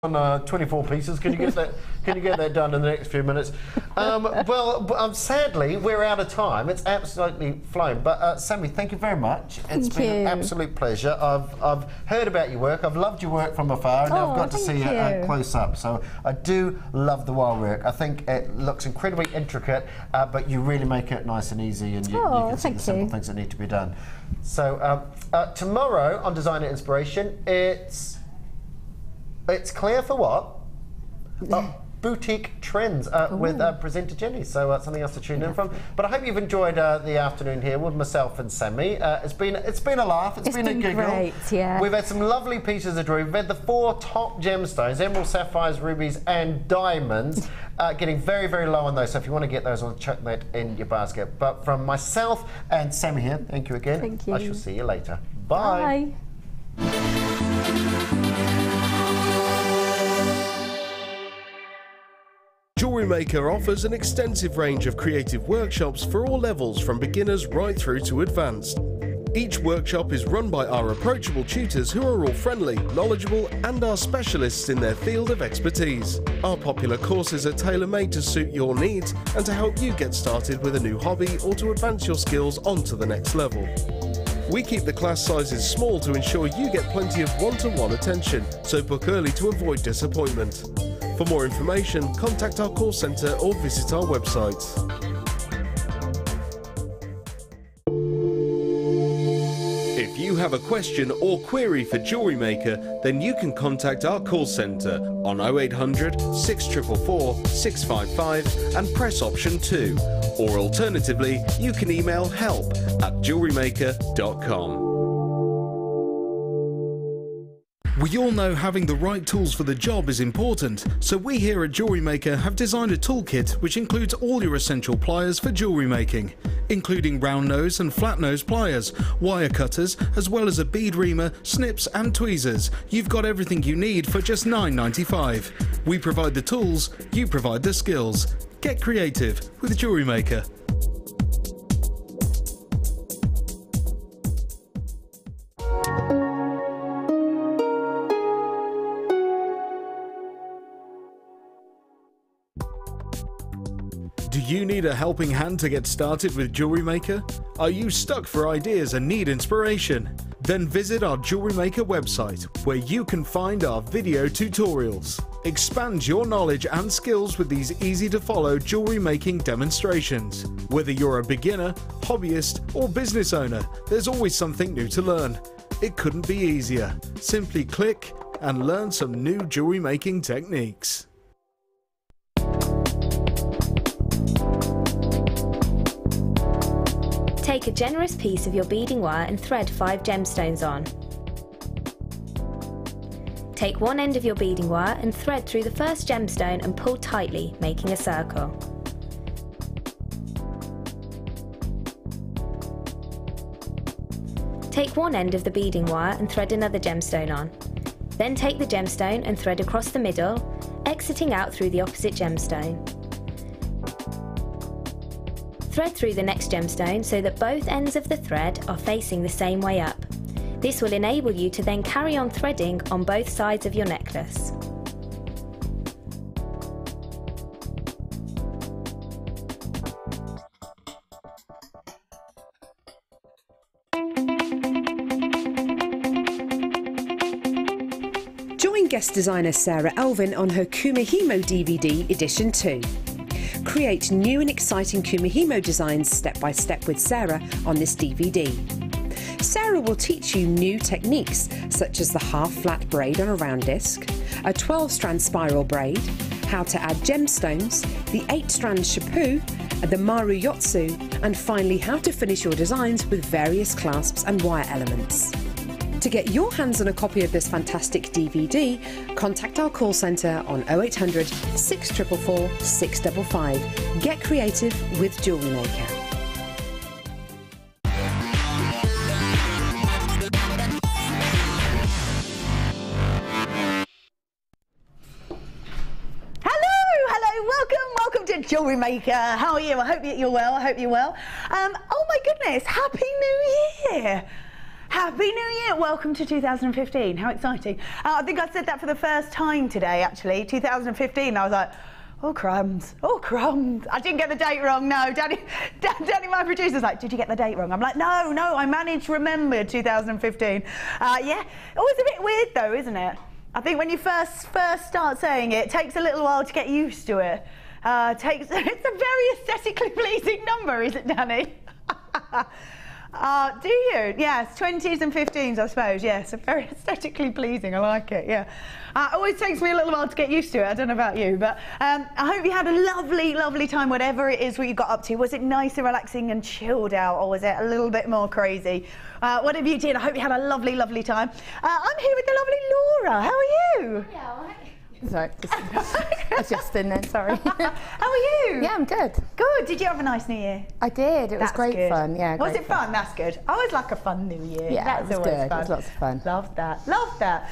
on 24 pieces. Can you get that? Can you get that done in the next few minutes? Sadly, we're out of time. It's absolutely flown. But Sammy, thank you very much. It's been an absolute pleasure. I've heard about your work. I've loved your work from afar, and now I've got to see it close up. So I do love the wire work. I think it looks incredibly intricate, but you really make it nice and easy, and you can see the simple things that need to be done. So tomorrow on Designer Inspiration, it's clear for what? Boutique trends with presenter Jenny. So something else to tune in from. But I hope you've enjoyed the afternoon here with myself and Sammy. It's been a laugh. It's been a giggle. Great, yeah. We've had some lovely pieces of jewellery. We've had the 4 top gemstones: emerald, sapphires, rubies, and diamonds. Getting very, very low on those. So if you want to get those, I'll chuck that in your basket. But from myself and Sammy here, thank you again. Thank you. I shall see you later. Bye. JewelleryMaker offers an extensive range of creative workshops for all levels, from beginners right through to advanced. Each workshop is run by our approachable tutors who are all friendly, knowledgeable, and are specialists in their field of expertise. Our popular courses are tailor-made to suit your needs and to help you get started with a new hobby or to advance your skills onto the next level. We keep the class sizes small to ensure you get plenty of one-to-one attention, so book early to avoid disappointment. For more information, contact our call centre or visit our website. If you have a question or query for JewelleryMaker, then you can contact our call centre on 0800 644 655 and press option 2. Or alternatively, you can email help@jewellerymaker.com. We all know having the right tools for the job is important, so we here at JewelleryMaker have designed a toolkit which includes all your essential pliers for jewellery making, including round nose and flat nose pliers, wire cutters, as well as a bead reamer, snips and tweezers. You've got everything you need for just $9.95. We provide the tools, you provide the skills. Get creative with JewelleryMaker. Do you need a helping hand to get started with JewelleryMaker? Are you stuck for ideas and need inspiration? Then visit our JewelleryMaker website, where you can find our video tutorials. Expand your knowledge and skills with these easy-to-follow jewellery making demonstrations. Whether you're a beginner, hobbyist, or business owner, there's always something new to learn. It couldn't be easier. Simply click and learn some new jewellery making techniques. Take a generous piece of your beading wire and thread 5 gemstones on. Take one end of your beading wire and thread through the first gemstone and pull tightly, making a circle. Take one end of the beading wire and thread another gemstone on. Then take the gemstone and thread across the middle, exiting out through the opposite gemstone. Thread through the next gemstone so that both ends of the thread are facing the same way up. This will enable you to then carry on threading on both sides of your necklace. Join guest designer Sarah Elvin on her Kumihimo DVD Edition 2. Create new and exciting Kumihimo designs step by step with Sarah on this DVD. Sarah will teach you new techniques such as the half-flat braid on a round disc, a 12-strand spiral braid, how to add gemstones, the 8-strand shappu, the maru yotsu, and finally how to finish your designs with various clasps and wire elements. To get your hands on a copy of this fantastic DVD, contact our call centre on 0800 644 655. Get creative with JewelleryMaker. Welcome to JewelleryMaker. How are you? I hope you're well. Oh my goodness, Happy New Year! Happy New Year! Welcome to 2015. How exciting. I think I said that for the first time today, actually. 2015, I was like, oh crumbs, oh crumbs. I didn't get the date wrong, no. Danny, my producer's like, did you get the date wrong? I'm like, no, I managed to remember 2015. Yeah, always a bit weird though, isn't it? I think when you first start saying it, it takes a little while to get used to it. It's a very aesthetically pleasing number, is it, Danny? Do you? Yes, 20s and 15s, I suppose. Yes, very aesthetically pleasing. I like it. Yeah. Always takes me a little while to get used to it. I don't know about you, but I hope you had a lovely, lovely time, whatever it is what you got up to. Was it nice and relaxing and chilled out, or was it a little bit more crazy? Whatever you did, I hope you had a lovely, lovely time. I'm here with the lovely Laura. How are you? Yeah, all right. Sorry, adjusting then, sorry. How are you? Yeah, I'm good. Good. Did you have a nice New Year? I did. It was great fun. Yeah. Was it fun? That's good. I always like a fun New Year. Yeah, that's it was always good. fun. It was lots of fun. Love that. Love that.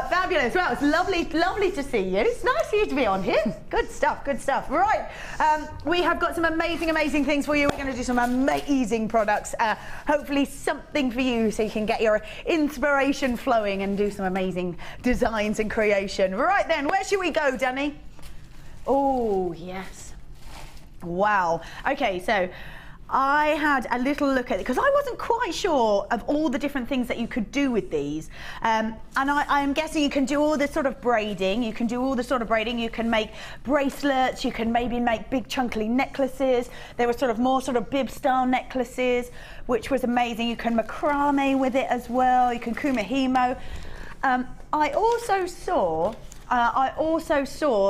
Fabulous. Well, it's lovely to see you. It's nice for you to be on here. Good stuff. Good stuff. Right. We have got some amazing things for you. We're going to do some amazing products. Hopefully something for you so you can get your inspiration flowing and do some amazing designs and creation. Right then. Where should we go, Danny? Oh, yes. Wow. Okay, so I had a little look at it because I wasn't quite sure of all the different things that you could do with these. And I'm guessing you can do all this sort of braiding. You can do all the sort of braiding. You can make bracelets. You can maybe make big chunky necklaces. There were sort of more sort of bib style necklaces, which was amazing. You can macrame with it as well. You can kumihimo. I also saw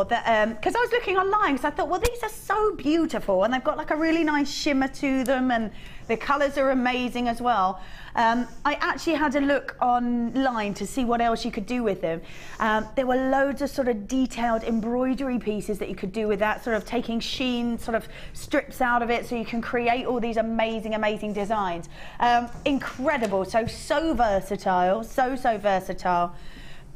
that, because I was looking online, because I thought, well, these are so beautiful, and they've got like a really nice shimmer to them, and the colours are amazing as well. I actually had a look online to see what else you could do with them. There were loads of sort of detailed embroidery pieces that you could do with that, sort of taking sheen sort of strips out of it so you can create all these amazing designs. Incredible, so versatile, so versatile.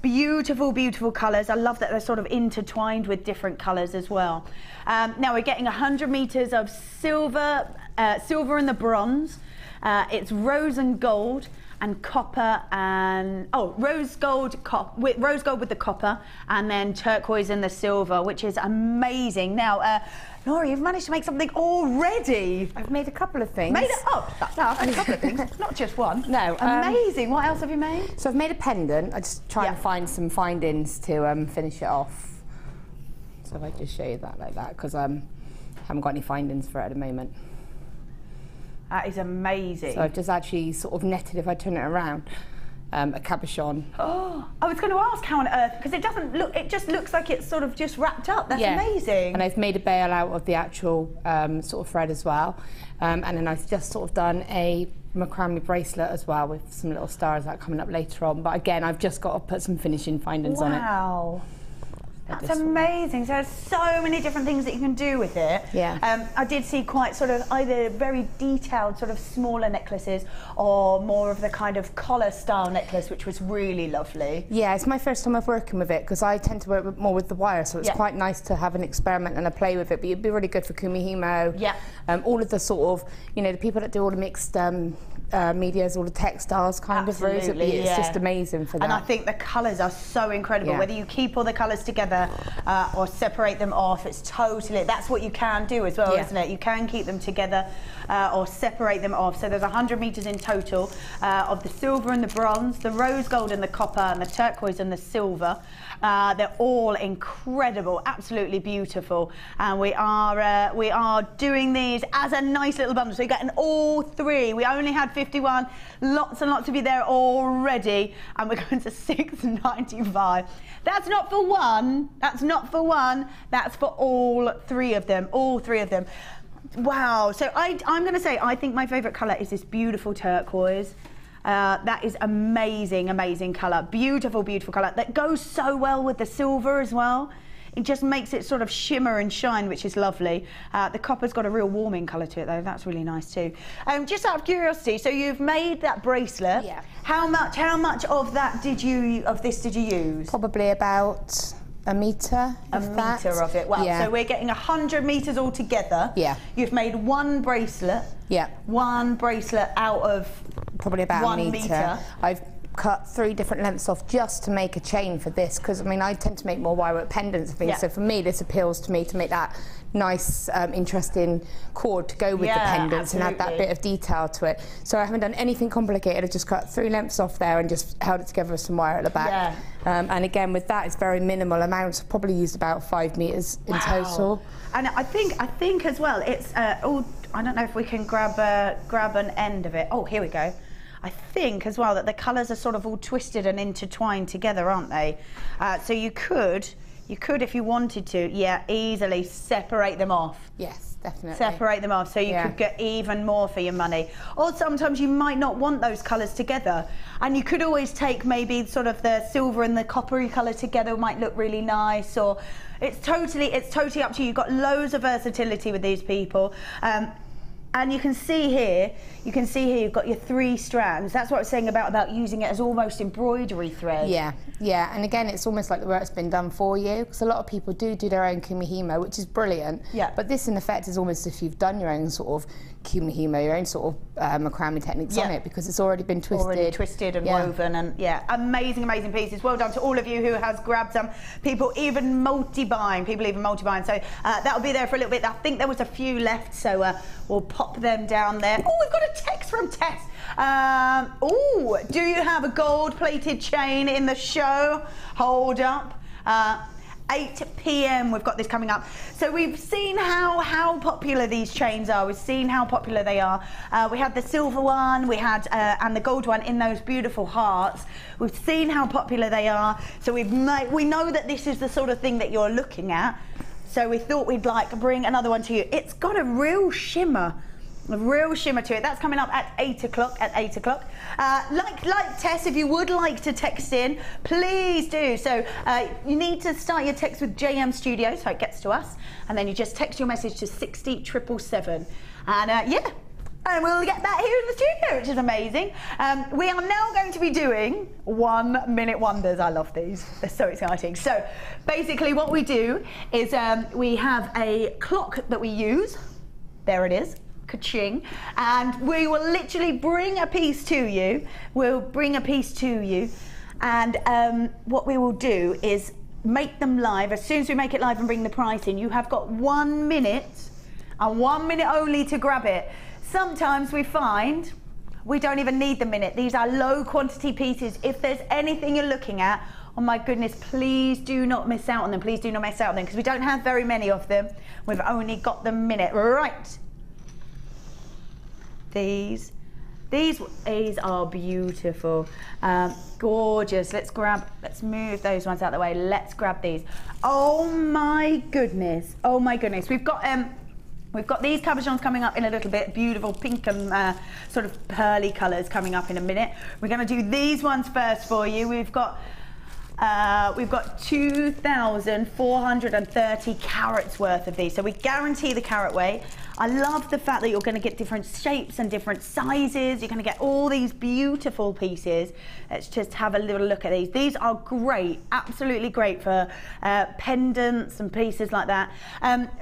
Beautiful colours. I love that they're sort of intertwined with different colours as well. Now we're getting 100 metres of silver and the bronze. It's rose and gold and copper and rose gold with the copper, and then turquoise and the silver, which is amazing. Now, Laura, you've managed to make something already. I've made a couple of things. Made it up. No, I've made a couple of things, not just one. No. Amazing. What else have you made? So I've made a pendant. I just try and find some findings to finish it off. So if I just show you that like that, because I haven't got any findings for it at the moment. That is amazing. So I've just actually sort of netted, if I turn it around, a cabochon. Oh, I was going to ask how on earth, because it doesn't look, it just looks like it's sort of just wrapped up. That's amazing. And I've made a bail out of the actual sort of thread as well. And then I've just sort of done a macrame bracelet as well with some little stars that are coming up later on. But again, I've just got to put some finishing findings on it. Wow. That's amazing. So there's so many different things that you can do with it. Yeah. I did see quite sort of either very detailed sort of smaller necklaces or more of the kind of collar style necklace, which was really lovely. Yeah, it's my first time of working with it because I tend to work more with the wire, so it's quite nice to have an experiment and a play with it. But it'd be really good for kumihimo. Yeah. All of the sort of, you know, the people that do all the mixed medias, all the textiles kind of rows. It's just amazing for that. And I think the colours are so incredible. Whether you keep all the colours together or separate them off, it's totally, that's what you can do as well, isn't it? You can keep them together or separate them off. So there's 100 metres in total of the silver and the bronze, the rose gold and the copper, and the turquoise and the silver. They're all incredible, absolutely beautiful, and we are doing these as a nice little bundle. So you're getting all three. We only had 51, lots and lots of you there already, and we're going to $6.95. That's not for one. That's not for one. That's for all three of them. All three of them. Wow. So I'm going to say I think my favourite colour is this beautiful turquoise. That is amazing, amazing colour. Beautiful, beautiful colour. That goes so well with the silver as well. It just makes it sort of shimmer and shine, which is lovely. The copper's got a real warming colour to it, though. That's really nice too. Just out of curiosity, so you've made that bracelet. Yeah. How much of that did you use? Probably about a metre. A metre of it. Wow. Yeah. So we're getting 100 metres all together. Yeah. You've made one bracelet. Yeah. One bracelet out of probably about 1 1 metre. I've cut 3 different lengths off just to make a chain for this, because I mean I tend to make more wire work pendants and things, so for me this appeals to me to make that nice interesting cord to go with the pendants and add that bit of detail to it. So I haven't done anything complicated. I just cut 3 lengths off there and just held it together with some wire at the back. And again with that it's very minimal amounts. I've probably used about 5 metres in total. And I think as well it's I don't know if we can grab an end of it. Oh, here we go. I think as well that the colours are sort of all twisted and intertwined together, aren't they? So you could, if you wanted to, easily separate them off. Yes, definitely. Separate them off so you could get even more for your money. Or sometimes you might not want those colours together, and you could always take maybe sort of the silver and the coppery colour together, might look really nice. Or it's totally up to you. You've got loads of versatility with these people. And you can see here you've got your 3 strands. That's what I was saying about using it as almost embroidery thread. Yeah, and again it's almost like the work's been done for you, because a lot of people do their own kumihimo, which is brilliant. But this in effect is almost if you've done your own sort of kumihimo, your own sort of macrame techniques on it, because it's already been twisted. Already twisted and woven, and amazing pieces. Well done to all of you who has grabbed some. People even multi-buying. So that'll be there for a little bit. I think there was a few left, so we'll pop them down there. Oh, we've got a text from Tess. Do you have a gold-plated chain in the show? Hold up. 8 p.m. we've got this coming up. So we've seen how popular these chains are. We've seen how popular they are. We had the silver one, we had and the gold one in those beautiful hearts. We've seen how popular they are. So we know that this is the sort of thing that you're looking at. So we thought we'd bring another one to you. It's got a real shimmer. A real shimmer to it. That's coming up at 8 o'clock. Like Tess, if you would like to text in, please do. So you need to start your text with JM Studio so it gets to us, and then you just text your message to 60777, and and we'll get that here in the studio, which is amazing. We are now going to be doing 1 minute wonders. I love these. They're so exciting. So basically what we do is we have a clock that we use. There it is. Ka-ching. And we will literally bring a piece to you. And what we will do is make them live. As soon as we make it live and bring the price in, you have got 1 minute, and 1 minute only to grab it. Sometimes we find we don't even need the minute. These are low quantity pieces. If there's anything you're looking at, oh my goodness, please do not miss out on them. Please do not miss out on them, because we don't have very many of them. We've only got the minute. Right. These are beautiful, gorgeous. Let's move those ones out of the way. Let's grab these. Oh my goodness. We've got these cabochons coming up in a little bit. Beautiful pink and sort of pearly colours coming up in a minute. We're going to do these ones first for you. We've got 2,430 carats worth of these, so we guarantee the carat weight. I love the fact that you're going to get different shapes and different sizes. You're going to get all these beautiful pieces. Let's just have a little look at these. These are great, absolutely great for pendants and pieces like that.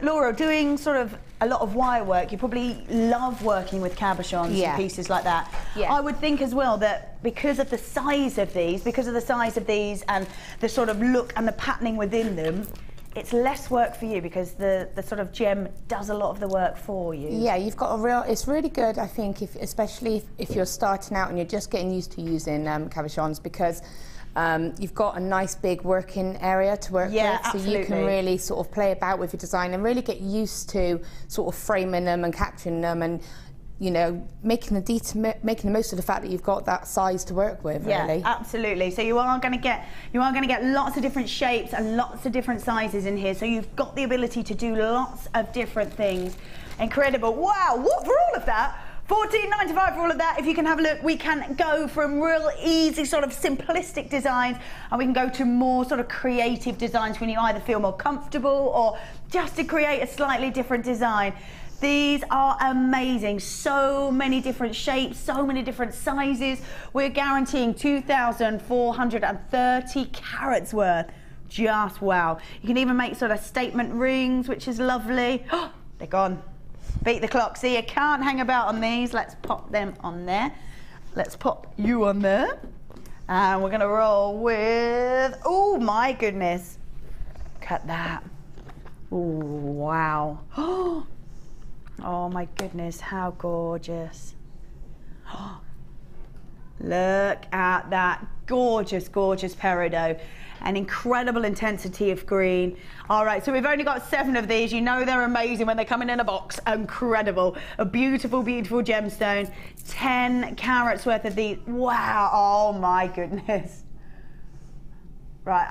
Laura, doing sort of a lot of wire work, you probably love working with cabochons and pieces like that. I would think as well that because of the size of these and the sort of look and the patterning within them, it's less work for you, because the sort of gem does a lot of the work for you. Yeah, you've got it's really good, I think, especially if you're starting out and you're just getting used to using cabochons, because you've got a nice big working area to work with, absolutely. So you can really sort of play about with your design and really get used to sort of framing them and capturing them, and you know, making the most of the fact that you've got that size to work with, really. Yeah, absolutely. So you are going to get lots of different shapes and lots of different sizes in here. So you've got the ability to do lots of different things. Incredible. Wow, what for all of that? $14.95 for all of that. If you can have a look, we can go from real easy sort of simplistic designs, and we can go to more sort of creative designs when you either feel more comfortable or just to create a slightly different design. These are amazing. So many different shapes, so many different sizes. We're guaranteeing 2,430 carats worth. Just wow. You can even make sort of statement rings, which is lovely. Oh, they're gone. Beat the clock. See, you can't hang about on these. Let's pop them on there. Let's pop you on there. And we're gonna roll with, oh my goodness. Look at that. Oh, wow. Oh my goodness, how gorgeous. Look at that gorgeous, gorgeous peridot. An incredible intensity of green. All right, so we've only got 7 of these. You know they're amazing when they come in a box. Incredible. A beautiful, beautiful gemstone. 10 carats worth of these. Wow, oh my goodness. Right,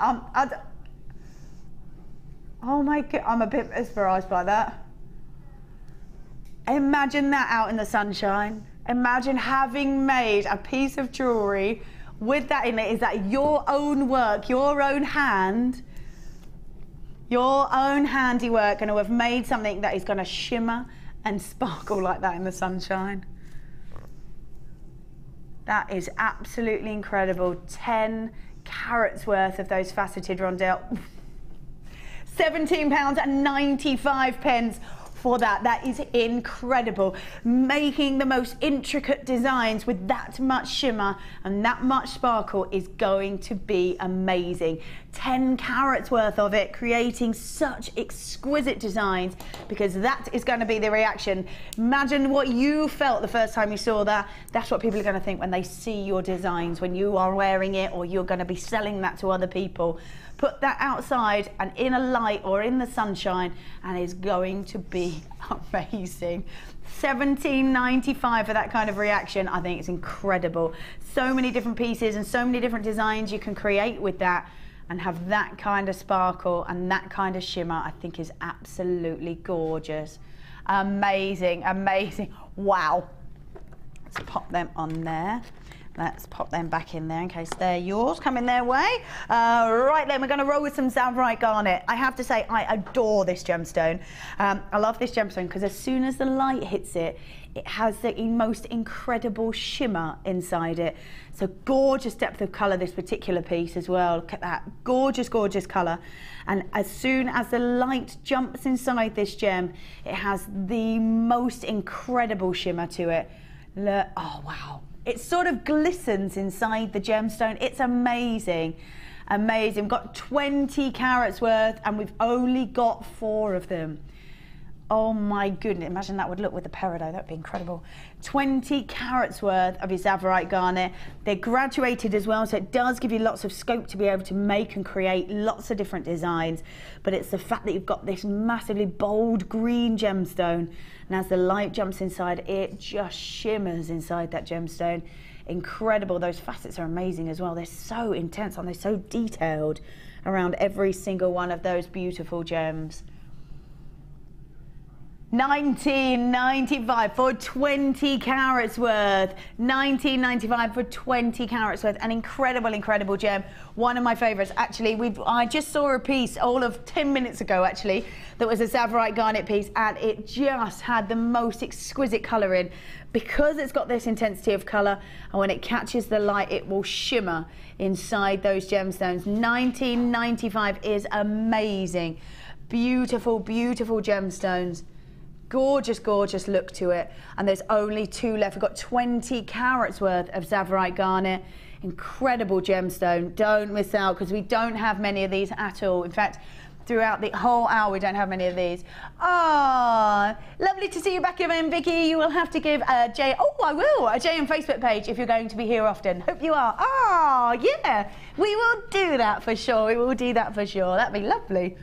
oh my God, I'm a bit mesmerised by that. Imagine that out in the sunshine. Imagine having made a piece of jewellery with that in it. Is that your own work, your own hand, your own handiwork, and to have made something that is going to shimmer and sparkle like that in the sunshine? That is absolutely incredible. 10 carats worth of those faceted rondelle. £17.95 for that. That is incredible. Making the most intricate designs with that much shimmer and that much sparkle is going to be amazing. 10 carats worth of it, creating such exquisite designs, because that is going to be the reaction. Imagine what you felt the first time you saw that. That's what people are going to think when they see your designs, when you are wearing it or you're going to be selling that to other people. Put that outside and in a light or in the sunshine, and it's going to be amazing. $17.95 for that kind of reaction. I think it's incredible. So many different pieces and so many different designs you can create with that, and have that kind of sparkle and that kind of shimmer. I think is absolutely gorgeous. Amazing, amazing. Wow. Let's pop them on there. Let's pop them back in there in case they're yours, coming their way. Right then, we're going to roll with some Tsavorite Garnet. I have to say, I adore this gemstone. I love this gemstone because as soon as the light hits it, it has the most incredible shimmer inside it. So gorgeous depth of colour, this particular piece as well. Look at that, gorgeous, gorgeous colour. And as soon as the light jumps inside this gem, it has the most incredible shimmer to it. Look, oh wow. It sort of glistens inside the gemstone. It's amazing, amazing. We've got 20 carats worth and we've only got 4 of them. Oh my goodness, imagine that would look with the peridot, that'd be incredible. 20 carats worth of your Tsavorite Garnet. They're graduated as well, so it does give you lots of scope to be able to make and create lots of different designs. But it's the fact that you've got this massively bold green gemstone, and as the light jumps inside, it just shimmers inside that gemstone. Incredible. Those facets are amazing as well. They're so intense and they're so detailed around every single one of those beautiful gems. $19.95 for 20 carats worth. $19.95 for 20 carats worth. An incredible, incredible gem. One of my favourites. Actually, I just saw a piece all of 10 minutes ago, actually, that was a Tsavorite Garnet piece, and it just had the most exquisite colour in. Because it's got this intensity of colour, and when it catches the light, it will shimmer inside those gemstones. $19.95 is amazing. Beautiful, beautiful gemstones. Gorgeous, gorgeous look to it. And there's only 2 left. We've got 20 carats worth of Tsavorite Garnet. Incredible gemstone. Don't miss out, because we don't have many of these at all. In fact, throughout the whole hour, we don't have many of these. Ah, lovely to see you back again, Vicky. You will have to give a J, oh, I will, a JM Facebook page if you're going to be here often. Hope you are. Ah, yeah, we will do that for sure. We will do that for sure. That'd be lovely.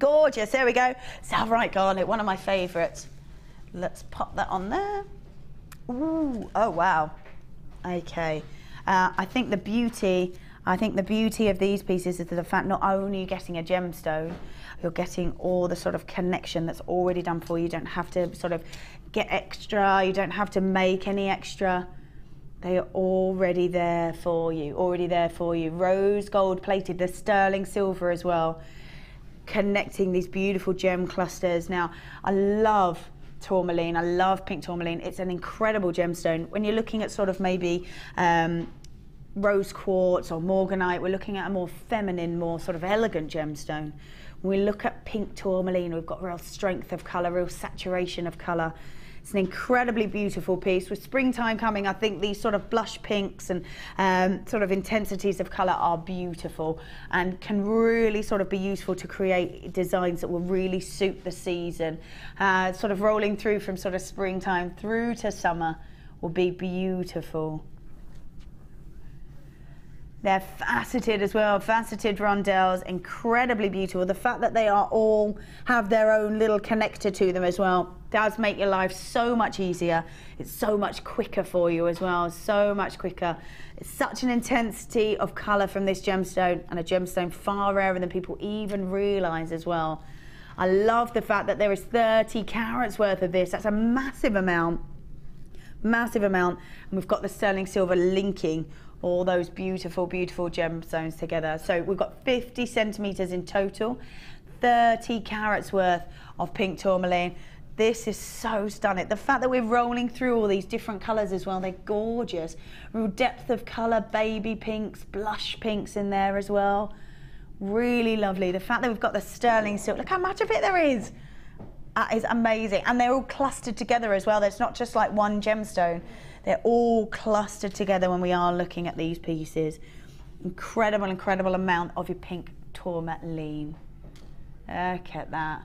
Gorgeous, there we go. Tsavorite Garnet, one of my favourites. Let's pop that on there. Ooh, oh wow. Okay, I think the beauty of these pieces is the fact not only are you getting a gemstone, you're getting all the sort of connection that's already done for you. You don't have to sort of get extra, you don't have to make any extra. They are already there for you, Rose gold plated, the sterling silver as well, connecting these beautiful gem clusters. Now, I love tourmaline, I love pink tourmaline. It's an incredible gemstone. When you're looking at sort of maybe rose quartz or morganite, we're looking at a more feminine, more sort of elegant gemstone. When we look at pink tourmaline, we've got real strength of colour, real saturation of colour. It's an incredibly beautiful piece. With springtime coming, I think these sort of blush pinks and sort of intensities of colour are beautiful and can really sort of be useful to create designs that will really suit the season. Sort of rolling through from sort of springtime through to summer will be beautiful. They're faceted as well, faceted rondelles, incredibly beautiful. The fact that they are all have their own little connector to them as well does make your life so much easier. It's so much quicker for you as well, so much quicker. It's such an intensity of colour from this gemstone, and a gemstone far rarer than people even realise as well. I love the fact that there is 30 carats worth of this. That's a massive amount, and we've got the sterling silver linking all those beautiful, beautiful gemstones together. So we've got 50 centimetres in total, 30 carats worth of pink tourmaline. This is so stunning. The fact that we're rolling through all these different colours as well, they're gorgeous. Real depth of colour, baby pinks, blush pinks in there as well. Really lovely. The fact that we've got the sterling silver, look how much of it there is. That is amazing. And they're all clustered together as well. There's not just like one gemstone. They're all clustered together when we are looking at these pieces. Incredible, incredible amount of your pink tourmaline. Look at that.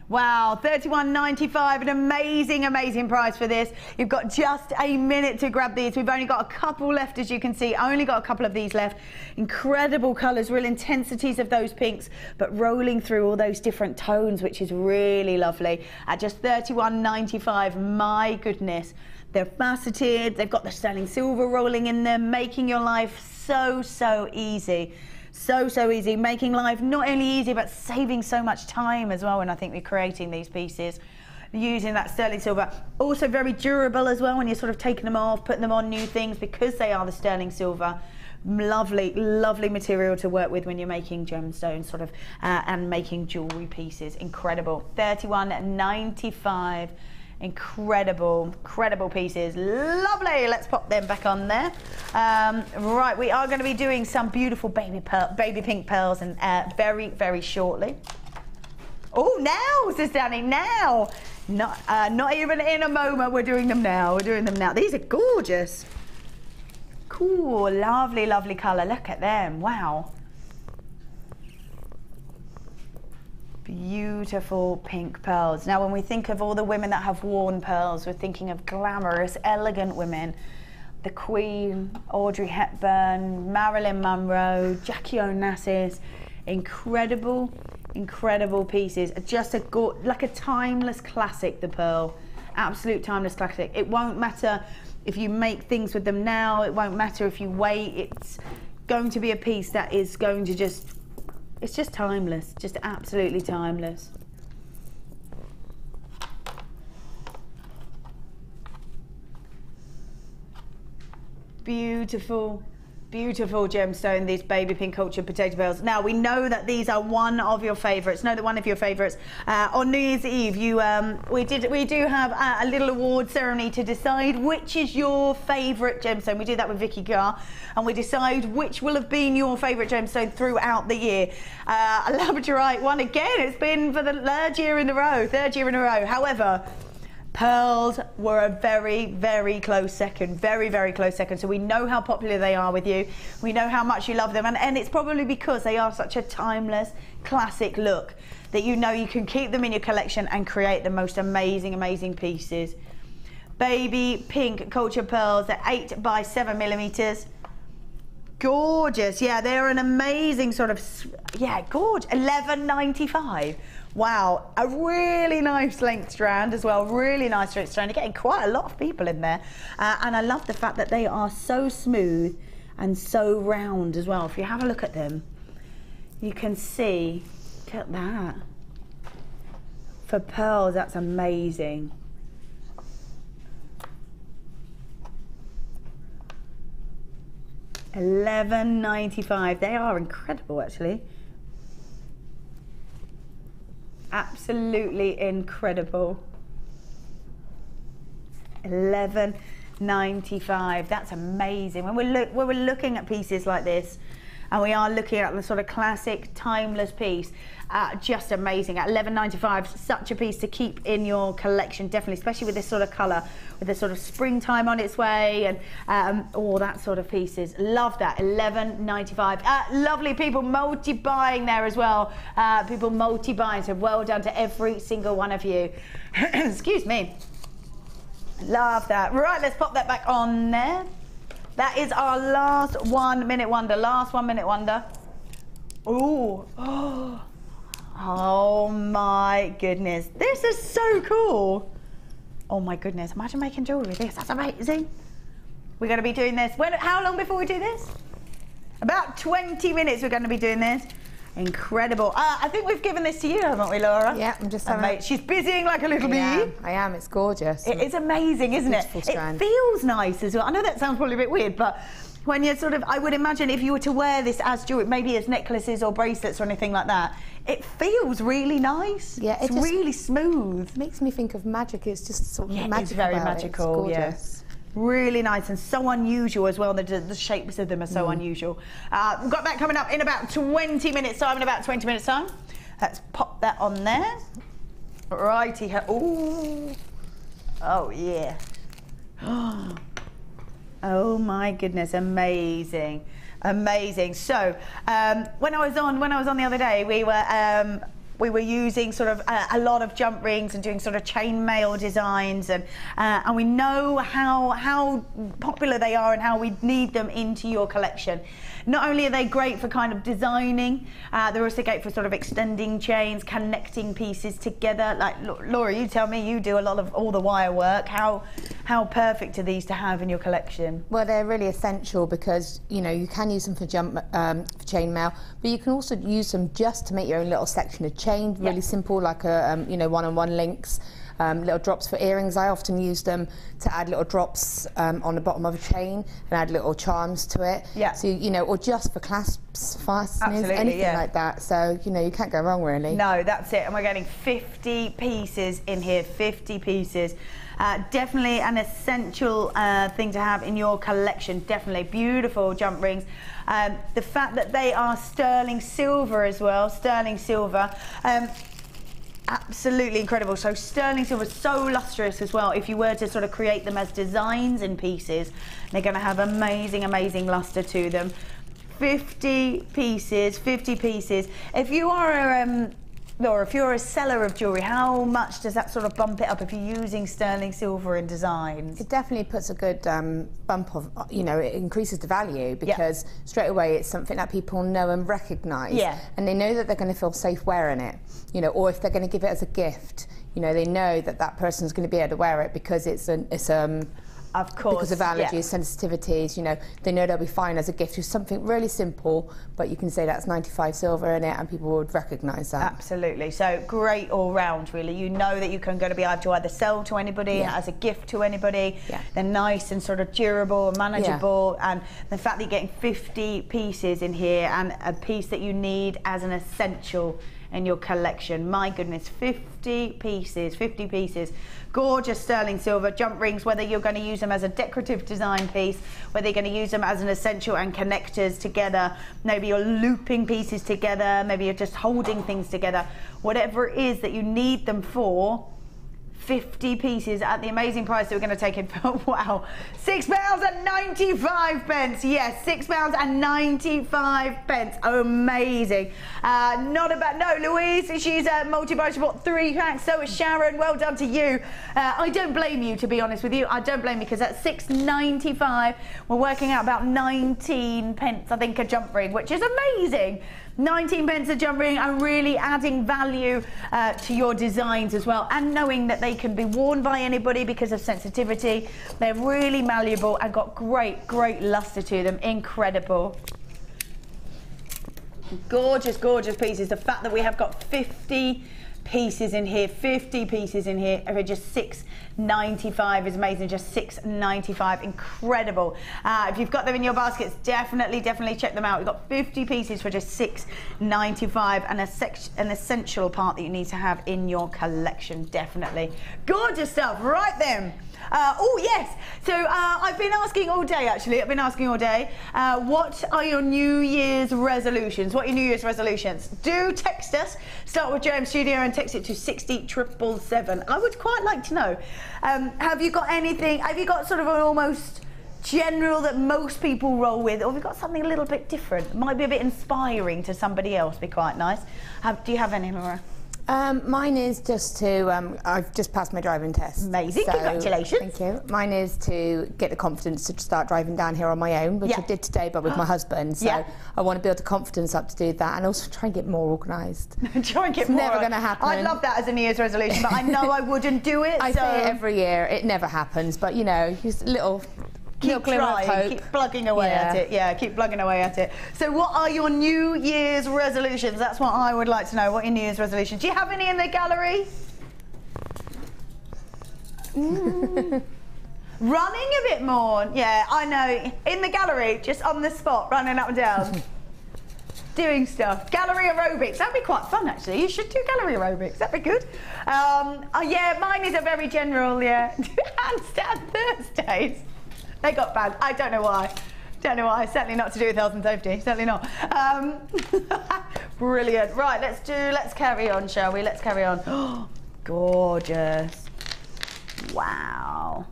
Wow, $31.95, an amazing, amazing price for this. You've got just a minute to grab these. We've only got a couple left, as you can see. Only got a couple of these left. Incredible colours, real intensities of those pinks, but rolling through all those different tones, which is really lovely. At just $31.95, my goodness. They're faceted, they've got the sterling silver rolling in them, making your life so, so easy. So easy, making life not only easy but saving so much time as well when I think we're creating these pieces using that sterling silver. Also very durable as well when you're sort of taking them off, putting them on new things because they are the sterling silver. Lovely, lovely material to work with when you're making gemstones sort of and making jewellery pieces. Incredible. $31.95. Incredible, incredible pieces. Lovely. Let's pop them back on there. Right, we are going to be doing some beautiful baby pink pearls and very, very shortly. Oh, now, says Danny, now. Not even in a moment. We're doing them now. We're doing them now. These are gorgeous. Cool, lovely, lovely colour. Look at them. Wow. Beautiful pink pearls. Now when we think of all the women that have worn pearls, we're thinking of glamorous, elegant women. The Queen, Audrey Hepburn, Marilyn Monroe, Jackie Onassis. Incredible, incredible pieces. Just like a timeless classic, the pearl. Absolute timeless classic. It won't matter if you make things with them now. It won't matter if you wait. It's going to be a piece that is going to just... It's just timeless, just absolutely timeless. Beautiful, beautiful gemstone, these baby pink cultured potato pearls. Now we know that these are one of your favourites. Know that one of your favourites. On New Year's Eve, we do have a little award ceremony to decide which is your favourite gemstone. We do that with Vicky Gar, and we decide which will have been your favourite gemstone throughout the year. A labradorite one again. It's been for the third year in a row. However, pearls were a very, very close second. Very, very close second. So we know how popular they are with you. We know how much you love them. And it's probably because they are such a timeless, classic look that you know you can keep them in your collection and create the most amazing, amazing pieces. Baby pink culture pearls. They're 8 by 7 millimeters. Gorgeous. Yeah, they're an amazing sort of, yeah, gorgeous. $11.95. Wow, a really nice length strand as well, really nice length strand. You're getting quite a lot of people in there. And I love the fact that they are so smooth and so round as well. If you have a look at them, you can see, look at that. For pearls, that's amazing. $11.95. They are incredible, actually. Absolutely incredible. $11.95. That's amazing. When we're looking at pieces like this, and we are looking at the sort of classic, timeless piece. Just amazing at $11.95. Such a piece to keep in your collection, definitely, especially with this sort of colour, with this sort of springtime on its way, and all that sort of pieces. Love that. $11.95. Lovely people multi-buying there as well. People multi-buying, so well done to every single one of you. Excuse me. Love that. Right, let's pop that back on there. That is our last 1 minute wonder. Last 1 minute wonder. Ooh. Oh my goodness. This is so cool. Oh my goodness. Imagine making jewellery with this. That's amazing. We're going to be doing this. How long before we do this? About 20 minutes we're going to be doing this. Incredible. I think we've given this to you, haven't we, Laura? Yeah, I'm just having she's busying like a little bee. I am. It's gorgeous. It is amazing, isn't it? Strand. It feels nice as well. I know that sounds probably a bit weird, but when you're sort of, I would imagine if you were to wear this as jewelry, maybe as necklaces or bracelets or anything like that, it feels really nice. Yeah, it's really smooth. Makes me think of magic. It's just sort of magical. It's very magical. It's gorgeous. Really nice and so unusual as well. The shapes of them are so unusual. We've got that coming up in about 20 minutes time. Let's pop that on there. Righty ho. Ooh. Oh yeah. Oh my goodness, amazing, amazing. So when I was on the other day, we were using sort of a lot of jump rings and doing sort of chainmail designs, and we know how popular they are and how we need them into your collection. Not only are they great for kind of designing, they're also great for sort of extending chains, connecting pieces together. Like Laura, you tell me, you do a lot of all the wire work. How perfect are these to have in your collection? Well, they're really essential because you can use them for chainmail, but you can also use them just to make your own little section of chain. Really simple, like a one-on-one links. Little drops for earrings. I often use them to add little drops on the bottom of a chain and add little charms to it. Yeah. So or just for clasps, fasteners, anything like that. So you can't go wrong really. No, that's it. And we're getting 50 pieces in here. 50 pieces. Definitely an essential thing to have in your collection. Definitely beautiful jump rings. The fact that they are sterling silver as well. Sterling silver. Absolutely incredible. So sterling silver is so lustrous as well. If you were to sort of create them as designs in pieces, they're going to have amazing, amazing luster to them. 50 pieces, 50 pieces. If you are Laura, if you're a seller of jewellery, how much does that sort of bump it up if you're using sterling silver in designs? It definitely puts a good bump of, it increases the value because straight away it's something that people know and recognise. Yeah. And they know that they're going to feel safe wearing it, or if they're going to give it as a gift, they know that that person's going to be able to wear it because of course, because of allergies, sensitivities, they know they'll be fine as a gift. It's something really simple, but you can say that's 95 silver in it and people would recognise that. Absolutely. So great all round, really. You know that you can be able to either sell to anybody, as a gift to anybody. Yeah. They're nice and sort of durable and manageable. Yeah. And the fact that you're getting 50 pieces in here and a piece that you need as an essential in your collection. My goodness, 50 pieces, 50 pieces. Gorgeous sterling silver jump rings, whether you're going to use them as a decorative design piece, whether you're going to use them as an essential and connectors together, maybe you're looping pieces together, maybe you're just holding things together, whatever it is that you need them for. 50 pieces at the amazing price that we're going to take in for, wow, £6.95. Yes, £6.95. Amazing. Not about, no, Louise, she's a multi-buy. She bought 3 packs. So is Sharon. Well done to you. I don't blame you, to be honest with you. I don't blame you, because at £6.95, we're working out about 19 pence, I think, a jump ring, which is amazing. 19 pence a jump ring, and really adding value to your designs as well, and knowing that they can be worn by anybody because of sensitivity. They're really malleable and got great, great luster to them. Incredible. Gorgeous, gorgeous pieces. The fact that we have got 50 pieces in here, 50 pieces in here are just $6.95 is amazing. Just $6.95, incredible. If you've got them in your baskets, definitely check them out. We've got 50 pieces for just $6.95, and an essential part that you need to have in your collection. Definitely gorgeous stuff. Right then, Oh yes, so I've been asking all day actually, what are your New Year's resolutions? What are your New Year's resolutions? Do text us, start with JM Studio and text it to 60777. I would quite like to know, have you got anything, have you got sort of an almost general that most people roll with, or have you got something a little bit different? Might be a bit inspiring to somebody else, be quite nice. Do you have any, Laura? Mine is just to, I've just passed my driving test. Amazing, so, congratulations. Thank you. Mine is to get the confidence to start driving down here on my own, which I did today, but with my husband. So I want to build the confidence up to do that, and also try and get more organised. Try and get it's more. Never going to happen. I'd love that as a New Year's resolution, but I know I wouldn't do it. I say it every year. It never happens, but you know, just a little. Keep trying, keep plugging away at it. Yeah, keep plugging away at it. So what are your New Year's resolutions? That's what I would like to know. What are your New Year's resolutions? Do you have any in the gallery? Running a bit more. Yeah, I know. In the gallery, just on the spot, running up and down. Doing stuff. Gallery aerobics. That'd be quite fun, actually. You should do gallery aerobics. That'd be good. Yeah, mine is a very general, handstand Thursdays. They got banned. I don't know why. Don't know why. Certainly not to do with health and safety. Certainly not. Brilliant. Right, let's carry on, shall we? Let's carry on. Oh, gorgeous. Wow.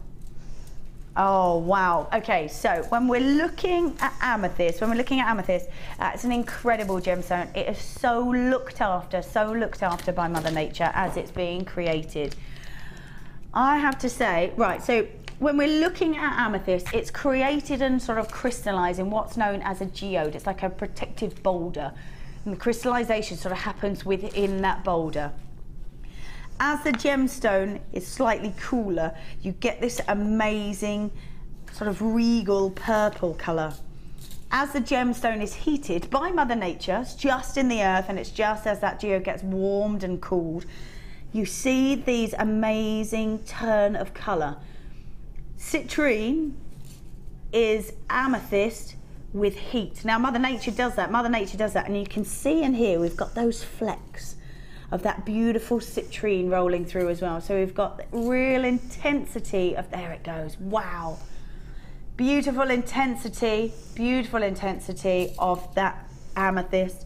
Oh, wow. Okay, so when we're looking at amethyst, it's an incredible gemstone. It is so looked after by Mother Nature as it's being created. I have to say, right, so when we're looking at amethyst, it's created and sort of crystallized in what's known as a geode. It's like a protective boulder. And the crystallization sort of happens within that boulder. As the gemstone is slightly cooler, you get this amazing sort of regal purple color. As the gemstone is heated by Mother Nature, it's just in the earth, and it's just as that geode gets warmed and cooled, you see these amazing turn of color. Citrine is amethyst with heat. Now Mother Nature does that, and you can see in here we've got those flecks of that beautiful citrine rolling through as well. So we've got real intensity of, there it goes, wow. Beautiful intensity of that amethyst.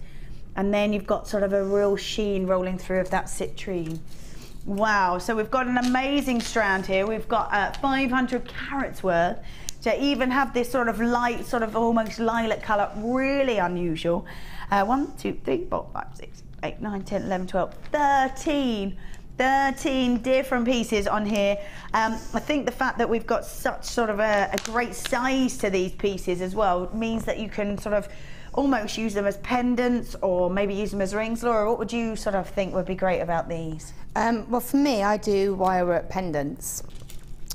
And then you've got sort of a real sheen rolling through of that citrine. Wow, so we've got an amazing strand here. We've got 500 carats worth to even have this sort of light, sort of almost lilac colour, really unusual. 1, 2, 3, 4, 5, 6, 8, 9, 10, 11, 12, 13 different pieces on here. I think the fact that we've got such sort of a great size to these pieces as well means that you can sort of almost use them as pendants or maybe use them as rings. Laura, what would you sort of think would be great about these? Well, for me, I do wire work pendants.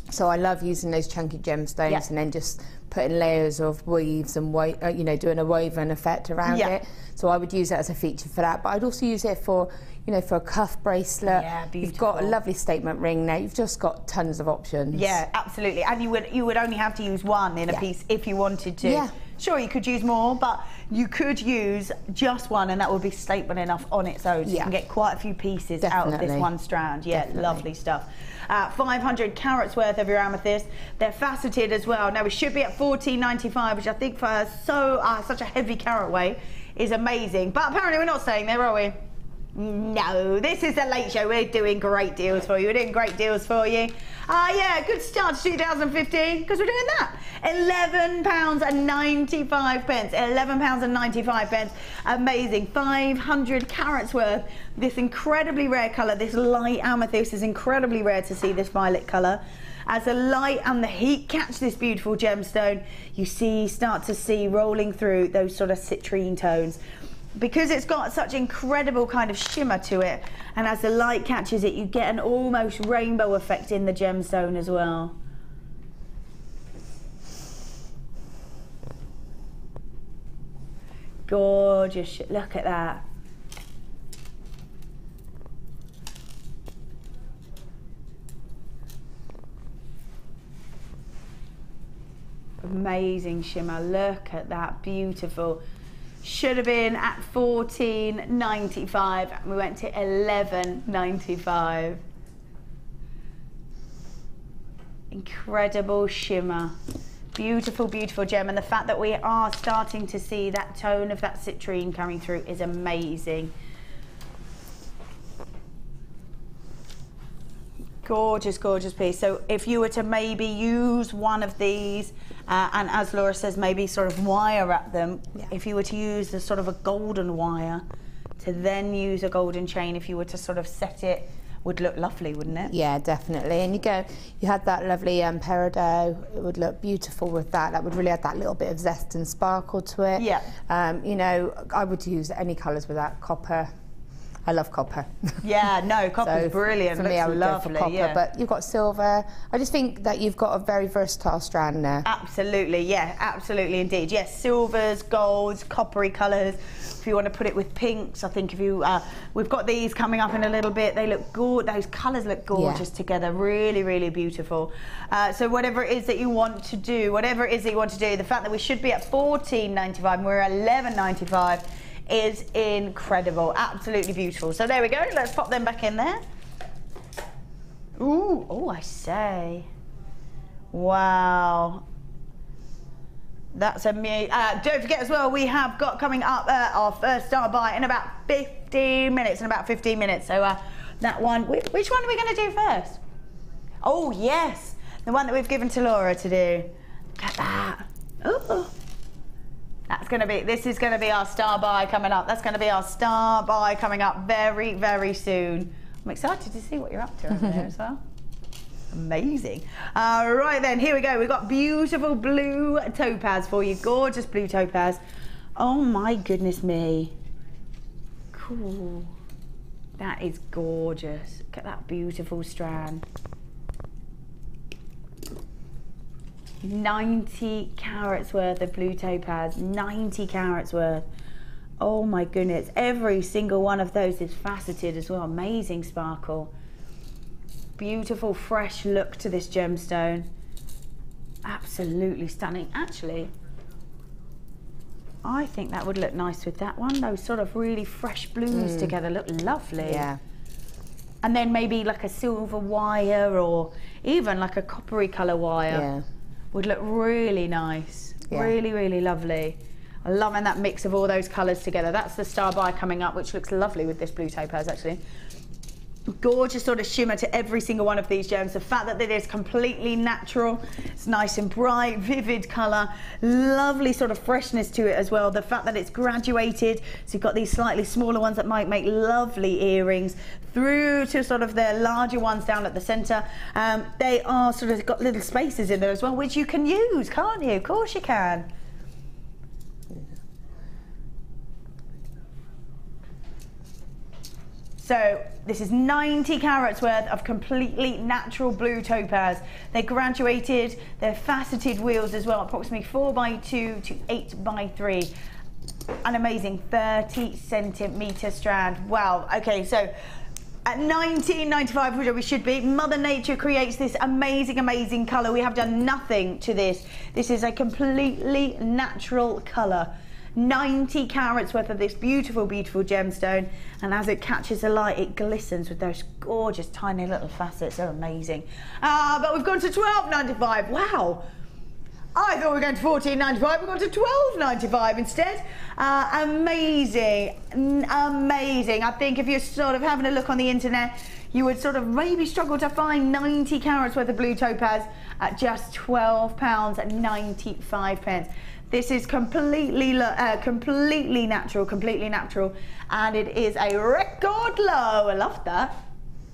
So I love using those chunky gemstones and then just putting layers of weaves and you know, doing a woven effect around it. So I would use it as a feature for that. But I'd also use it for, you know, for a cuff bracelet. Yeah, beautiful. You've got a lovely statement ring now. You've just got tons of options. Yeah, absolutely. And you would only have to use one in a piece if you wanted to. Yeah. Sure, you could use more, but you could use just one, and that would be statement enough on its own. So you can get quite a few pieces out of this one strand. Yeah, lovely stuff. 500 carats worth of your amethyst. They're faceted as well. Now we should be at $14.95, which I think for such a heavy carat weight is amazing. But apparently we're not staying there, are we? No, this is the late show. We're doing great deals for you. We're doing great deals for you. Yeah, good start to 2015 because we're doing that. £11.95. £11.95. Amazing. 500 carats worth. This incredibly rare colour. This light amethyst is incredibly rare to see this violet colour. As the light and the heat catch this beautiful gemstone, you start to see rolling through those sort of citrine tones. Because it's got such incredible kind of shimmer to it, and as the light catches it, you get an almost rainbow effect in the gemstone as well. Gorgeous, look at that. Amazing shimmer, look at that, beautiful. Should have been at $14.95 and we went to $11.95. Incredible shimmer. Beautiful, beautiful gem. And the fact that we are starting to see that tone of that citrine coming through is amazing. Gorgeous, gorgeous piece. So if you were to maybe use one of these, and as Laura says, maybe sort of wire wrap them, if you were to use the sort of a golden wire to then use a golden chain, if you were to sort of set it, would look lovely, wouldn't it? Yeah, definitely. And you had that lovely peridot. It would look beautiful with that. That would really add that little bit of zest and sparkle to it. Yeah. You know, I would use any colours with that. Copper. I love copper. Yeah, no, copper's so brilliant. For me, I would lovely, go for copper, yeah. But you've got silver. I just think that you've got a very versatile strand there. Absolutely, yeah, absolutely indeed. Yes, silvers, golds, coppery colours. If you want to put it with pinks, I think if you, we've got these coming up in a little bit. They look good. Those colours look gorgeous together. Really, really beautiful. So whatever it is that you want to do, the fact that we should be at $14.95 and we're at $11.95. is incredible, absolutely beautiful. So there we go, let's pop them back in there. Ooh, oh, I say. Wow. That's amazing. Don't forget as well, we have got coming up our first star buy in about 15 minutes, So that one, which one are we going to do first? Oh, yes, the one that we've given to Laura to do. Look at that. Oh. This is going to be our star buy coming up. That's going to be our star buy coming up very, very soon. I'm excited to see what you're up to over there as well. Amazing. Right then, here we go. We've got beautiful blue topaz for you. Gorgeous blue topaz. Oh my goodness me. Cool. That is gorgeous. Look at that beautiful strand. 90 carats worth of blue topaz, 90 carats worth. Oh my goodness, every single one of those is faceted as well. Amazing sparkle. Beautiful fresh look to this gemstone. Absolutely stunning. Actually, I think that would look nice with that one. Those sort of really fresh blues together look lovely. Yeah. And then maybe like a silver wire or even like a coppery colour wire. Yeah. Would look really nice. Yeah. Really, really lovely. I'm loving that mix of all those colours together. That's the star buy coming up, which looks lovely with this blue topaz actually. Gorgeous sort of shimmer to every single one of these gems. The fact that it is completely natural, it's nice and bright, vivid colour, lovely sort of freshness to it as well. The fact that it's graduated, so you've got these slightly smaller ones that might make lovely earrings, through to sort of their larger ones down at the centre. They are sort of got little spaces in there as well, which you can use, can't you? Of course you can. So this is 90 carats worth of completely natural blue topaz. They're graduated, they're faceted wheels as well, approximately 4x2 to 8x3. An amazing 30cm strand. Wow, okay, so at $19.95, which we should be, Mother Nature creates this amazing, amazing colour. We have done nothing to this. This is a completely natural colour. 90 carats worth of this beautiful, beautiful gemstone, and as it catches the light, it glistens with those gorgeous tiny little facets. They're amazing. But we've gone to $12.95. Wow. I thought we were going to $14.95. We've gone to $12.95 instead. Amazing, amazing. I think if you're sort of having a look on the internet, you would sort of maybe struggle to find 90 carats worth of blue topaz at just £12.95. This is completely natural, and it is a record low. I love that.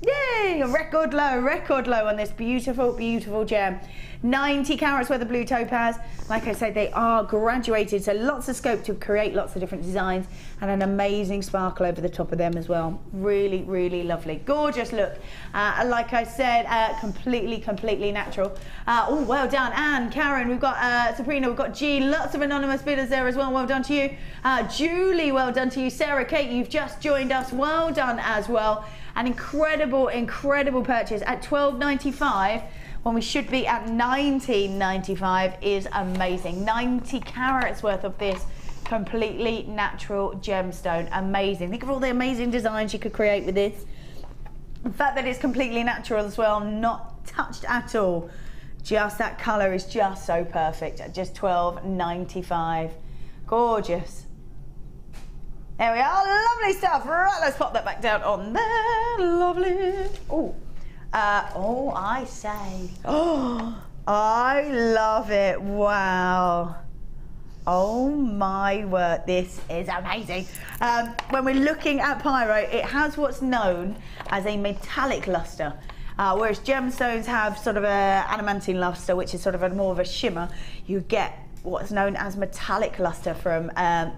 Yay, a record low on this beautiful, beautiful gem. 90 carats worth of blue topaz. Like I said, they are graduated, so lots of scope to create lots of different designs, and an amazing sparkle over the top of them as well. Really, really lovely. Gorgeous look. Like I said, completely natural. Oh, well done, Anne, Karen, we've got Sabrina, we've got Jean, lots of anonymous bidders there as well. Well done to you. Julie, well done to you. Sarah Kate, you've just joined us. Well done as well. An incredible, incredible purchase at $12.95 when we should be at $19.95 is amazing. 90 carats worth of this completely natural gemstone. Amazing. Think of all the amazing designs you could create with this. The fact that it's completely natural as well, not touched at all. Just that colour is just so perfect at just $12.95. Gorgeous. There we are, lovely stuff. Right, let's pop that back down on there. Lovely. Oh, I say. Oh, I love it. Wow. Oh my word, this is amazing. When we're looking at Pyrite, it has what's known as a metallic luster. Whereas gemstones have sort of a adamantine luster, which is sort of more of a shimmer, you get what's known as metallic luster from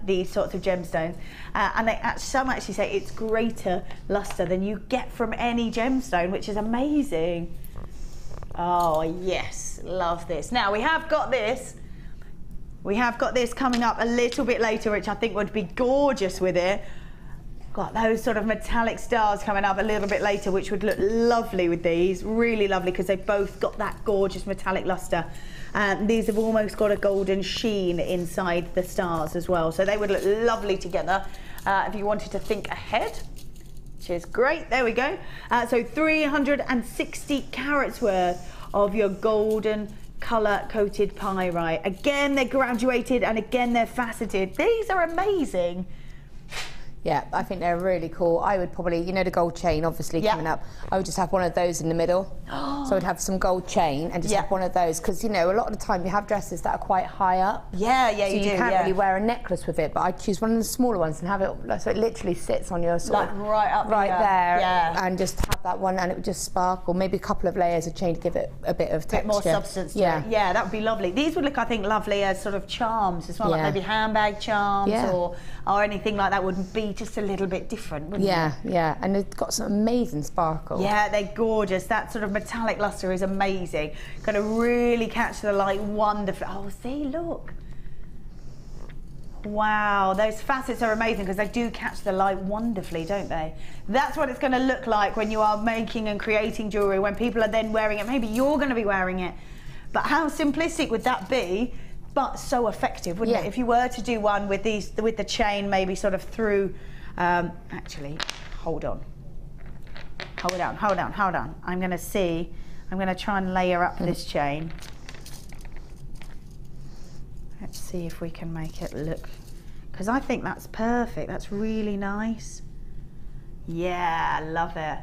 these sorts of gemstones. And some actually say it's greater luster than you get from any gemstone, which is amazing. Oh yes, love this. Now we have got this. We have got this coming up a little bit later, which I think would be gorgeous with it. Got those sort of metallic stars coming up a little bit later, which would look lovely with these. Really lovely, because they've both got that gorgeous metallic luster. These have almost got a golden sheen inside the stars as well. So they would look lovely together if you wanted to think ahead, which is great. There we go. So 360 carats worth of your golden colour-coated pyrite. Again, they're graduated, and again, they're faceted. These are amazing. Yeah, I think they're really cool. I would probably, you know, the gold chain obviously coming up, I would just have one of those in the middle. So I'd have some gold chain and just have one of those, because, you know, a lot of the time you have dresses that are quite high up. Yeah, yeah, so you do. You can't really wear a necklace with it, but I'd choose one of the smaller ones and have it so it literally sits on your sort of right up right there, yeah. and just have that one, and it would just sparkle. Maybe a couple of layers of chain to give it a bit of texture. Bit more substance to it. Yeah, that would be lovely. These would look, I think, lovely as sort of charms as well, like maybe handbag charms or anything like that would be just a little bit different, wouldn't it? Yeah, and they've got some amazing sparkle. Yeah, they're gorgeous. That sort of metallic luster is amazing. Going to really catch the light wonderfully. Oh, see, look. Wow, those facets are amazing because they do catch the light wonderfully, don't they? That's what it's going to look like when you are making and creating jewellery, when people are then wearing it. Maybe you're going to be wearing it. But how simplistic would that be? But so effective, wouldn't it? If you were to do one with these, with the chain maybe sort of through, actually, hold on. Hold on. I'm going to try and layer up this chain. Let's see if we can make it look, because I think that's perfect. That's really nice. Yeah, love it.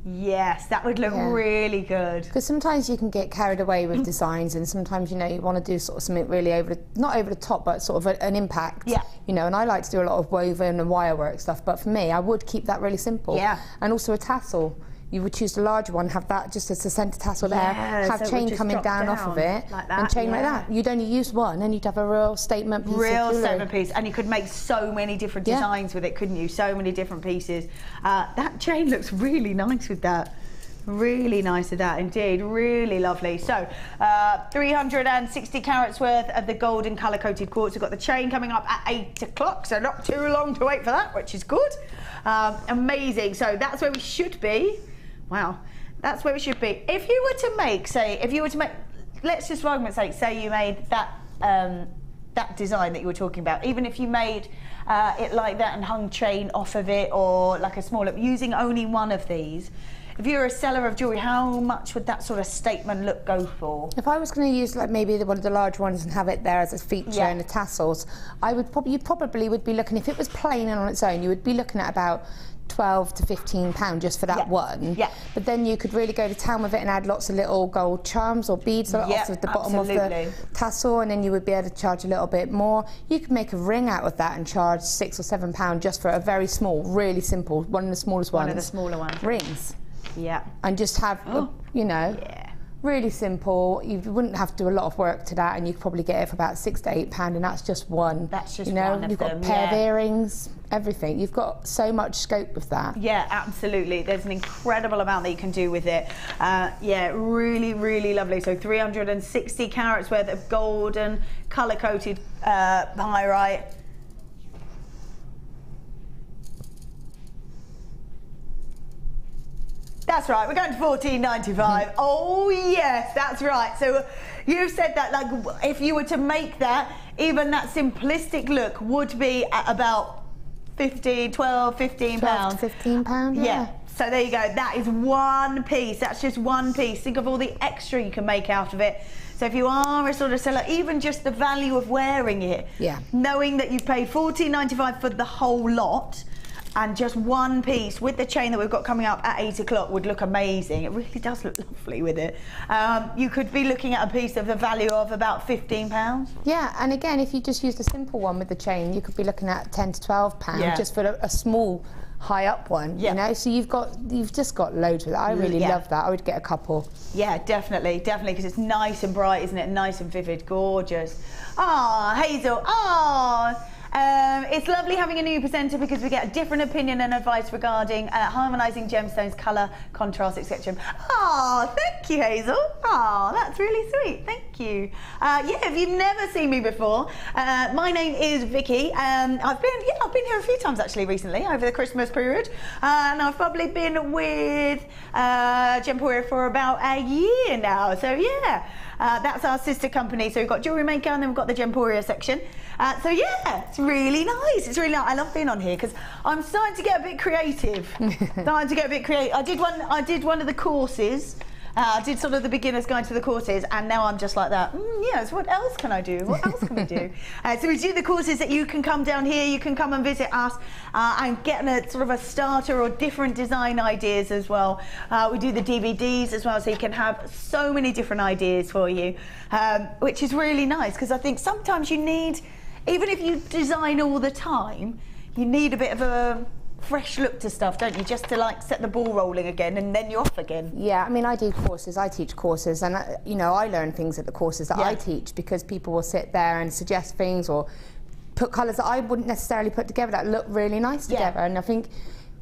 Yes, that would look really good. Because sometimes you can get carried away with designs, and sometimes, you know, you want to do sort of something really not over the top, but sort of an impact. Yeah. You know, and I like to do a lot of woven and wire work stuff, but for me, I would keep that really simple. Yeah. And also a tassel. You would choose the larger one, have that just as a centre tassel there, have so chain coming down off of it, like that, and chain like that. You'd only use one, and you'd have a real statement piece. Real statement piece, and you could make so many different designs with it, couldn't you? So many different pieces. That chain looks really nice with that. Really nice with that indeed, really lovely. So 360 carats worth of the golden colour coated quartz. We've got the chain coming up at 8 o'clock, so not too long to wait for that, which is good. Amazing, so that's where we should be. Wow, that's where we should be. If you were to make, let's just for argument's sake, say you made that that design that you were talking about, even if you made it like that and hung chain off of it, or like a smaller, using only one of these, if you're a seller of jewellery, how much would that sort of statement look go for? If I was going to use like maybe one of the large ones and have it there as a feature and the tassels, you probably would be looking, if it was plain and on its own, you would be looking at about £12 to £15 just for that one. Yeah. But then you could really go to town with it and add lots of little gold charms or beads off of the bottom of the tassel, and then you would be able to charge a little bit more. You could make a ring out of that and charge £6 or £7 just for a very small, really simple, one of the smallest ones. One of the smaller ones. Rings. Yeah. And just have, you know, really simple. You wouldn't have to do a lot of work to that, and you could probably get it for about £6 to £8, and that's just one. That's just one of them. You've got a pair of earrings, everything. You've got so much scope with that. Yeah, absolutely. There's an incredible amount that you can do with it. Yeah, really, really lovely. So 360 carats worth of golden colour-coated pyrite. That's right, we're going to $14.95. Oh yes, that's right. So you've said that, like, if you were to make that, even that simplistic look would be at about £12, £15. £12 to £15, yeah. So there you go, that is one piece, that's just one piece. Think of all the extra you can make out of it. So if you are a sort of seller, even just the value of wearing it, knowing that you've paid $14.95 for the whole lot, and just one piece with the chain that we've got coming up at 8 o'clock would look amazing. It really does look lovely with it. You could be looking at a piece of the value of about £15. Yeah, and again, if you just used a simple one with the chain, you could be looking at £10 to £12 just for a small high up one, you know, so you've just got loads with it. I really love that. I would get a couple. Yeah, definitely, because it's nice and bright, isn't it? Nice and vivid, gorgeous. Ah, Hazel, it's lovely having a new presenter because we get a different opinion and advice regarding harmonising gemstones, colour, contrast, etc. Oh, thank you, Hazel. Oh, that's really sweet. Thank you. Yeah, if you've never seen me before, my name is Vicky. I've been here a few times actually recently over the Christmas period, and I've probably been with Gemporia for about a year now. So yeah. That's our sister company. So we've got JewelleryMaker and then we've got the Gemporia section. So yeah, it's really nice. It's really nice. I love being on here because I'm starting to get a bit creative. I did one of the courses. I did sort of the beginner's guide to the courses, and now I'm just like that. Yes, what else can I do? What else can we do? So we do the courses that you can come down here, you can come and visit us and get a sort of a starter or different design ideas as well. We do the DVDs as well, so you can have so many different ideas for you, which is really nice because I think sometimes you need, even if you design all the time, you need a bit of a fresh look to stuff, don't you? Just to like set the ball rolling again, and then you're off again. Yeah, I mean, I do courses, I teach courses, and you know, I learn things at the courses that I teach because people will sit there and suggest things or put colours that I wouldn't necessarily put together that look really nice together. And I think,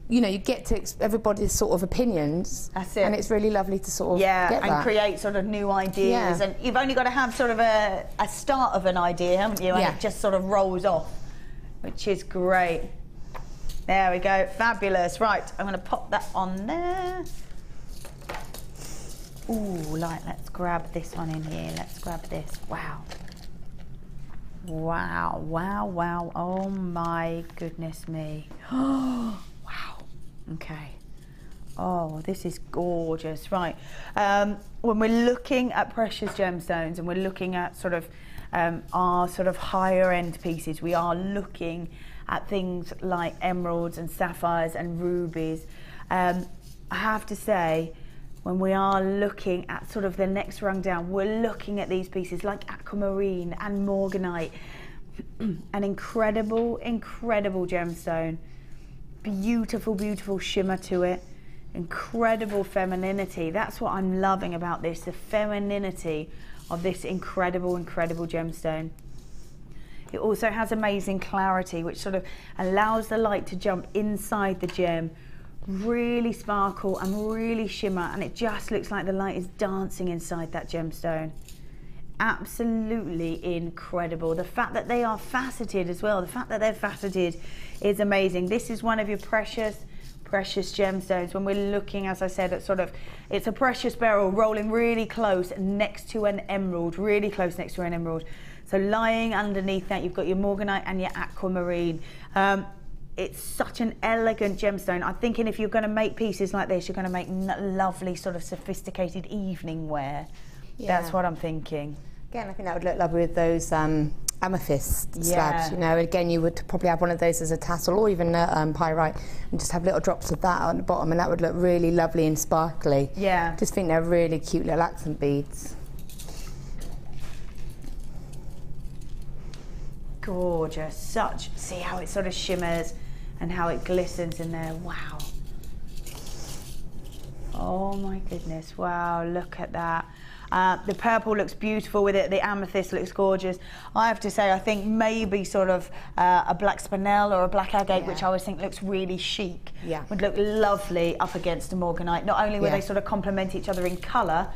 you know, you get to everybody's sort of opinions. That's it. And it's really lovely to sort of get that. And create sort of new ideas. And you've only got to have sort of a start of an idea, haven't you? And it just sort of rolls off, which is great. There we go, fabulous. Right, I'm going to pop that on there. Ooh, let's grab this one in here. Let's grab this. Wow. Wow, wow, wow. Oh my goodness me. Wow. Okay. Oh, this is gorgeous. Right. When we're looking at precious gemstones and we're looking at sort of our sort of higher end pieces, we are looking at things like emeralds and sapphires and rubies. I have to say, when we are looking at sort of the next rung down, we're looking at these pieces like aquamarine and morganite. An incredible, incredible gemstone. Beautiful, beautiful shimmer to it. Incredible femininity. That's what I'm loving about this, the femininity of this incredible, incredible gemstone. It also has amazing clarity, which sort of allows the light to jump inside the gem, really sparkle and really shimmer, and it just looks like the light is dancing inside that gemstone. Absolutely incredible. The fact that they are faceted as well, the fact that they're faceted is amazing. This is one of your precious gemstones. When we're looking, as I said, at sort of, it's a precious beryl rolling really close next to an emerald, really close next to an emerald. So lying underneath that, you've got your morganite and your aquamarine. It's such an elegant gemstone. I'm thinking if you're going to make pieces like this, you're going to make lovely sort of sophisticated evening wear. That's what I'm thinking. Again, I think that would look lovely with those amethyst slabs. You know, again, you would probably have one of those as a tassel, or even pyrite, and just have little drops of that on the bottom, and that would look really lovely and sparkly. Yeah. Just think they're really cute little accent beads. Gorgeous. See how it sort of shimmers and how it glistens in there. Wow. Oh my goodness. Wow, look at that. The purple looks beautiful with it. The amethyst looks gorgeous. I have to say, I think maybe sort of a black spinel or a black agate, which I always think looks really chic, would look lovely up against a morganite. Not only will they sort of complement each other in colour,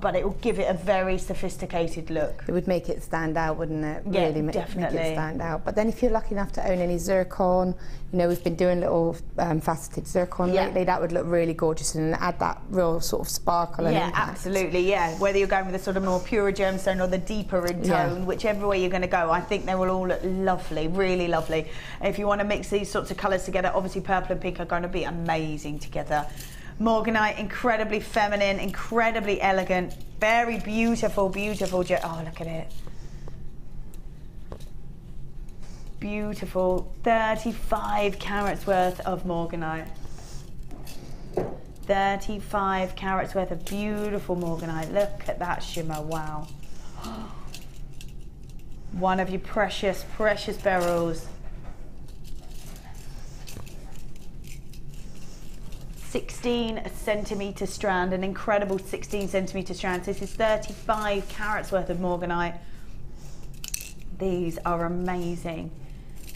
but it will give it a very sophisticated look. It would make it stand out, wouldn't it? Yeah, really definitely. Make it stand out. But then if you're lucky enough to own any zircon, you know, we've been doing little faceted zircon lately, that would look really gorgeous and add that real sort of sparkle and impact. Absolutely, yeah. Whether you're going with a sort of more pure gemstone or the deeper in tone, whichever way you're going to go, I think they will all look lovely, really lovely. If you want to mix these sorts of colours together, obviously purple and pink are going to be amazing together. Morganite, incredibly feminine, incredibly elegant, very beautiful, beautiful. Oh, look at it. Beautiful. 35 carats worth of Morganite. 35 carats worth of beautiful Morganite. Look at that shimmer, wow. One of your precious, precious beryls. 16 centimetre strand, an incredible 16 centimetre strand. This is 35 carats worth of Morganite. These are amazing,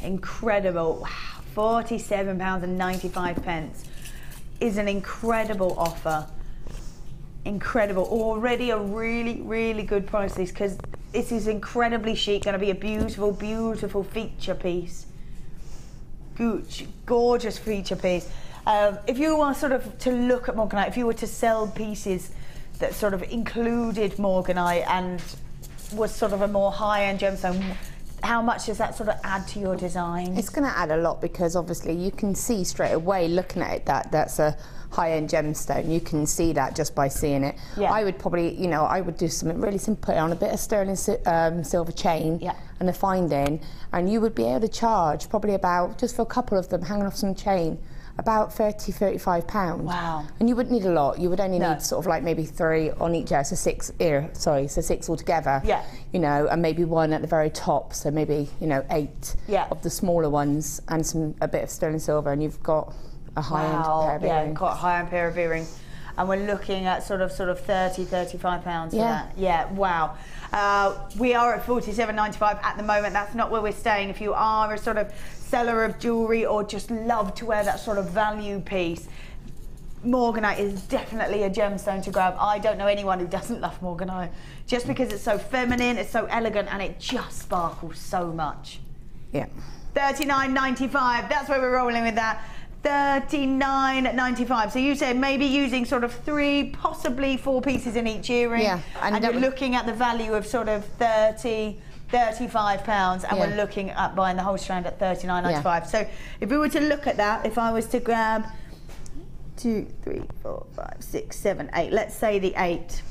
incredible. Wow, £47.95 is an incredible offer. Incredible, already a really, really good price this, because this is incredibly chic, going to be a beautiful, beautiful feature piece. Gorgeous feature piece. If you were sort of to look at Morganite, if you were to sell pieces that sort of included Morganite and was sort of a more high-end gemstone, how much does that sort of add to your design? It's going to add a lot, because obviously you can see straight away looking at it that that's a high-end gemstone. You can see that just by seeing it. Yeah. I would probably, you know, I would do something really simple, put on a bit of sterling silver chain and a finding, and you would be able to charge probably about, just for a couple of them hanging off some chain, about £30–35. Wow. And you wouldn't need a lot. You would only need sort of like maybe 3 on each ear, so 6 ear, sorry, so 6 altogether. Yeah. You know, and maybe 1 at the very top, so maybe, you know, 8 of the smaller ones, and a bit of sterling silver, and you've got a high-end pair of earrings. Yeah, got a high-end pair of earrings. And we're looking at sort of £30–35 for that. Yeah, wow. We are at £47.95 at the moment. That's not where we're staying. If you are a sort of seller of jewellery or just love to wear that sort of value piece, Morganite is definitely a gemstone to grab. I don't know anyone who doesn't love Morganite, just because it's so feminine, it's so elegant, and it just sparkles so much. Yeah. £39.95, that's where we're rolling with that. £39.95. So you said maybe using sort of 3, possibly 4 pieces in each earring. Yeah. And you're looking at the value of sort of £35, and we're looking at buying the whole strand at £39.95. So if we were to look at that, if I was to grab 2, 3, 4, 5, 6, 7, 8, let's say the 8.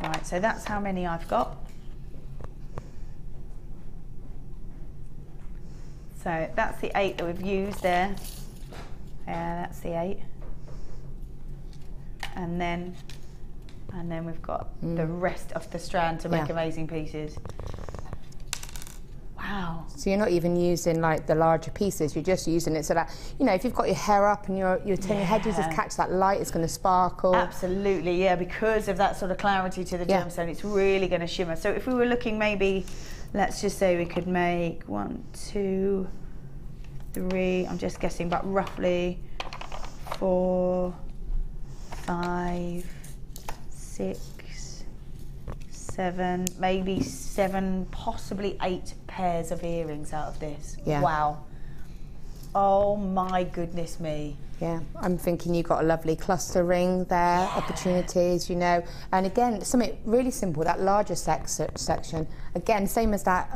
Right, so that's how many I've got. So that's the 8 that we've used there. Yeah, that's the 8. And then we've got the rest of the strand to make amazing pieces. Wow. So you're not even using like the larger pieces, you're just using it so that, you know, if you've got your hair up and you're turning your head, you just catch that light, it's going to sparkle. Absolutely, yeah, because of that sort of clarity to the gemstone, it's really going to shimmer. So if we were looking maybe, let's just say we could make 1, 2, 3, I'm just guessing, but roughly 4, 5, 6, 7, maybe 7, possibly 8 pairs of earrings out of this. Yeah. Wow. Oh my goodness me. Yeah, I'm thinking you've got a lovely cluster ring there, opportunities, you know. And again, something really simple, that larger section, again, same as that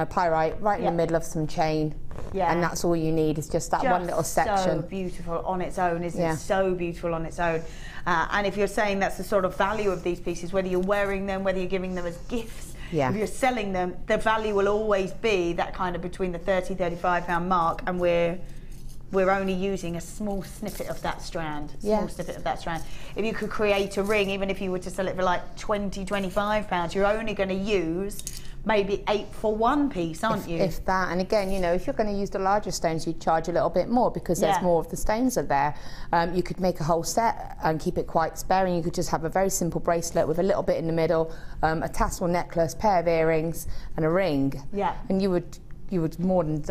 pyrite, right in the middle of some chain. Yeah. And that's all you need, is just that one little section. So beautiful on its own, isn't it? So beautiful on its own. And if you're saying that's the sort of value of these pieces, whether you're wearing them, whether you're giving them as gifts, if you're selling them, the value will always be that kind of between the £30–35 mark, and we're only using a small snippet of that strand. Snippet of that strand. If you could create a ring, even if you were to sell it for like £20–25, you're only going to use maybe 8 for 1 piece, aren't you? If that, and again, you know, if you're going to use the larger stones, you'd charge a little bit more, because there's more of the stones are there. You could make a whole set and keep it quite sparing. You could just have a very simple bracelet with a little bit in the middle, a tassel necklace, pair of earrings, and a ring. Yeah. And you would more than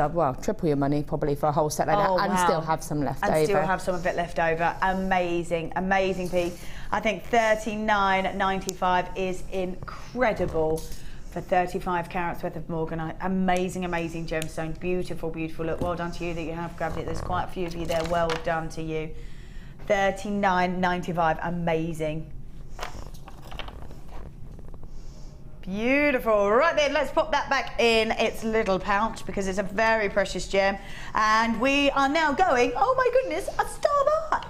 triple your money probably for a whole set like that, and still have some left over. And still have some of it left over. Amazing, amazing piece. I think $39.95 is incredible for 35 carats worth of Morganite. Amazing, amazing gemstone. Beautiful, beautiful look. Well done to you that you have grabbed it. There's quite a few of you there. Well done to you. $39.95. Amazing. Beautiful. Right then, let's pop that back in its little pouch because it's a very precious gem. And we are now going, oh my goodness, a starlight.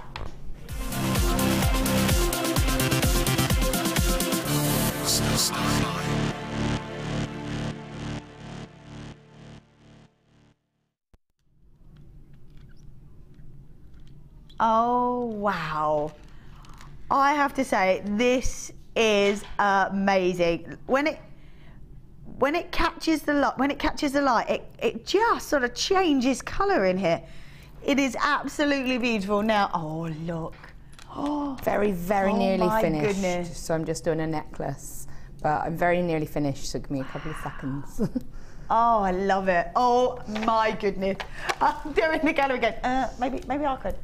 Oh wow. I have to say, this is amazing. When it catches the light, it just sort of changes colour in here. It is absolutely beautiful. Now, oh look. Oh, very nearly finished. Goodness. So I'm just doing a necklace, but I'm very nearly finished, so give me a couple of seconds. Oh, I love it. Oh my goodness. I'm doing the gallery again. Maybe I could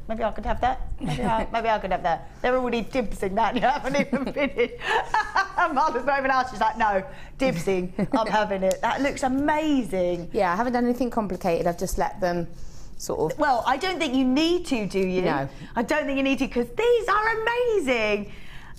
have that. Maybe I could have that. They're already dibsing that. You haven't even finished. Martha's not even asked. She's like, no, dibsing. I'm having it. That looks amazing. Yeah, I haven't done anything complicated. I've just let them sort of. Well, I don't think you need to, do you? No. I don't think you need to, because these are amazing.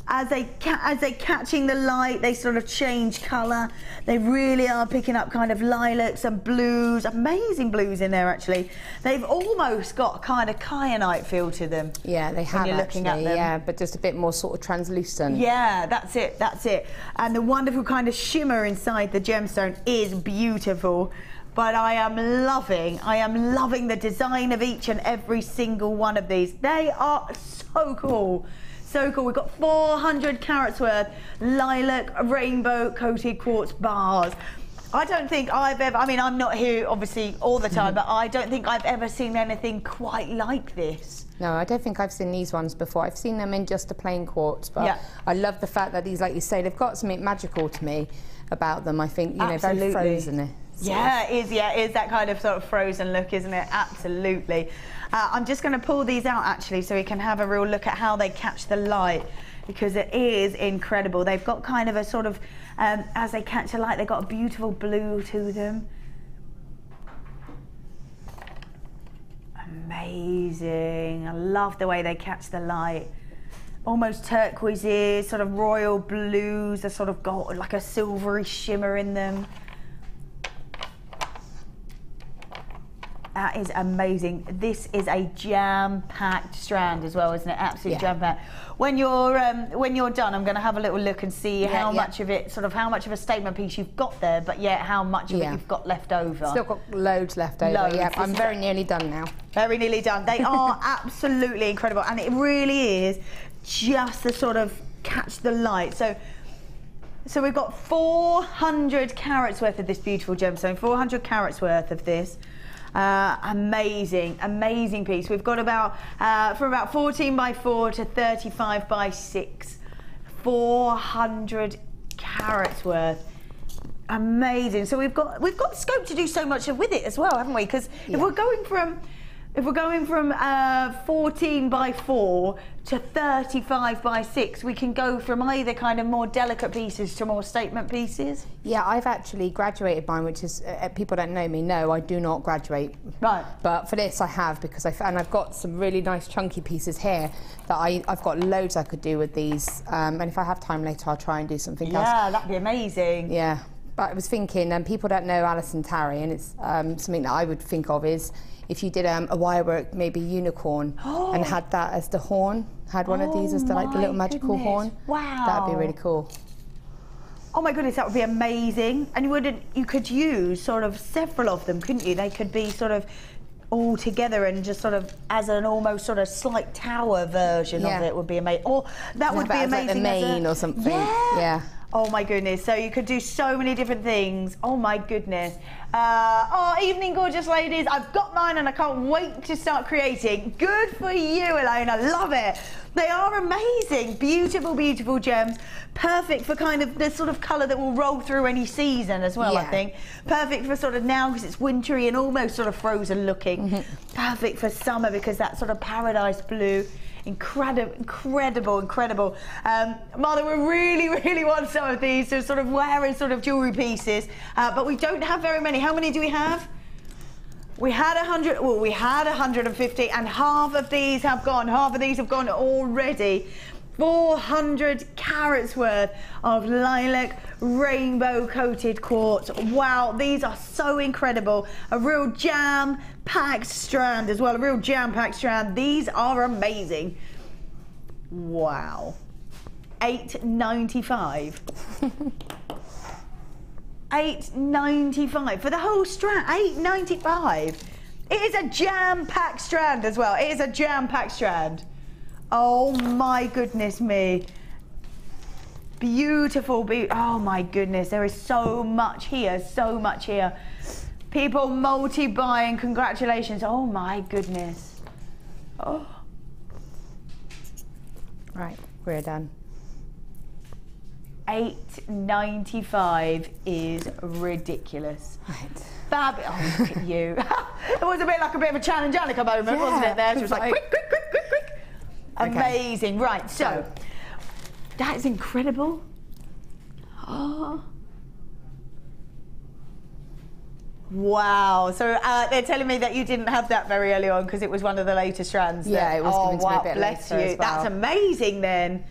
As they're catching the light, they sort of change colour. They really are picking up kind of lilacs and blues, amazing blues in there actually. They've almost got kind of kyanite feel to them. Yeah, they have actually, yeah, but just a bit more sort of translucent. Yeah, that's it, that's it. And the wonderful kind of shimmer inside the gemstone is beautiful. But I am loving the design of each and every single one of these. They are so cool. So cool. We've got 400 carats worth lilac rainbow coated quartz bars. I don't think I've ever, I mean, I'm not here obviously all the time, but I don't think I've ever seen anything quite like this. No, I don't think I've seen these ones before. I've seen them in just a plain quartz, but yeah. I love the fact that these, like you say, they've got something magical to me about them. I think, you know, very frozen. Yeah, it is that kind of sort of frozen look, isn't it? Absolutely. I'm just going to pull these out actually so we can have a real look at how they catch the light, because it is incredible. They've got kind of a sort of, as they catch the light, they've got a beautiful blue to them. Amazing. I love the way they catch the light. Almost turquoises, sort of royal blues, a sort of gold, like a silvery shimmer in them. That is amazing. This is a jam-packed strand as well, isn't it? Absolutely jam-packed. When you're done, I'm going to have a little look and see how much of it, sort of how much of a statement piece you've got there, but yet how much of it you've got left over. Still got loads left over. Loads. Yeah, I'm very nearly done now. Very nearly done. They are absolutely incredible, and it really is just the sort of catch the light. So we've got 400 carats worth of this beautiful gemstone. 400 carats worth of this. Amazing piece. We've got about from about 14 by 4 to 35 by 6, 400 carats worth. Amazing. So we've got scope to do so much with it as well, haven't we? Because if we're going from 14 by 4 to 35 by 6, we can go from either kind of more delicate pieces to more statement pieces. Yeah, I've actually graduated mine, which is, people don't know me, no, I do not graduate. Right. But for this I have, because I've got some really nice chunky pieces here that I've got loads I could do with these. And if I have time later, I'll try and do something else. Yeah, that'd be amazing. Yeah, but I was thinking, people don't know Alison Tarry, and it's something that I would think of is, if you did a wirework, maybe unicorn, and had that as the horn, had one of these as the little magical horn. Wow. That'd be really cool. Oh my goodness, that would be amazing. And you could use sort of several of them, couldn't you? They could be sort of all together and just sort of as an almost sort of slight tower version of it would be amazing. Or that would be amazing. Like the mane or something. Yeah. Yeah. Oh my goodness, so you could do so many different things. Oh my goodness. Oh, evening, gorgeous ladies. I've got mine and I can't wait to start creating. Good for you, Elaine. I love it. They are amazing. Beautiful, beautiful gems. Perfect for kind of the sort of colour that will roll through any season as well, I think. Perfect for sort of now because it's wintry and almost sort of frozen looking. Perfect for summer because that sort of paradise blue. Incredible, incredible, incredible. Mother, we really, really want some of these to sort of wear as sort of jewellery pieces, but we don't have very many. How many do we have? We had 100, well, we had 150, and half of these have gone. Half of these have gone already. 400 carats worth of lilac rainbow coated quartz. Wow, these are so incredible. A real jam-packed strand as well, a real jam-packed strand. These are amazing. Wow. $8.95. $8.95 for the whole strand. $8.95. It is a jam-packed strand as well. It is a jam-packed strand. Oh my goodness me. Beautiful, oh my goodness, there is so much here, so much here. People multi-buying, congratulations. Oh my goodness. Oh. Right, we're done. $8.95 is ridiculous. Right. Fab. Oh, look at you. It was a bit like a bit of a challenge Annika moment, wasn't it there? She was like, quick, quick, quick, quick, quick. Amazing. Okay. Right, so that is incredible. Oh. Wow. So they're telling me that you didn't have that very early on because it was one of the later strands. Yeah, it was given to me a bit bless later you. as well. That's amazing then.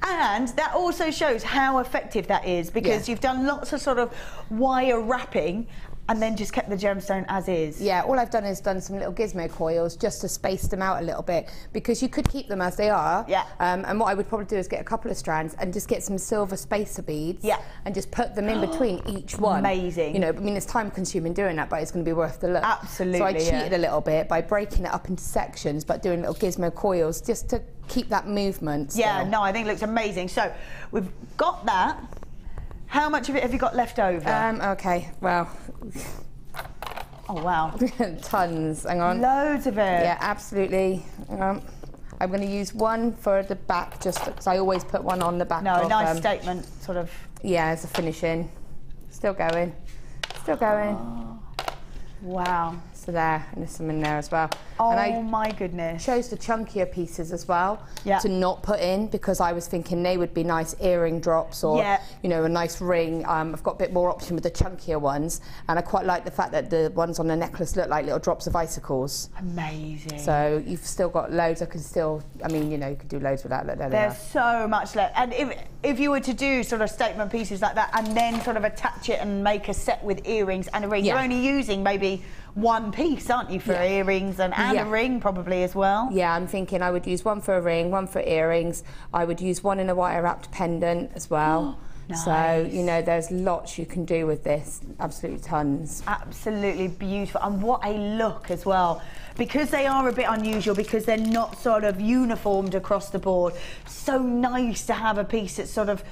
And that also shows how effective that is because you've done lots of sort of wire wrapping and then just kept the gemstone as is. Yeah, all I've done is done some little gizmo coils just to space them out a little bit because you could keep them as they are. Yeah. And what I would probably do is get a couple of strands and just get some silver spacer beads. Yeah. And just put them in between each one. Amazing. You know, I mean, it's time consuming doing that, but it's going to be worth the look. Absolutely. So I cheated a little bit by breaking it up into sections, but doing little gizmo coils just to keep that movement still. Yeah, no, I think it looks amazing. So we've got that. How much of it have you got left over? Okay, well. Oh, wow. Tons, hang on. Loads of it. Yeah, absolutely. I'm going to use one for the back just because I always put one on the back. No, nice statement, sort of. Yeah, as a finishing. Still going. Still going. Oh, wow. So there, and there's some in there as well. Oh, and my goodness. Chose the chunkier pieces as well to not put in because I was thinking they would be nice earring drops or, you know, a nice ring. I've got a bit more option with the chunkier ones, and I quite like the fact that the ones on the necklace look like little drops of icicles. Amazing. So you've still got loads. I can still, I mean, you know, you could do loads with that. Look, there's so much left. And if you were to do sort of statement pieces like that and then sort of attach it and make a set with earrings and a ring, you're only using maybe one piece, aren't you, for earrings and a ring probably as well? Yeah, I'm thinking I would use one for a ring, one for earrings. I would use one in a wire wrapped pendant as well. Nice. So, you know, there's lots you can do with this, absolutely tons. Absolutely beautiful, and what a look as well. Because they are a bit unusual, because they're not sort of uniformed across the board. So nice to have a piece that sort of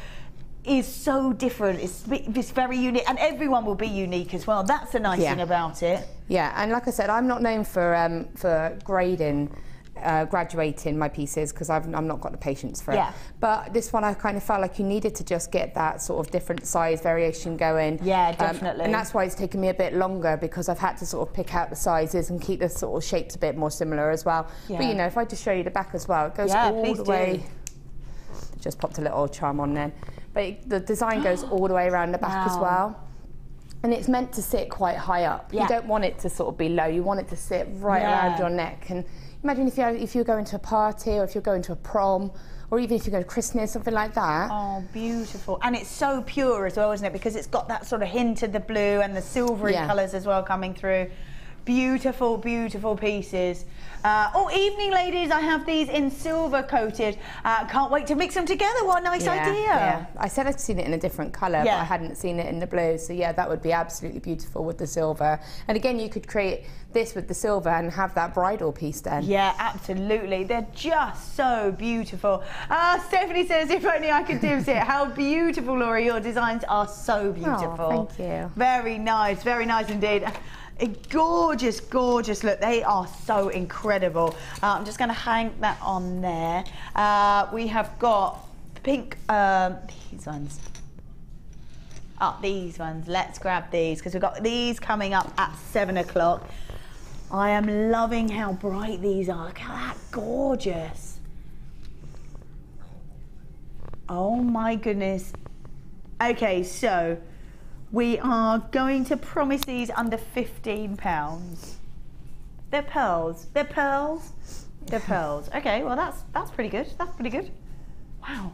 is so different. It's very unique, and everyone will be unique as well. That's the nice thing about it. Yeah, and like I said, I'm not known for grading, graduating my pieces because I've not got the patience for it. But this one, I kind of felt like you needed to just get that sort of different size variation going. Yeah, definitely. And that's why it's taken me a bit longer because I've had to sort of pick out the sizes and keep the sort of shapes a bit more similar as well. But you know, if I just show you the back as well, it goes all the way. Just popped a little charm on then. But the design goes all the way around the back as well. And it's meant to sit quite high up. You don't want it to sort of be low. You want it to sit right around your neck. And imagine if you're going to a party or if you're going to a prom or even if you go to Christmas, something like that. Oh, beautiful. And it's so pure as well, isn't it? Because it's got that sort of hint of the blue and the silvery colours as well coming through. Beautiful, beautiful pieces. Oh, evening, ladies. I have these in silver coated. Can't wait to mix them together. What a nice idea. Yeah. I said I'd seen it in a different colour, but I hadn't seen it in the blue. So yeah, that would be absolutely beautiful with the silver. And again, you could create this with the silver and have that bridal piece then. Yeah, absolutely. They're just so beautiful. Stephanie says, if only I could do it. How beautiful, Laura. Your designs are so beautiful. Oh, thank you. Very nice indeed. A gorgeous, gorgeous look. They are so incredible. I'm just going to hang that on there. We have got pink, these ones. These ones. Let's grab these because we've got these coming up at 7 o'clock. I am loving how bright these are. Look at that, gorgeous. Oh my goodness. Okay, so we are going to promise these under £15. They're pearls. They're pearls. They're pearls. Okay, well that's pretty good. That's pretty good. Wow.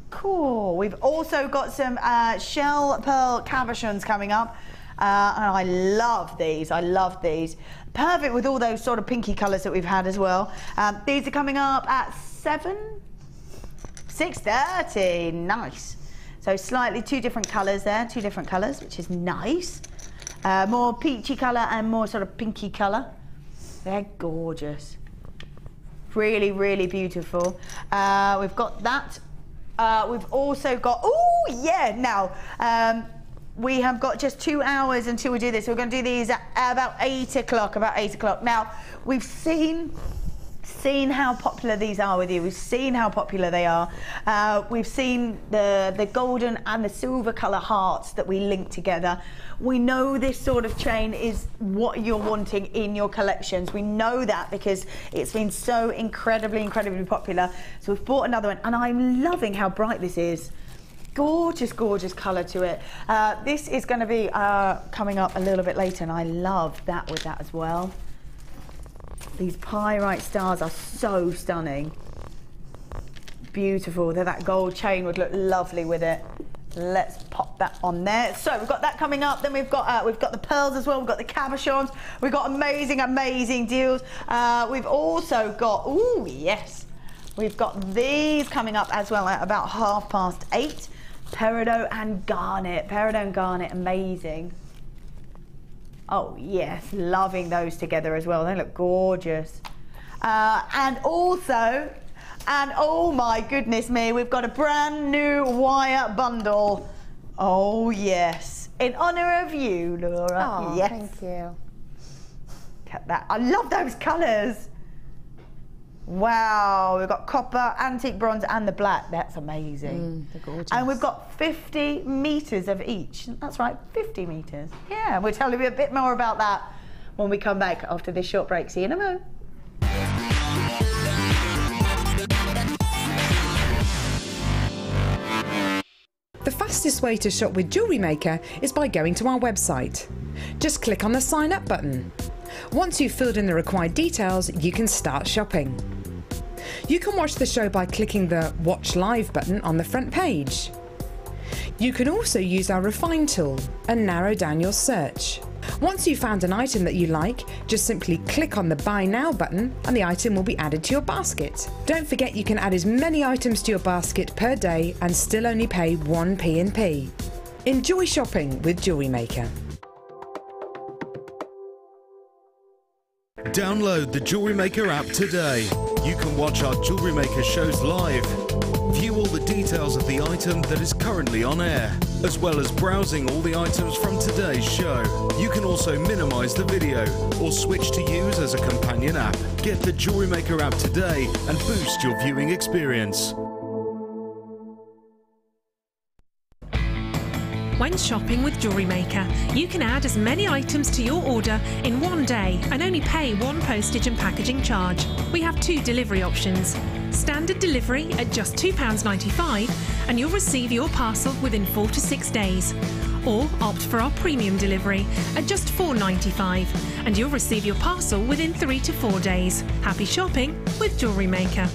Cool. We've also got some shell pearl cabochons coming up. And I love these. I love these. Perfect with all those sort of pinky colours that we've had as well. These are coming up at 6:30. Nice. So slightly two different colours there, which is nice. More peachy colour and more sort of pinky colour. They're gorgeous. Really, really beautiful. We've got that. We've also got, oh yeah, now, we have got just 2 hours until we do this. We're going to do these at about 8 o'clock, Now, we've seen how popular these are with you. We've seen how popular they are. We've seen the golden and the silver colour hearts that we link together. We know this sort of chain is what you're wanting in your collections. We know that because it's been so incredibly, incredibly popular. So we've bought another one, and I'm loving how bright this is. Gorgeous, gorgeous colour to it. This is going to be coming up a little bit later, and I love that with that as well. These pyrite stars are so stunning. Beautiful. That gold chain would look lovely with it. Let's pop that on there. So we've got that coming up. Then we've got the pearls as well. We've got the cabochons. We've got amazing, amazing deals. We've also got, ooh, yes. We've got these coming up as well at about 8:30. Peridot and Garnet. Peridot and Garnet, amazing. Oh yes, loving those together as well. They look gorgeous. And also, oh my goodness me, we've got a brand new wire bundle. Oh yes, in honour of you, Laura. Oh, yes. Thank you. Look at that. I love those colours. Wow, we've got copper, antique bronze and the black. That's amazing. They're gorgeous. And we've got 50 metres of each. That's right, 50 metres. Yeah, we'll tell you a bit more about that when we come back after this short break. See you in a moment. The fastest way to shop with JewelleryMaker is by going to our website. Just click on the sign up button. Once you've filled in the required details, you can start shopping. You can watch the show by clicking the Watch Live button on the front page. You can also use our Refine tool and narrow down your search. Once you've found an item that you like, just simply click on the Buy Now button and the item will be added to your basket. Don't forget you can add as many items to your basket per day and still only pay 1 P&P. Enjoy shopping with JewelleryMaker. Download the JewelleryMaker app today. You can watch our JewelleryMaker shows live, view all the details of the item that is currently on air, as well as browsing all the items from today's show. You can also minimize the video or switch to use as a companion app. Get the JewelleryMaker app today and boost your viewing experience. When shopping with JewelleryMaker, you can add as many items to your order in one day and only pay 1 postage and packaging charge. We have 2 delivery options. Standard delivery at just £2.95 and you'll receive your parcel within 4 to 6 days. Or opt for our premium delivery at just £4.95 and you'll receive your parcel within 3 to 4 days. Happy shopping with JewelleryMaker.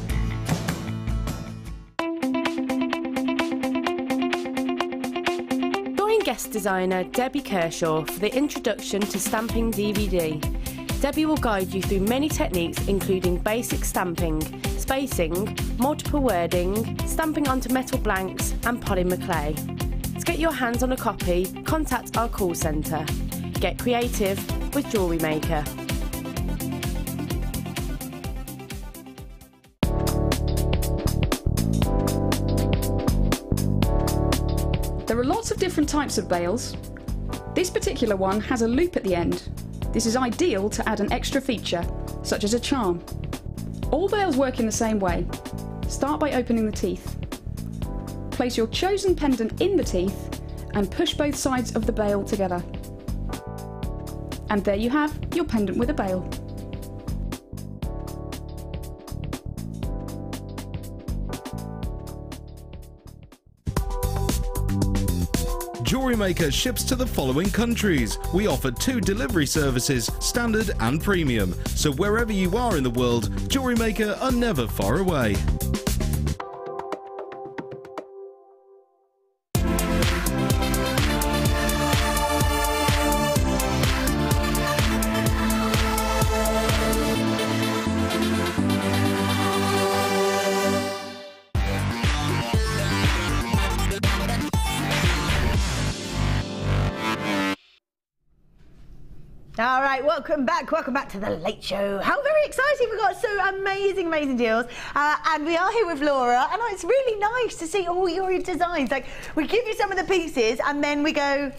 guest designer Debbie Kershaw for the Introduction to Stamping DVD. Debbie will guide you through many techniques including basic stamping, spacing, multiple wording, stamping onto metal blanks and polymer clay. To get your hands on a copy, contact our call centre. Get creative with JewelleryMaker. There are lots of different types of bails. This particular one has a loop at the end. This is ideal to add an extra feature, such as a charm. All bails work in the same way. Start by opening the teeth. Place your chosen pendant in the teeth and push both sides of the bail together. And there you have your pendant with a bail. JewelleryMaker ships to the following countries. We offer 2 delivery services, standard and premium. So wherever you are in the world, JewelleryMaker are never far away. All right, welcome back to the Late Show. How very exciting, we've got so amazing deals. And we are here with Laura, and it's really nice to see all your designs. Like, we give you some of the pieces, and then we go,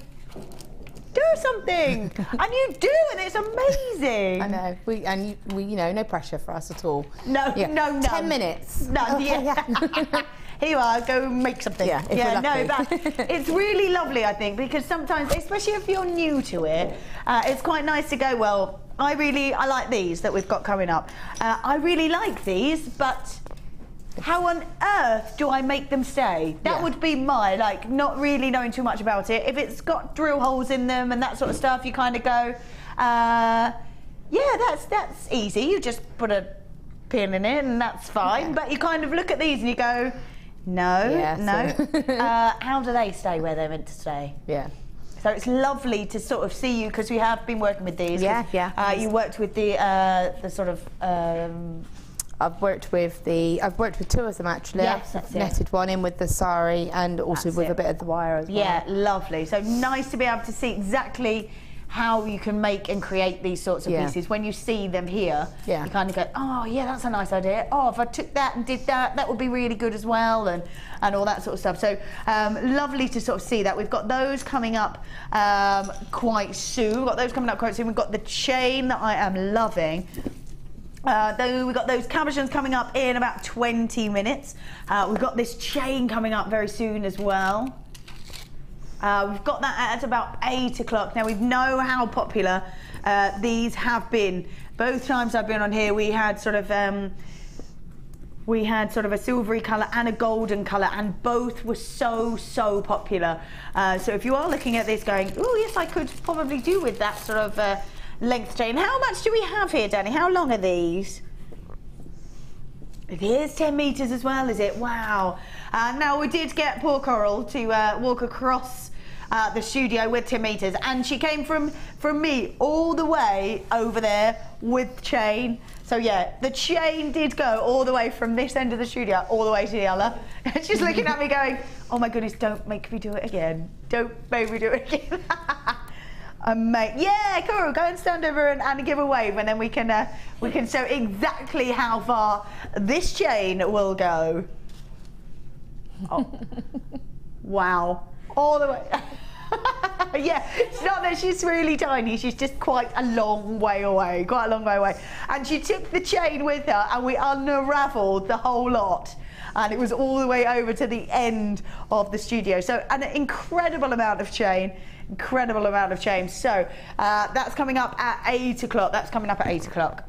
do something. And you do, and it's amazing. I know, we you know, no pressure for us at all. No, yeah. no. 10 minutes. No, okay, yeah. Here you are, go make something. Yeah, no, but it's really lovely, I think, because sometimes, especially if you're new to it, it's quite nice to go, well, I like these that we've got coming up. I really like these, but how on earth do I make them stay? That would be my, like, not really knowing too much about it. If it's got drill holes in them and that sort of stuff, you kind of go, yeah, that's easy. You just put a pin in it and that's fine. But you kind of look at these and you go, no. How do they stay where they're meant to stay? Yeah. So it's lovely to sort of see you, because we have been working with these. Yeah. You worked with the sort of. I've worked with 2 of them actually. Yes, that's it. Netted one in with the sari and also with a bit of the wire as well. Yeah, lovely. So nice to be able to see exactly how you can make and create these sorts of pieces. When you see them here, you kind of go, oh yeah, that's a nice idea. Oh, if I took that and did that, that would be really good as well, and all that sort of stuff. So lovely to sort of see that. We've got those coming up quite soon. We've got the chain that I am loving. We've got those cabochons coming up in about 20 minutes. We've got this chain coming up very soon as well. We've got that at about 8 o'clock. Now, we know how popular these have been. Both times I've been on here, we had sort of a silvery colour and a golden colour, and both were so popular. So if you are looking at this going, oh yes, I could probably do with that sort of length chain. How much do we have here, Danny? How long are these? It is 10 metres as well, is it? Wow. Now, we did get poor Coral to walk across the studio with 10 metres, and she came from me all the way over there with chain. So yeah, the chain did go all the way from this end of the studio all the way to the other. And she's looking at me going, oh my goodness, don't make me do it again. Don't make me do it again. Yeah, Coral, go and stand over and give a wave, and then we can show exactly how far this chain will go. Oh. Wow, all the way. Yeah, it's not that she's really tiny, she's just quite a long way away, and she took the chain with her, and we unravelled the whole lot, and it was all the way over to the end of the studio. So an incredible amount of chain. So that's coming up at 8 o'clock.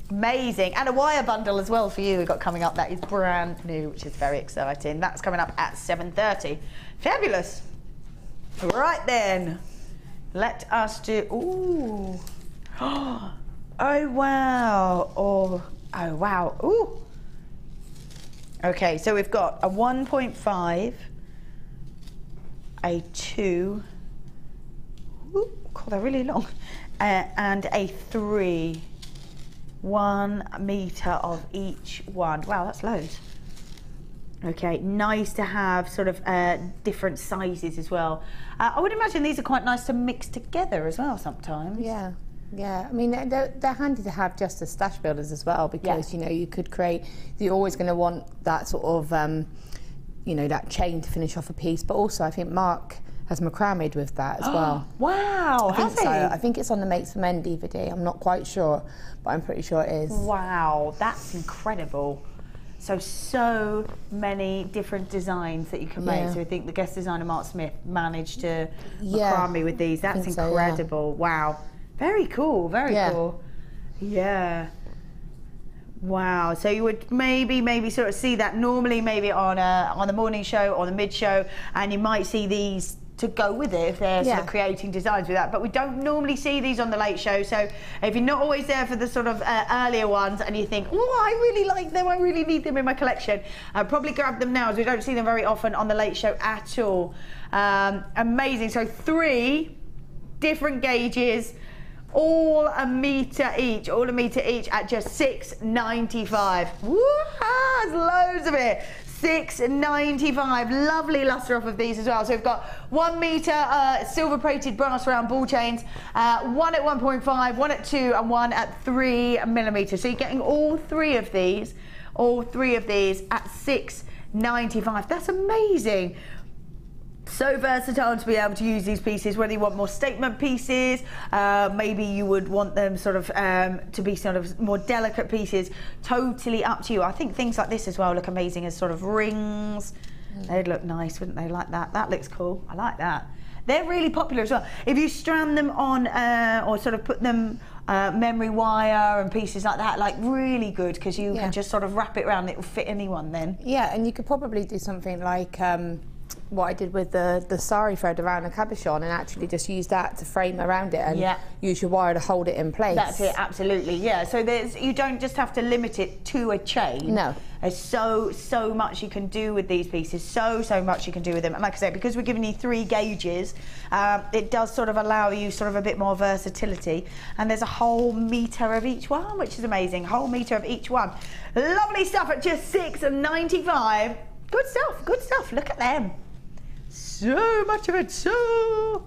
Amazing. And a wire bundle as well for you we've got coming up. That is brand new, which is very exciting. That's coming up at 7:30. Fabulous. Right then, let us do, ooh. Oh wow. Oh wow. Ooh. Okay, so we've got a 1.5, a 2, God, they're really long. And a 3. 1 metre of each one. Wow, that's loads. Okay, nice to have sort of different sizes as well. I would imagine these are quite nice to mix together as well sometimes. Yeah. Yeah, I mean, they're handy to have just as stash builders as well, because, you know, you could create, you're always going to want that sort of, you know, that chain to finish off a piece, but also I think Mark has macrameed with that as well. Wow, I think so. I think it's on the Makes for Men DVD. I'm not quite sure, but I'm pretty sure it is. Wow, that's incredible. So many different designs that you can make. So I think the guest designer Mark Smith managed to macrame with these. That's incredible. Wow. Very cool, very cool. Yeah. Wow. So you would maybe sort of see that normally maybe on the morning show or the mid show, and you might see these to go with it if they're sort of creating designs with that. But we don't normally see these on the late show. So if you're not always there for the sort of earlier ones and you think, oh, I really like them, I really need them in my collection, probably grab them now, as we don't see them very often on the late show at all. Amazing. So 3 different gauges, all a metre each, at just $6.95. Woo! There's loads of it. $6.95. Lovely lustre off of these as well. So we've got 1 metre silver plated brass round ball chains, 1 at 1.5, 1 at 2, and 1 at 3 millimetres. So you're getting all three of these at $6.95. That's amazing. So versatile to be able to use these pieces, whether you want more statement pieces, maybe you would want them sort of to be sort of more delicate pieces, totally up to you. I think things like this as well look amazing as sort of rings. They'd look nice, wouldn't they, like that? That looks cool, I like that. They're really popular as well. If you strand them on or sort of put them memory wire and pieces like that, like really good, because you can just sort of wrap it around, it will fit anyone then. Yeah, and you could probably do something like what I did with the sari thread around a cabochon, and actually just use that to frame around it and use your wire to hold it in place. That's it, absolutely, yeah. So you don't just have to limit it to a chain. No. There's so much you can do with these pieces, so much you can do with them. And like I say, because we're giving you 3 gauges, it does sort of allow you sort of a bit more versatility. And there's a whole metre of each one, which is amazing. Whole metre of each one. Lovely stuff at just $6.95. Good stuff, good stuff. Look at them. So much of it, so.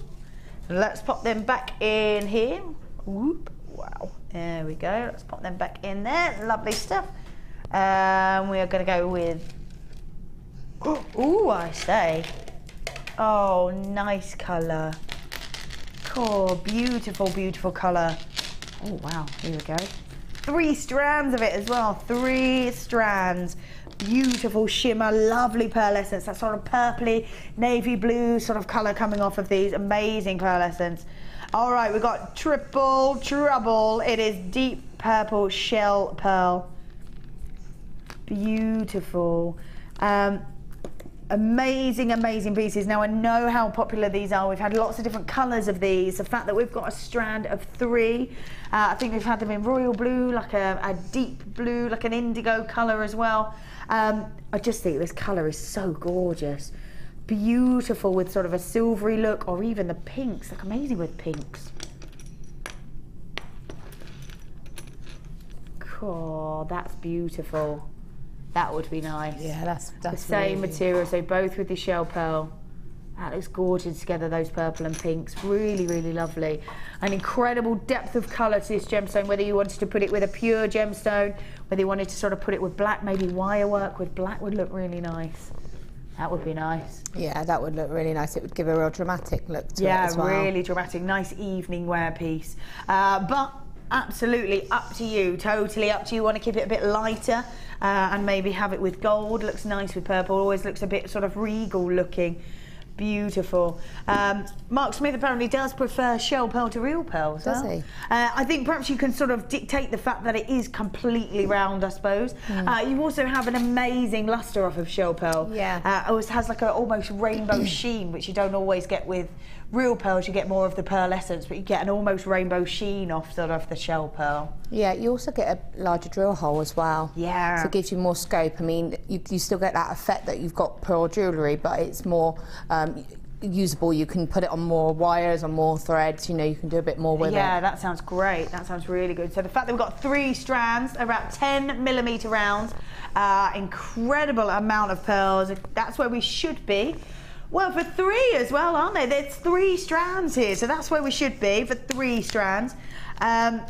Let's pop them back in here. Whoop, wow, there we go. Let's pop them back in there, lovely stuff. We are gonna go with, ooh, I say. Oh, nice colour. Cool, beautiful, beautiful colour. Oh wow, here we go. 3 strands of it as well, 3 strands. Beautiful shimmer, lovely pearlescence, that sort of purpley, navy blue sort of colour coming off of these, amazing pearlescence. All right, we've got triple trouble. It is deep purple shell pearl. Beautiful. Amazing, amazing pieces. Now I know how popular these are. We've had lots of different colours of these. The fact that we've got a strand of 3. I think we've had them in royal blue, like a deep blue, like an indigo colour as well. I just think this colour is so gorgeous. Beautiful with sort of a silvery look, or even the pinks. Look amazing with pinks. Cool, that's beautiful. That would be nice. Yeah, that's the same really material, so both with the shell pearl. That looks gorgeous together, those purple and pinks. Really, really lovely. An incredible depth of colour to this gemstone, whether you wanted to put it with a pure gemstone, whether you wanted to sort of put it with black, maybe wire work with black would look really nice. That would be nice. Yeah, that would look really nice. It would give a real dramatic look to it as well. Yeah, really dramatic. Nice evening wear piece. But absolutely up to you, totally up to you. Want to keep it a bit lighter and maybe have it with gold. Looks nice with purple. Always looks a bit sort of regal looking. Beautiful. Mark Smith apparently does prefer shell pearl to real pearl. Does he? I think perhaps you can sort of dictate the fact that it is completely round, I suppose. You also have an amazing lustre off of shell pearl. Yeah. It has like a almost rainbow sheen, which you don't always get with real pearls. You get more of the pearlescence, but you get an almost rainbow sheen off sort of the shell pearl. Yeah, you also get a larger drill hole as well. Yeah. So it gives you more scope. I mean, you still get that effect that you've got pearl jewellery, but it's more, usable. You can put it on more wires, on more threads, you know, you can do a bit more with it. Yeah, that sounds great. That sounds really good. So the fact that we've got 3 strands, about 10mm rounds, incredible amount of pearls. That's where we should be. Well, for 3 as well, aren't they? There's 3 strands here, so that's where we should be for 3 strands.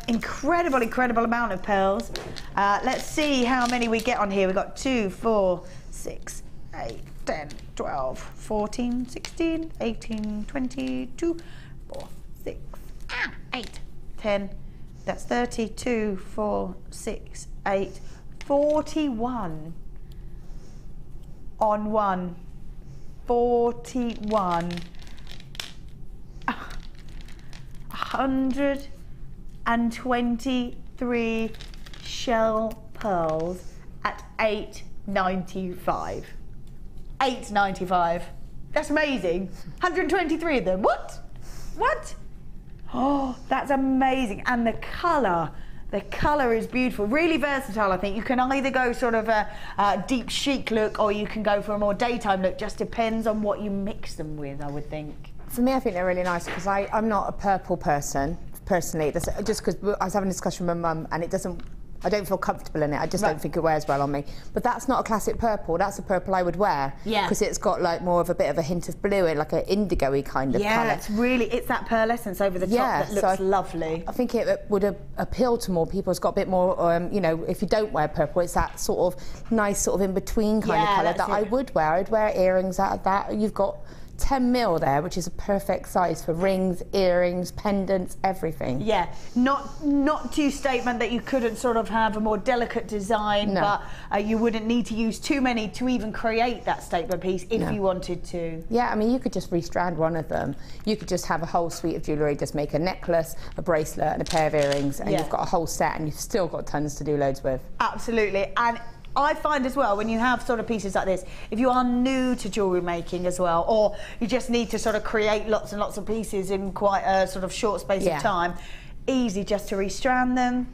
Incredible amount of pearls. Let's see how many we get on here. We've got 2, 4, 6, 8, 10, 12, 14, 16, 18, 22, 4, 6, 8, 10. That's 30, 2, 4, 6, 8, 41 on one. 41. 123 shell pearls at $8.95. $8.95. That's amazing. 123 of them. What? Oh, that's amazing. And the colour is beautiful. Really versatile, I think. You can either go sort of a deep chic look, or you can go for a more daytime look. Just depends on what you mix them with, I would think. For me, I think they're really nice because I'm not a purple person, personally. That's just because I was having a discussion with my mum, and I don't feel comfortable in it. I just don't think it wears well on me. But that's not a classic purple. That's a purple I would wear. Yeah. Because it's got like more of a bit of a hint of blue in, like an indigo-y kind of colour. Yeah, it's that pearlescence over the top that looks lovely. I think it would appeal to more people. It's got a bit more, you know, if you don't wear purple, it's that sort of nice sort of in-between kind of colour that I would wear. I'd wear earrings out of that. You've got 10mm there, which is a perfect size for rings, earrings, pendants, everything. Yeah, not too statement that you couldn't sort of have a more delicate design, but you wouldn't need to use too many to even create that statement piece if you wanted to. Yeah, I mean, you could just restrand one of them. You could just have a whole suite of jewellery, just make a necklace, a bracelet and a pair of earrings, and you've got a whole set, and you've still got tons to do loads with. Absolutely. And I find as well, when you have sort of pieces like this, if you are new to jewellery making as well, or you just need to sort of create lots and lots of pieces in quite a sort of short space of time, easy just to restrand them,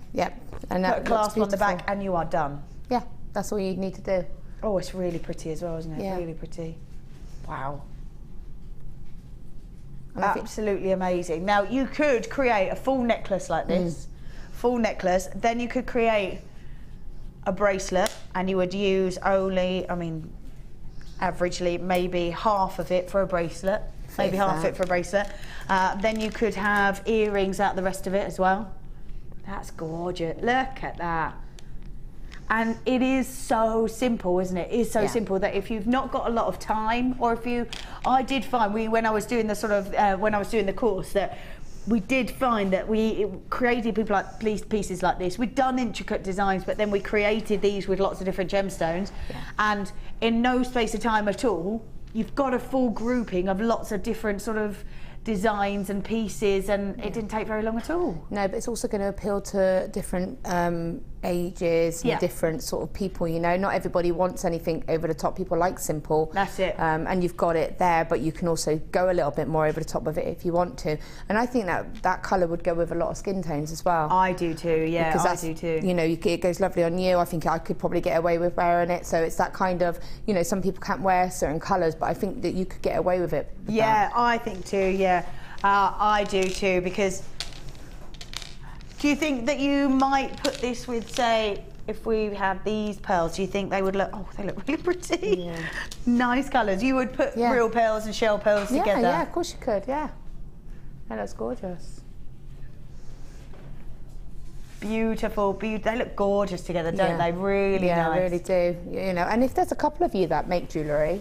and put a clasp on the back, and you are done. Yeah, that's all you need to do. Oh, it's really pretty as well, isn't it? Yeah. Really pretty. Wow. And absolutely amazing. Now, you could create a full necklace like this, full necklace, then you could create a bracelet, and you would use only, I mean, averagely maybe half of it for a bracelet, maybe half it for a bracelet. Then you could have earrings out the rest of it as well. That's gorgeous. Look at that. And it is so simple, isn't it? It is so simple that if you've not got a lot of time, or if you, I did find when I was doing the sort of when I was doing the course, that we did find that we created pieces like this. We'd done intricate designs, but then we created these with lots of different gemstones. And in no space of time at all, you've got a full grouping of lots of different sort of designs and pieces, and it didn't take very long at all. No, but it's also going to appeal to different ages and different sort of people, you know. Not everybody wants anything over the top. People like simple. That's it. And you've got it there, but you can also go a little bit more over the top of it if you want to. And I think that colour would go with a lot of skin tones as well. I do too, yeah, I do too. You know, it goes lovely on you. I think I could probably get away with wearing it. So it's that kind of, you know, some people can't wear certain colours, but I think that you could get away with it. I think too, yeah. I do too, because do you think that you might put this with, say, if we had these pearls, do you think they would look, they look really pretty? Yeah. Nice colours. You would put real pearls and shell pearls together? Yeah, of course you could, yeah. That looks gorgeous. Beautiful, they look gorgeous together, don't they? Really nice. Yeah, really do. You know, and if there's a couple of you that make jewellery,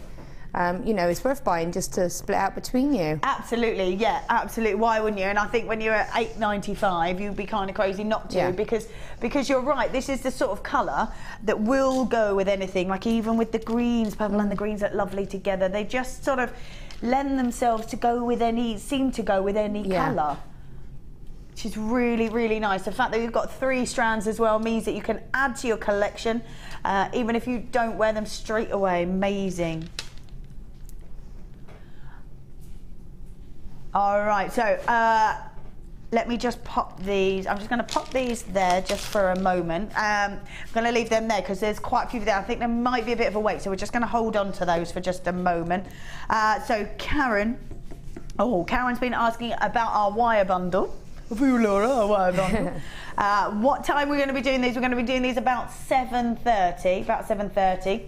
you know, it's worth buying just to split out between you. Absolutely, yeah, absolutely. Why wouldn't you? And I think when you're at $8.95, you'd be kind of crazy not to, because you're right. This is the sort of colour that will go with anything. Like even with the greens, purple and the greens look lovely together. They just sort of lend themselves to go with any, seem to go with any colour. Which is really, really nice. The fact that you've got 3 strands as well means that you can add to your collection, even if you don't wear them straight away. Amazing. All right, so let me just pop these. I'm just going to pop these there just for a moment. I'm going to leave them there because there's quite a few there. I think there might be a bit of a wait, so we're just going to hold on to those for just a moment. So Karen, Karen's been asking about our wire bundle. What time we're going to be doing these? We're going to be doing these about 7:30. About 7:30.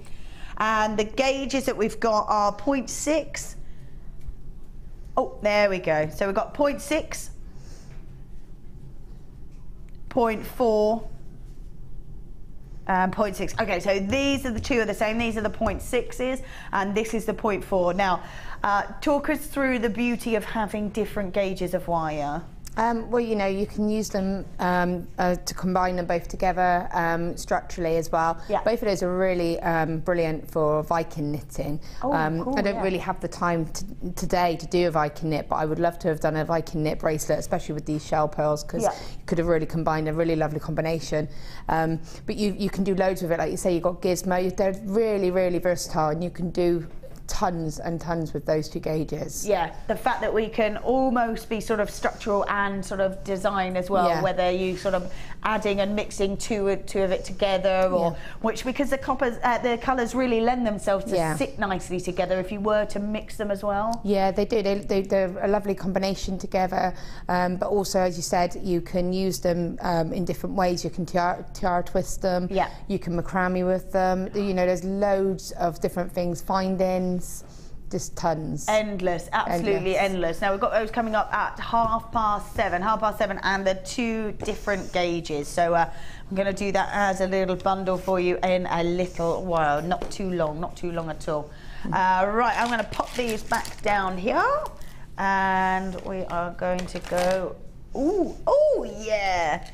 And the gauges that we've got are 0.6. Oh, there we go. So we've got 0.6, 0.4, and 0.6. Okay, so these are the two are the same. These are the 0.6s, and this is the 0.4. Now, talk us through the beauty of having different gauges of wire. Well, you know, you can use them to combine them both together structurally as well. Yeah. Both of those are really brilliant for Viking knitting. Cool, I don't really have the time today to do a Viking knit, but I would love to have done a Viking knit bracelet, especially with these shell pearls, because you could have really combined a really lovely combination. But you can do loads with it. Like you say, you've got gizmo. They're really, really versatile, and you can do tons and tons with those two gauges. Yeah, the fact that we can almost be sort of structural and sort of design as well, whether you sort of adding and mixing two of it together, or which, because the colours really lend themselves to sit nicely together if you were to mix them as well. Yeah, they do. They're a lovely combination together, but also, as you said, you can use them in different ways. You can tiara twist them. Yeah. You can macrame with them. You know, there's loads of different things. Findings. Just tons. Endless, absolutely endless. Now we've got those coming up at 7:30, and the two different gauges. So I'm going to do that as a little bundle for you in a little while. Not too long at all. Right, I'm going to pop these back down here, and we are going to go. Oh yeah.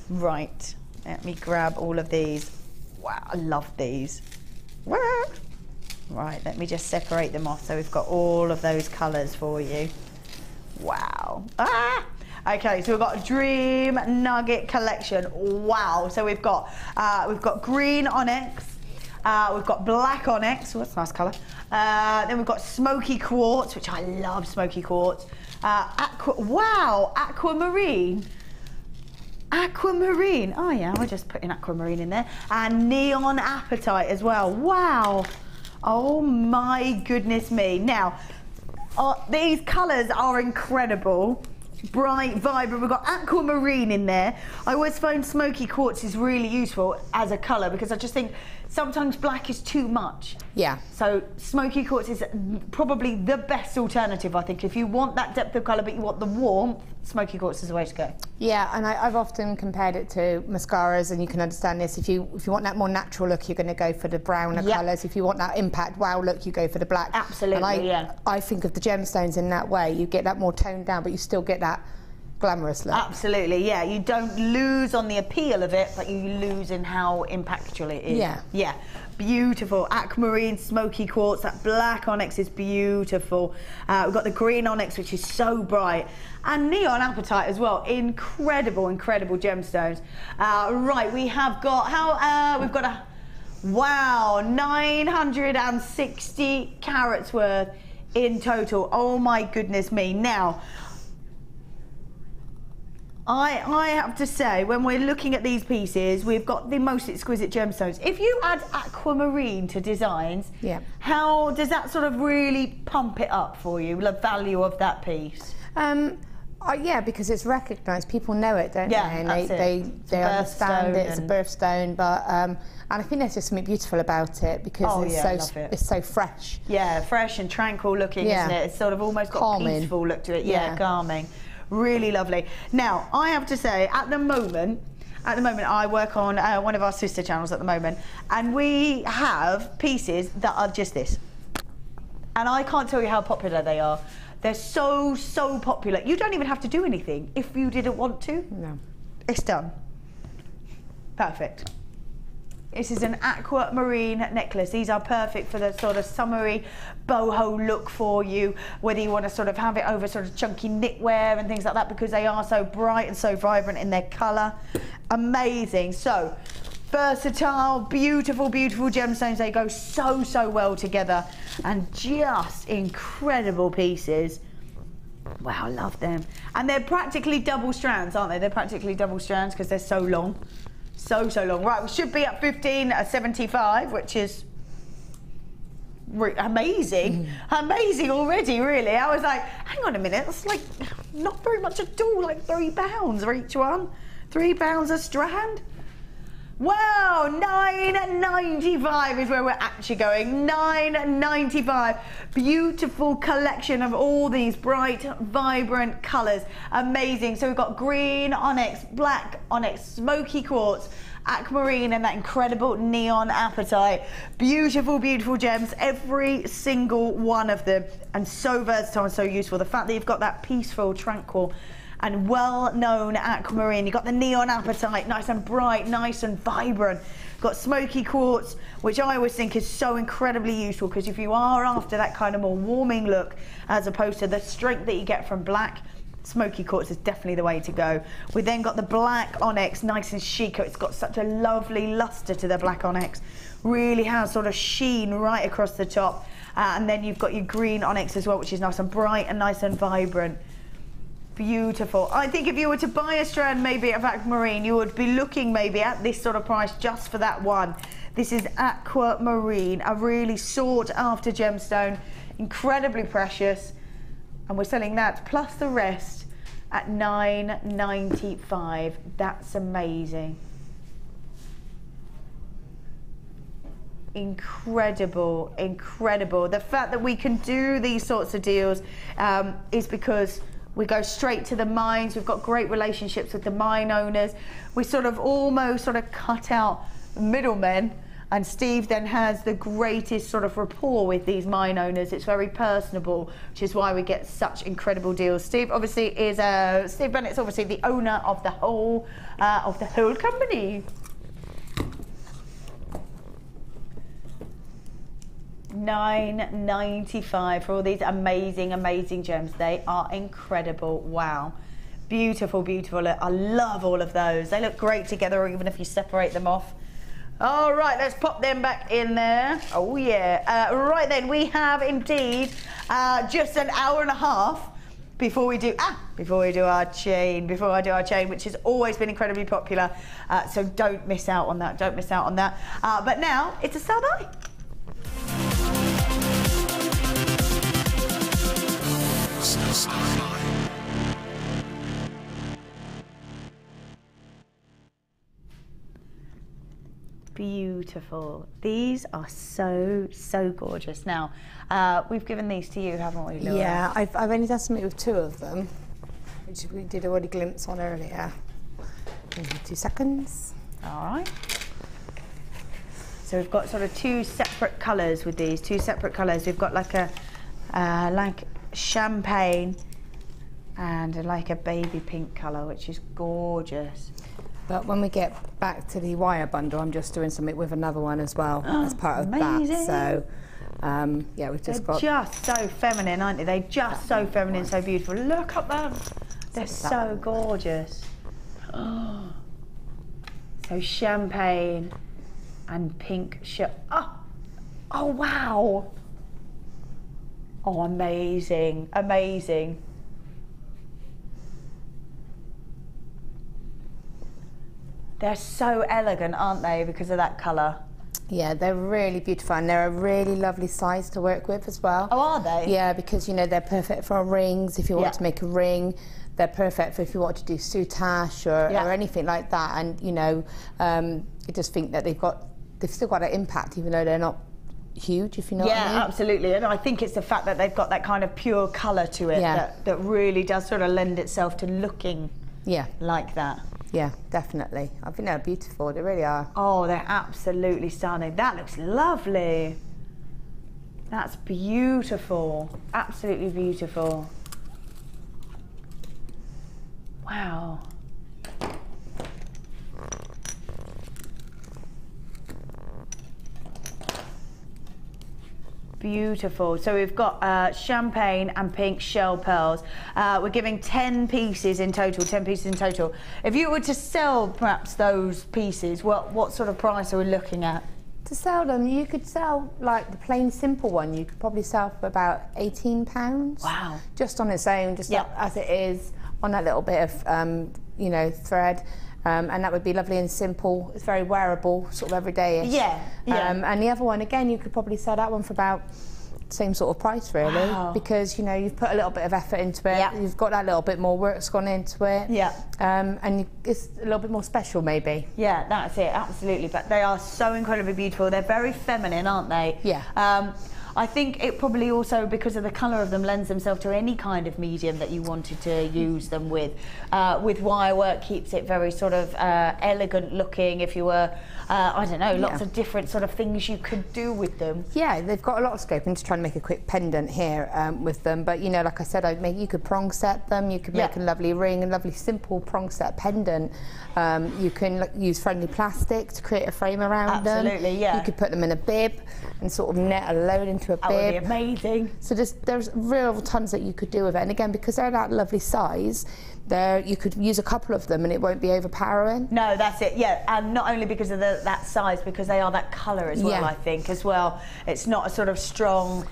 Right. Let me grab all of these. Wow, I love these. Right, let me just separate them off so we've got all of those colours for you. Wow. Okay, so we've got a Dream Nugget collection. Wow. So we've got green onyx, we've got black onyx. Oh, that's a nice colour. Then we've got smoky quartz, which I love smoky quartz. Aquamarine. Aquamarine. Oh yeah, we're just putting aquamarine in there. And neon apatite as well. Wow. Oh my goodness me. Now, these colours are incredible. Bright, vibrant. We've got aquamarine in there. I always find smoky quartz is really useful as a colour, because I just think sometimes black is too much. Yeah. So smoky quartz is probably the best alternative, I think. If you want that depth of colour but you want the warmth, smoky quartz is the way to go. Yeah, and I've often compared it to mascaras, and you can understand this. If you want that more natural look, you're going to go for the browner colours. If you want that impact wow look, you go for the black. Absolutely, and I think of the gemstones in that way. You get that more toned down, but you still get that glamorous look. Absolutely, yeah. You don't lose on the appeal of it, but you lose in how impactful it is. Yeah. Yeah. Beautiful. Aquamarine, smoky quartz, that black onyx is beautiful. We've got the green onyx, which is so bright. And neon apatite as well. Incredible, incredible gemstones. Right, we have got, we've got a, wow, 960 carats worth in total. Oh my goodness me. Now, I have to say, when we're looking at these pieces, we've got the most exquisite gemstones. If you add aquamarine to designs, how does that sort of really pump it up for you, the value of that piece? Yeah, because it's recognised. People know it, don't they? And they understand it. It's a birthstone, but and I think there's just something beautiful about it, because it's so fresh. Yeah, fresh and tranquil looking, isn't it? It's sort of almost got a peaceful look to it. Yeah, calming. Really lovely. Now, I have to say, at the moment, I work on one of our sister channels at the moment, and we have pieces that are just this. And I can't tell you how popular they are. They're so, so popular. You don't even have to do anything if you didn't want to. No. It's done. Perfect. This is an aquamarine necklace. These are perfect for the sort of summery boho look for you, whether you want to sort of have it over sort of chunky knitwear and things like that, because they are so bright and so vibrant in their colour. Amazing. So, versatile, beautiful, beautiful gemstones. They go so, so well together, and just incredible pieces. Wow, I love them. And they're practically double strands, aren't they? They're practically double strands because they're so long. So long. Right, we should be at 15.75, which is amazing. Amazing already, really. I was like, hang on a minute, that's like not very much at all, like £3 for each one. £3 a strand. Wow, $9.95 is where we're actually going. $9.95. Beautiful collection of all these bright, vibrant colours. Amazing. So we've got green onyx, black onyx, smoky quartz, aquamarine, and that incredible neon apatite. Beautiful, beautiful gems, every single one of them, and so versatile and so useful. The fact that you've got that peaceful, tranquil and well-known aquamarine, you've got the neon apatite, nice and bright, nice and vibrant. You've got smoky quartz, which I always think is so incredibly useful, because if you are after that kind of more warming look, as opposed to the strength that you get from black, smoky quartz is definitely the way to go. We then got the black onyx, nice and chic. It's got such a lovely luster to the black onyx. Really has sort of sheen right across the top. And then you've got your green onyx as well, which is nice and bright and nice and vibrant. Beautiful. I think if you were to buy a strand maybe of aquamarine, you would be looking maybe at this sort of price just for that one. This is aquamarine, a really sought after gemstone, incredibly precious. And we're selling that plus the rest at $9.95. That's amazing. Incredible, incredible. The fact that we can do these sorts of deals is because we go straight to the mines. We've got great relationships with the mine owners. We sort of almost cut out middlemen, and Steve then has the greatest sort of rapport with these mine owners. It's very personable, which is why we get such incredible deals. Steve obviously is Steve Bennett's obviously the owner of the whole company. $9.95 for all these amazing, amazing gems. They are incredible. Wow. Beautiful, beautiful. I love all of those. They look great together, even if you separate them off. All right, let's pop them back in there. Oh, yeah. Right then, we have indeed just an hour and a half before we do our chain, which has always been incredibly popular. So don't miss out on that. Don't miss out on that. But now, it's a sell by. Beautiful. These are so gorgeous. Now, we've given these to you, haven't we, Laura? Yeah, I've only done something with 2 of them, which we did already glimpse on earlier. Give me 2 seconds. All right. So we've got sort of 2 separate colours with these. 2 separate colours. We've got like a champagne and like a baby pink colour, which is gorgeous. But when we get back to the wire bundle, I'm just doing something with another one as well as part of that. So, yeah, we've just got... They're just so feminine, aren't they? They're just so feminine, so beautiful. Look at them. They're so gorgeous. Oh. So champagne and pink oh, wow. Oh, amazing, amazing. They're so elegant, aren't they, because of that colour? Yeah, they're really beautiful, and they're a really lovely size to work with as well. Oh, are they? Yeah, because, you know, they're perfect for rings. If you want to make a ring, they're perfect for if you want to do soutache or anything like that. And, you know, I just think that they've still got an impact, even though they're not huge, if you know what I mean. Yeah, absolutely. And I think it's the fact that they've got that kind of pure colour to it that really does sort of lend itself to looking like that. Yeah, definitely. I think they're beautiful. They really are. Oh, they're absolutely stunning. That looks lovely. That's beautiful. Absolutely beautiful. Wow. Beautiful. So we've got champagne and pink shell pearls. We're giving 10 pieces in total, 10 pieces in total. If you were to sell perhaps those pieces, what sort of price are we looking at? To sell them, you could sell like the plain simple one. You could probably sell for about £18. Wow! Just on its own, just as it is, on that little bit of you know, thread. And that would be lovely and simple. It's very wearable, sort of everyday-ish. Yeah. And the other one, again, you could probably sell that one for about same sort of price, really, because, you know, you've put a little bit of effort into it. You've got that little bit more work's gone into it. And it's a little bit more special, maybe. Yeah, that's it, absolutely. But they are so incredibly beautiful. They're very feminine, aren't they? Yeah. I think it probably also, because of the colour of them, lends themselves to any kind of medium that you wanted to use them with. With wire work, keeps it very sort of elegant looking. If you were, I don't know, lots of different sort of things you could do with them. Yeah, they've got a lot of scope. I'm just trying to make a quick pendant here with them. But, you know, like I said, you could prong set them. You could make a lovely ring, a lovely simple prong set pendant. You can use friendly plastic to create a frame around them. Absolutely, yeah. You could put them in a bib and sort of net a load into a bib. That would be amazing. So there's real tons that you could do with it. And again, because they're that lovely size, you could use a couple of them and it won't be overpowering. No, that's it, yeah. And not only because of that size, because they are that colour as well, I think, as well. It's not a sort of strong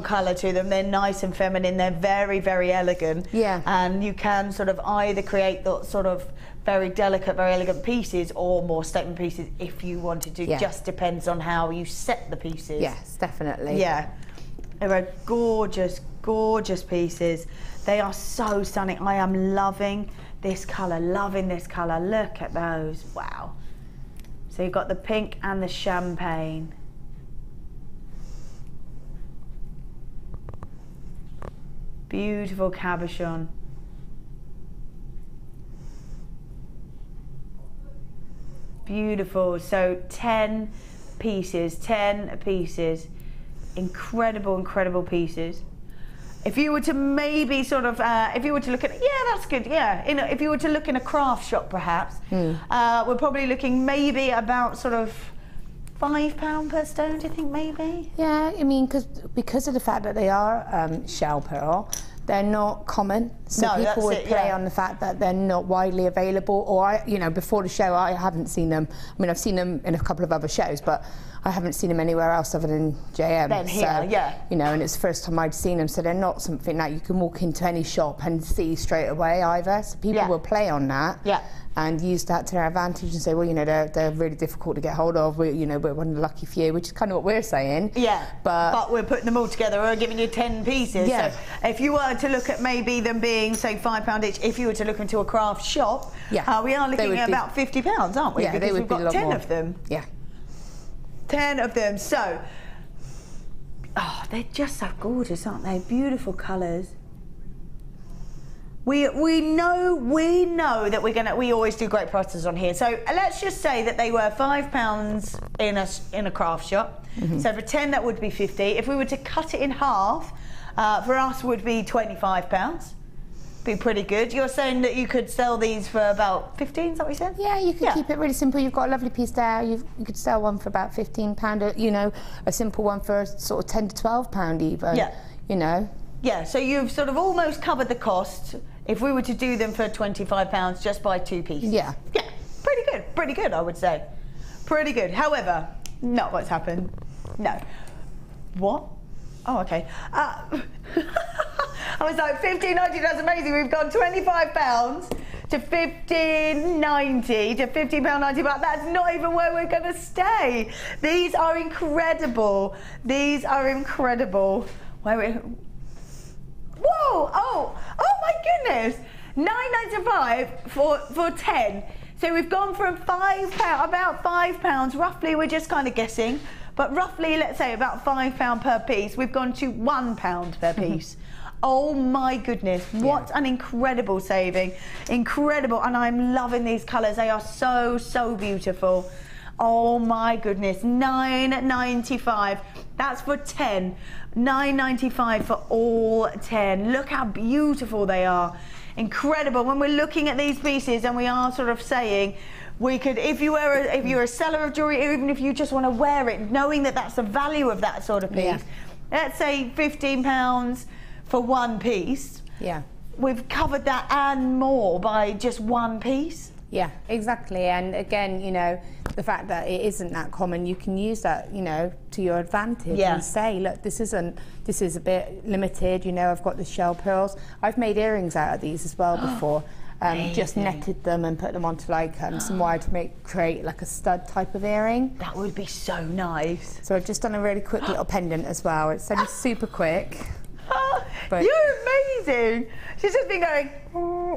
colour to them. They're nice and feminine. They're very, very elegant. Yeah. And you can sort of either create the sort of very delicate, very elegant pieces or more statement pieces if you wanted to. Just depends on how you set the pieces. Yes, definitely. Yeah. They're gorgeous, gorgeous pieces. They are so stunning. I am loving this colour, loving this colour. Look at those, wow. So you've got the pink and the champagne. Beautiful cabochon. Beautiful, so 10 pieces, incredible, incredible pieces. If you were to maybe sort of, if you were to look at, that's good, if you were to look in a craft shop perhaps, we're probably looking maybe about sort of £5 per stone, do you think, maybe? Yeah, I mean, because of the fact that they are shell pearl, they're not common, so people would play on the fact that they're not widely available. Or, you know, before the show, I haven't seen them. I mean, I've seen them in a couple of other shows, but I haven't seen them anywhere else other than JM. Then here, you know, and it's the first time I'd seen them, so they're not something that you can walk into any shop and see straight away either. So people will play on that. And use that to their advantage and say, well, you know, they're really difficult to get hold of. We're one of the lucky few, which is kind of what we're saying. Yeah, but we're putting them all together. We're giving you 10 pieces. Yeah. So if you were to look at maybe them being, say, £5 each, if you were to look into a craft shop, we are looking at about £50, aren't we? Yeah, because we've got 10 more of them. Yeah. 10 of them. So, they're just so gorgeous, aren't they? Beautiful colours. We know that we always do great prices on here. So let's just say that they were £5 in a craft shop. So for 10 that would be 50. If we were to cut it in half, for us would be £25. Be pretty good. You're saying that you could sell these for about 15, is that what you said? Yeah, you could keep it really simple. You've got a lovely piece there. You could sell one for about £15, you know, a simple one for sort of £10 to £12 even. Yeah. You know. Yeah, so you've sort of almost covered the cost if we were to do them for £25 just by 2 pieces. Yeah. Yeah, pretty good, I would say. Pretty good. However, not what's happened. No. What? Oh, okay. I was like, £15.90, that's amazing. We've gone £25 to £15.90 to £15.90, but that's not even where we're going to stay. These are incredible. These are incredible. Whoa! Oh my goodness! £9.95 for 10. So we've gone from about £5, roughly. We're just kind of guessing, but roughly, let's say about £5 per piece. We've gone to £1 per piece. Oh my goodness! What an incredible saving! Incredible, and I'm loving these colours. They are so beautiful. Oh my goodness! £9.95. That's for 10. £9.95 for all 10. Look how beautiful they are. Incredible. When we're looking at these pieces and we are sort of saying, we could, if you're a seller of jewellery, even if you just want to wear it, knowing that that's the value of that sort of piece, let's say £15 for one piece. Yeah. We've covered that and more by just one piece. Yeah, exactly. And again, you know, the fact that it isn't that common, you can use that, you know, to your advantage and say, look, this is a bit limited, you know, I've got the shell pearls. I've made earrings out of these as well before. Just netted them and put them onto like some wire to create like a stud type of earring. That would be so nice. So I've just done a really quick little pendant as well. It's only super quick. But you're amazing. She's just been going,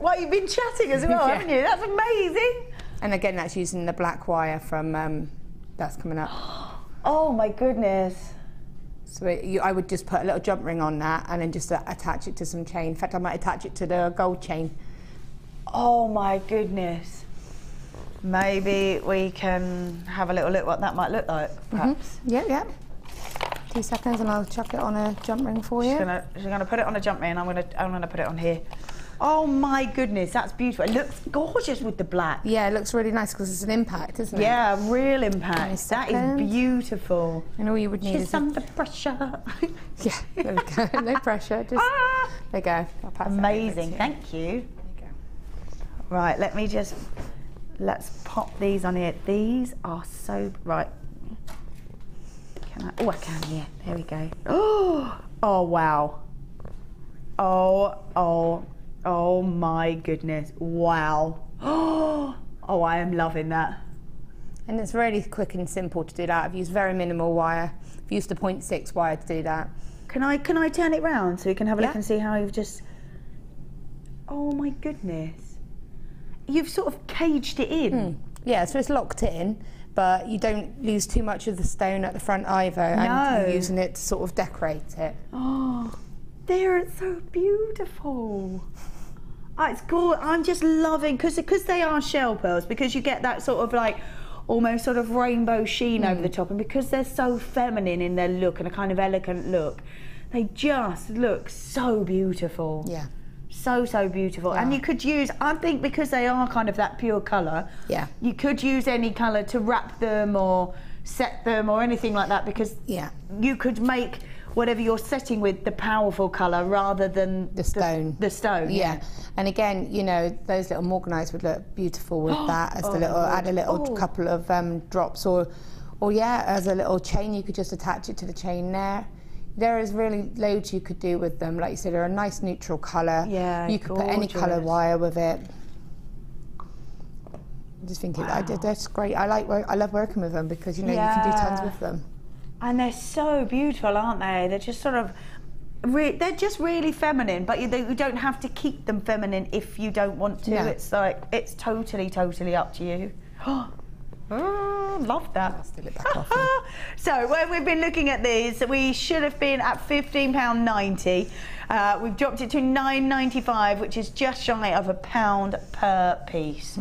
while you've been chatting as well, haven't you? That's amazing. And again, that's using the black wire from, that's coming up. Oh my goodness. So I would just put a little jump ring on that and then just attach it to some chain. In fact, I might attach it to the gold chain. Oh my goodness. Maybe we can have a little look what that might look like, perhaps. Yeah. 2 seconds and I'll chuck it on a jump ring for you. She's gonna put it on a jump ring and I'm gonna put it on here. Oh my goodness, that's beautiful. It looks gorgeous with the black. Yeah, it looks really nice because it's an impact, isn't it? Yeah, real impact. That is beautiful. And all you would need is under pressure. Yeah, there we go. No pressure. Just there you go. I'll pass amazing. Thank you. There you go. Right, let's pop these on here. These are so right. I can, yeah. There we go. Oh wow. Oh my goodness. Wow. Oh, I am loving that. And it's really quick and simple to do that. I've used very minimal wire. I've used a 0.6 wire to do that. Can I turn it round so we can have a look and see how you've just... Oh my goodness. You've sort of caged it in. Yeah, so it's locked in, but you don't lose too much of the stone at the front either. And you're using it to sort of decorate it. Oh, they're so beautiful. Oh, it's gorgeous. I'm just loving, because they are shell pearls, because you get that sort of like almost sort of rainbow sheen over the top, and because they're so feminine in their look and a kind of elegant look, they just look so beautiful. Yeah. So beautiful. Yeah. And you could use, I think because they are kind of that pure colour, you could use any colour to wrap them or set them or anything like that, because you could make whatever you're setting with the powerful colour rather than the stone. The stone. Yeah. And again, you know, those little morganites would look beautiful with that as the little, add a little couple of drops or as a little chain, you could just attach it to the chain there. There is really loads you could do with them. Like you said, they're a nice neutral colour. Yeah, you could put any colour wire with it. I'm just thinking, that's great. I love working with them because, you know, you can do tons with them. And they're so beautiful, aren't they? They're just sort of, they're just really feminine, but you don't have to keep them feminine if you don't want to. It's like, it's totally up to you. Love that. I'll steal it back off. So when we've been looking at these, we should have been at £15.90. We've dropped it to £9.95, which is just shy of £1 per piece.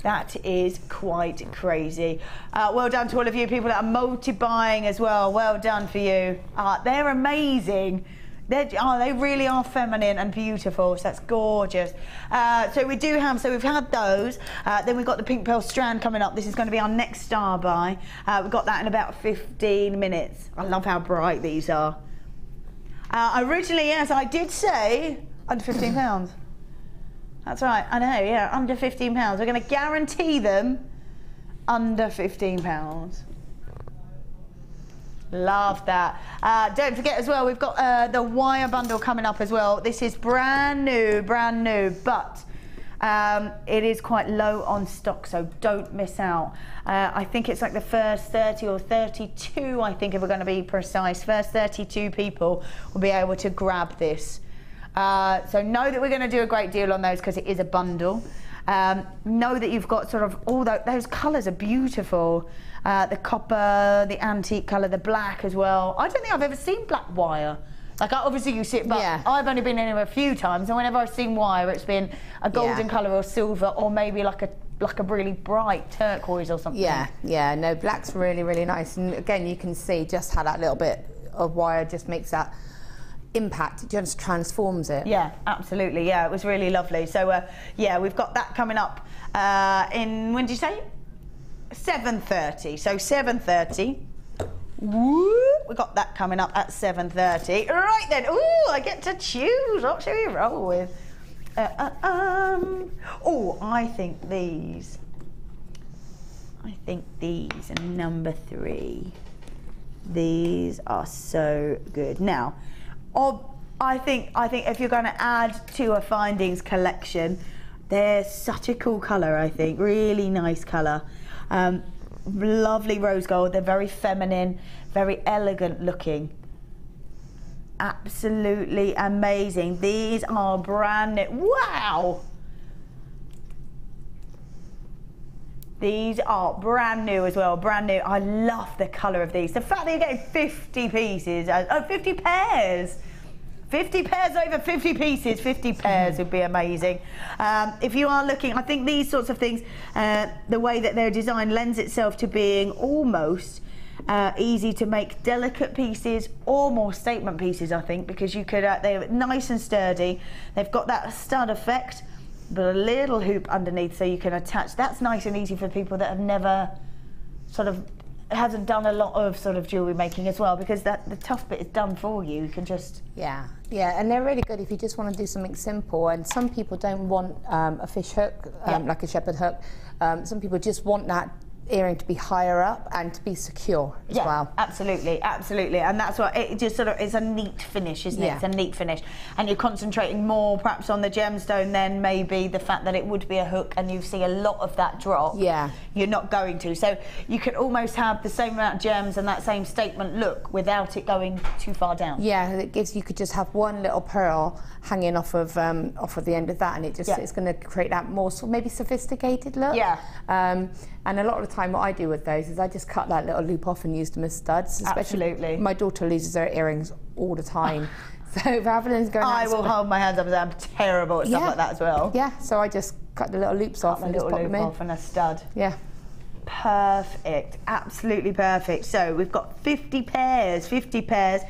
That is quite crazy. Well done to all of you people that are multi-buying as well. Well done for you. They're amazing. They really are feminine and beautiful, so that's gorgeous. So we've had those. Then we've got the pink pearl strand coming up. This is going to be our next star buy. We've got that in about 15 minutes. I love how bright these are. Originally, yes, I did say under £15. That's right, I know, yeah, under £15. We're going to guarantee them under £15. Love that. Don't forget as well, we've got the wire bundle coming up as well. This is brand new, but it is quite low on stock, so don't miss out. I think it's like the first 30 or 32, I think, if we're going to be precise. First 32 people will be able to grab this. So know that we're going to do a great deal on those because it is a bundle. Know that you've got sort of all those colours are beautiful. The copper, the antique colour, the black as well. I don't think I've ever seen black wire. Like, obviously you see it, but I've only been in here a few times, and whenever I've seen wire, it's been a golden colour or silver, or maybe like a really bright turquoise or something. Yeah, no, black's really, really nice. And again, you can see just how that little bit of wire just makes that impact, it just transforms it. Yeah, absolutely, yeah, it was really lovely. So, yeah, we've got that coming up in, when did you say? 7:30, so 7:30. Woo! We got that coming up at 7:30. Right then, ooh, I get to choose. What should we roll with? Oh, I think these are number 3. These are so good. Now, I think if you're going to add to a findings collection, they're such a cool colour, I think. Really nice colour. Lovely rose gold. They're very feminine, very elegant looking. Absolutely amazing. These are brand new. Wow! These are brand new as well, brand new. I love the colour of these. The fact that you're getting 50 pieces, 50 pairs. 50 pairs over 50 pieces, 50 pairs would be amazing. If you are looking, I think these sorts of things, the way that they're designed lends itself to being almost easy to make delicate pieces or more statement pieces, I think, because you could, they're nice and sturdy. They've got that stud effect, but a little hoop underneath so you can attach. That's nice and easy for people that have never hasn't done a lot of sort of jewellery making as well, because the tough bit is done for you. You can just... Yeah, and they're really good if you just want to do something simple. And some people don't want a fish hook, like a shepherd hook. Some people just want that earring to be higher up and to be secure as well. Absolutely, absolutely. And that's what it just sort of is, a neat finish, isn't it? It's a neat finish. And you're concentrating more perhaps on the gemstone than maybe the fact that it would be a hook, and you see a lot of that drop. Yeah. You're not going to. So you could almost have the same amount of gems and that same statement look without it going too far down. Yeah, it gives, you could just have one little pearl hanging off of the end of that, and it just it's going to create that more maybe sophisticated look. Yeah. And a lot of the time what I do with those is I just cut that little loop off and use them as studs. Especially my daughter loses her earrings all the time. So rather than going I will hold my hands up and say I'm terrible at stuff like that as well. Yeah, so I just cut the little loops off and just pop them in. Off and a stud. Yeah. Perfect, absolutely perfect. So we've got 50 pairs, 50 pairs.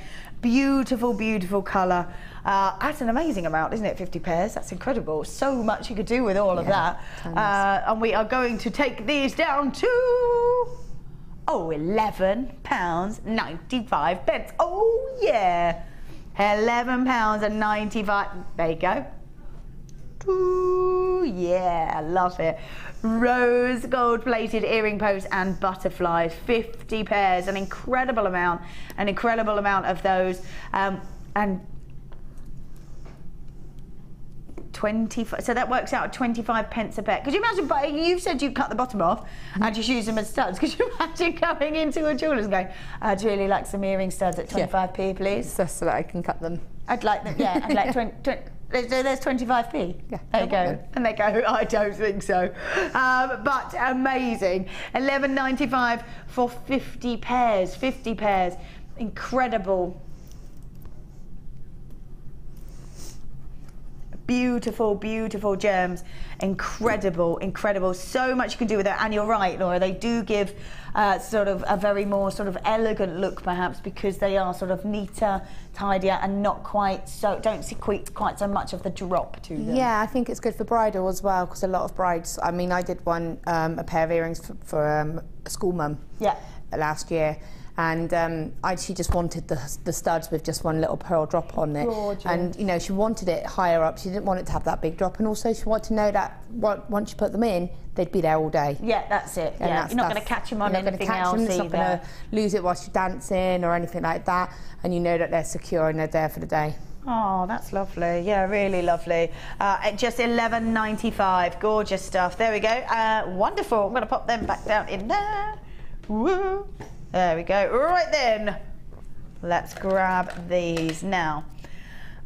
Beautiful, beautiful colour. That's an amazing amount, isn't it? 50 pairs, that's incredible. So much you could do with all of that. And we are going to take these down to, £11.95. Oh yeah, £11.95. There you go. Ooh, yeah, I love it. Rose gold plated earring posts and butterflies, 50 pairs, an incredible amount of those. And 25, so that works out at 25 pence a pair. Could you imagine, you said you cut the bottom off and just use them as studs. Could you imagine going into a jeweller's and going, I'd really like some earring studs at 25p, please? Just so that I can cut them. I'd like them, yeah, I'd like 20 there's 25p. Yeah, there you go. And they go, I don't think so. But amazing. £11.95 for 50 pairs. 50 pairs. Incredible. Beautiful, beautiful gems. Incredible, incredible. So much you can do with it. And you're right, Laura, they do give sort of a very more sort of elegant look, perhaps, because they are sort of neater, tidier, and not quite so, don't see quite so much of the drop to them. Yeah, I think it's good for bridal as well, because a lot of brides, I mean, I did one, a pair of earrings for a school mum last year. And she just wanted the studs with just one little pearl drop on it. Gorgeous. And, you know, she wanted it higher up. She didn't want it to have that big drop. And also she wanted to know that once you put them in, they'd be there all day. Yeah, that's it. And you're not going to catch them on anything else either. You're not going to lose it whilst you're dancing or anything like that. And you know that they're secure and they're there for the day. Oh, that's lovely. Yeah, really lovely. At just £11.95. Gorgeous stuff. There we go. Wonderful. I'm going to pop them back down in there. Woo. There we go. Right then, let's grab these now.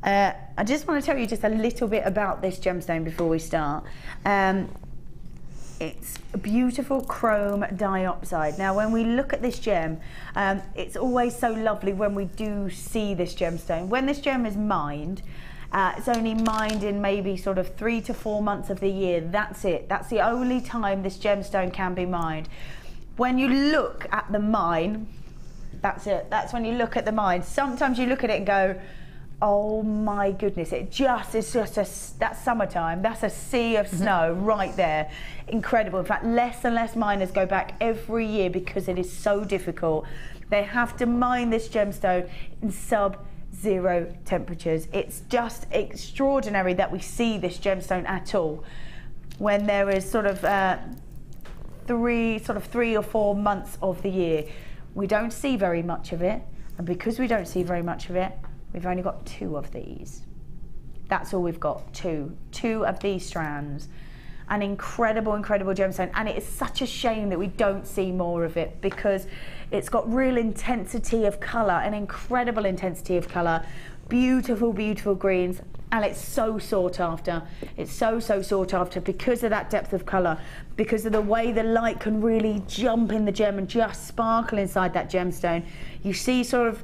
I just want to tell you just a little bit about this gemstone before we start. It's a beautiful chrome diopside. Now, when we look at this gem, it's always so lovely when we do see this gemstone. When this gem is mined, it's only mined in maybe sort of 3 to 4 months of the year. That's it. That's the only time this gemstone can be mined. When you look at the mine, that's it. That's when you look at the mine. Sometimes you look at it and go, oh my goodness, it's just that's summertime. That's a sea of snow right there. Incredible. In fact, less and less miners go back every year because it is so difficult. They have to mine this gemstone in 0 temperatures. It's just extraordinary that we see this gemstone at all when there is sort of 3 or 4 months of the year. We don't see very much of it, and because we don't see very much of it, we've only got 2 of these. That's all we've got, 2 of these strands. An incredible, incredible gemstone, and it is such a shame that we don't see more of it, because it's got real intensity of colour, an incredible intensity of colour, beautiful, beautiful greens, and it's so sought after. It's so sought after because of that depth of colour, because of the way the light can really jump in the gem and just sparkle inside that gemstone. You see sort of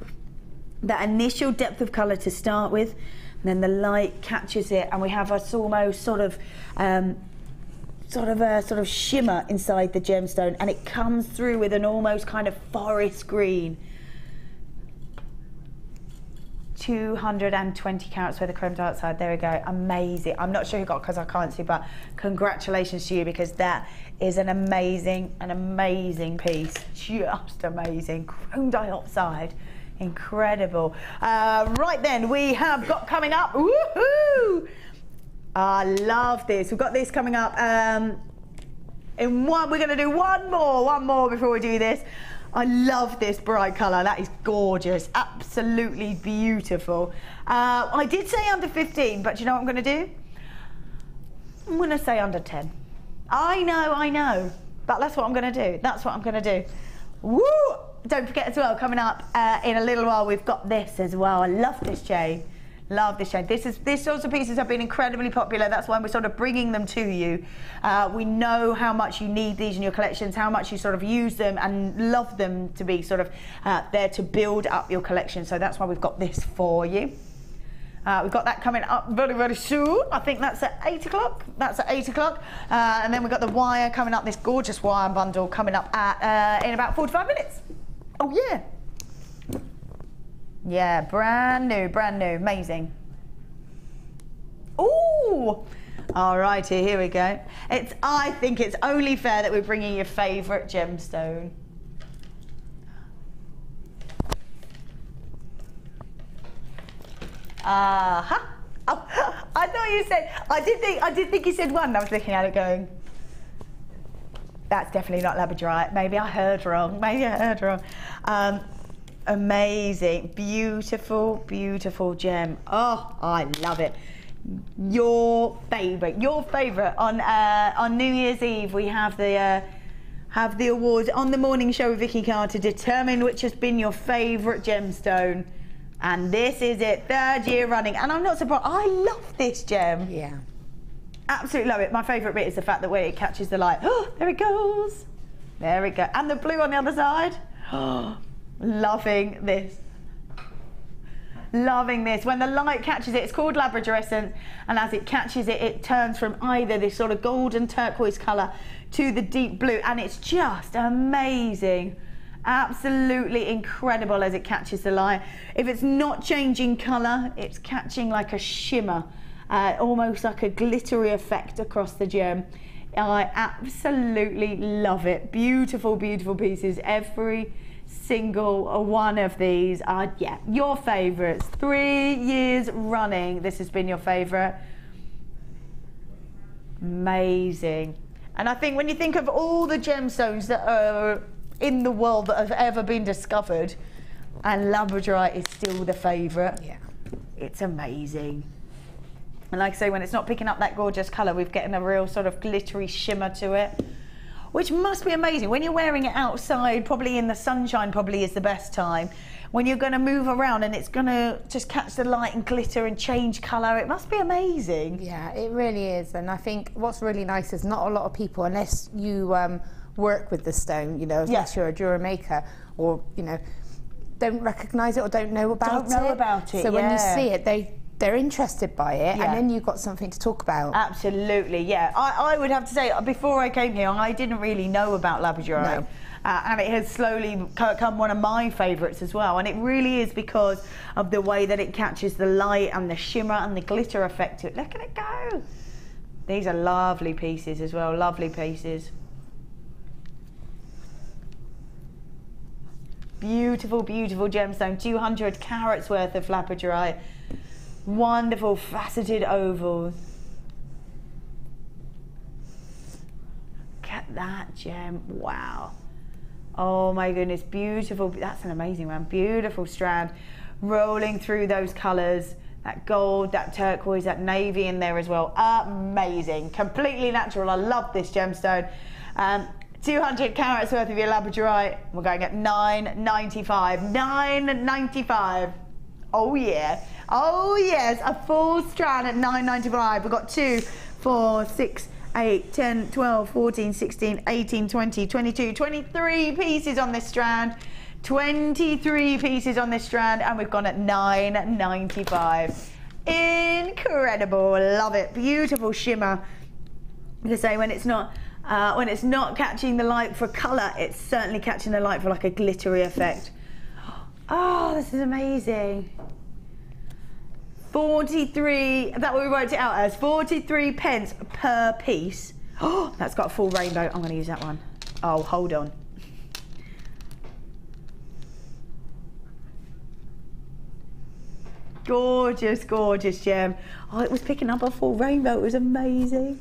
that initial depth of colour to start with, and then the light catches it, and we have a almost sort of shimmer inside the gemstone, and it comes through with an almost kind of forest green. 220 carats worth of chrome dioxide. There we go. Amazing. I'm not sure who got, because I can't see, but congratulations to you, because that is an amazing piece. Just amazing. Chrome dioxide. Incredible. Right then, we have got coming up. Woohoo! I love this. We've got this coming up. We're going to do one more before we do this. I love this bright colour. That is gorgeous. Absolutely beautiful. I did say under 15, but you know what I'm going to do? I'm going to say under 10. I know. But that's what I'm going to do. That's what I'm going to do. Woo! Don't forget as well, coming up in a little while, we've got this as well. I love this chain. Love this chain. These sorts of pieces have been incredibly popular. That's why we're sort of bringing them to you. We know how much you need these in your collections, how much you sort of use them and love them to be sort of there to build up your collection. So that's why we've got this for you. We've got that coming up very, very soon. I think that's at 8 o'clock. That's at 8 o'clock. And then we've got the wire coming up, this gorgeous wire bundle coming up at in about 45 minutes. Oh, yeah. Yeah, brand new, amazing. Ooh, all righty, here we go. I think it's only fair that we're bringing your favourite gemstone. Oh, I thought you said, I did think you said 1. I was looking at it going, that's definitely not labradorite. Maybe I heard wrong. Amazing, beautiful, beautiful gem. Oh, I love it. Your favourite. On New Year's Eve, we have the awards on the morning show with Vicky Carr to determine which has been your favourite gemstone. And this is it, 3rd year running. And I'm not surprised. I love this gem. Yeah. Absolutely love it. My favourite bit is the fact that when it catches the light, oh, there it goes. There it goes. And the blue on the other side. Oh, loving this. Loving this. When the light catches it, it's called labradorescent, and as it catches it, it turns from either this sort of golden turquoise colour to the deep blue, and it's just amazing. Absolutely incredible as it catches the light. If it's not changing colour, it's catching like a shimmer, almost like a glittery effect across the gem. I absolutely love it. Beautiful, beautiful pieces. Every single one of these are, yeah, your favourites. 3 years running, this has been your favourite. Amazing. And I think when you think of all the gemstones that are in the world that have ever been discovered, and labradorite is still the favourite. Yeah, it's amazing. And like I say, when it's not picking up that gorgeous colour, we're getting a real sort of glittery shimmer to it, which must be amazing. When you're wearing it outside, probably in the sunshine probably is the best time. When you're going to move around and it's going to just catch the light and glitter and change colour, it must be amazing. Yeah, it really is. And I think what's really nice is not a lot of people, unless you work with the stone, you know, unless you're a jewellery maker, or, you know, don't recognise it or don't know about it. So when you see it, they're interested by it, and then you've got something to talk about. Absolutely, yeah. I would have to say, before I came here, I didn't really know about labradorite. No. And it has slowly become one of my favourites as well. And it really is because of the way that it catches the light and the shimmer and the glitter effect to it. Look at it go. These are lovely pieces as well, lovely pieces. Beautiful, beautiful gemstone. 200 carats worth of labradorite. Wonderful faceted ovals. Look at that gem. Wow. Oh my goodness, beautiful. That's an amazing one. Beautiful strand. Rolling through those colours. That gold, that turquoise, that navy in there as well. Amazing. Completely natural. I love this gemstone. 200 carats worth of your labradorite. We're going at $9.95. $9.95. Oh yeah. Oh yes. A full strand at $9.95. We've got 2, 4, 6, 8, 10, 12, 14, 16, 18, 20, 22, 23 pieces on this strand. 23 pieces on this strand, and we've gone at $9.95. Incredible. Love it. Beautiful shimmer. Like I say, when it's not catching the light for colour, it's certainly catching the light for like a glittery effect. Oh, this is amazing. 43, is that what we worked it out as? 43 pence per piece. Oh, that's got a full rainbow. I'm going to use that one. Oh, hold on. Gorgeous, gorgeous gem. Oh, it was picking up a full rainbow. It was amazing.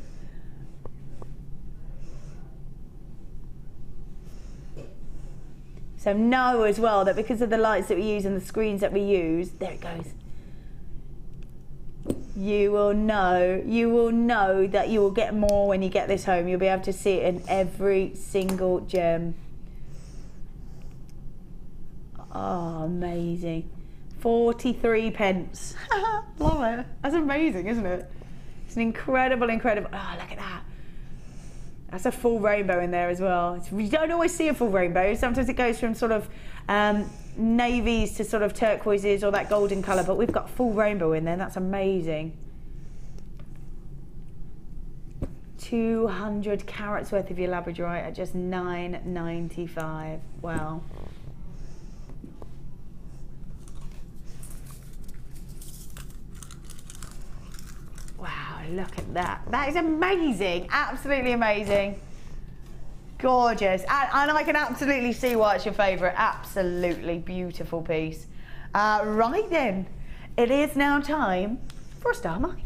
So know as well that because of the lights that we use and the screens that we use, there it goes. You will know that you will get more when you get this home. You'll be able to see it in every single gem. Oh, amazing. 43 pence. Love it. That's amazing, isn't it? It's an incredible, incredible. Oh, look at that. That's a full rainbow in there as well. You don't always see a full rainbow. Sometimes it goes from sort of navies to sort of turquoises or that golden colour, but we've got full rainbow in there. That's amazing. 200 carats worth of your labradorite at just $9.95. Wow. Wow, look at that. That is amazing. Absolutely amazing. Gorgeous. And I can absolutely see why it's your favourite. Absolutely beautiful piece. Right then, it is now time for a star mine.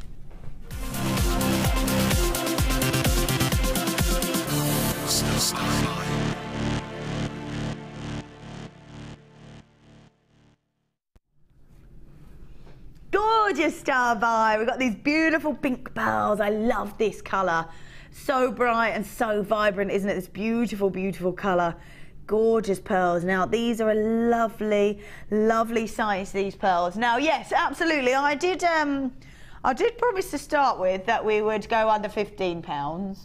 Gorgeous star buy. We've got these beautiful pink pearls. I love this colour. So bright and so vibrant, isn't it? This beautiful, beautiful colour. Gorgeous pearls. Now, these are a lovely, lovely size, these pearls. Now, yes, absolutely. I did promise to start with that we would go under £15.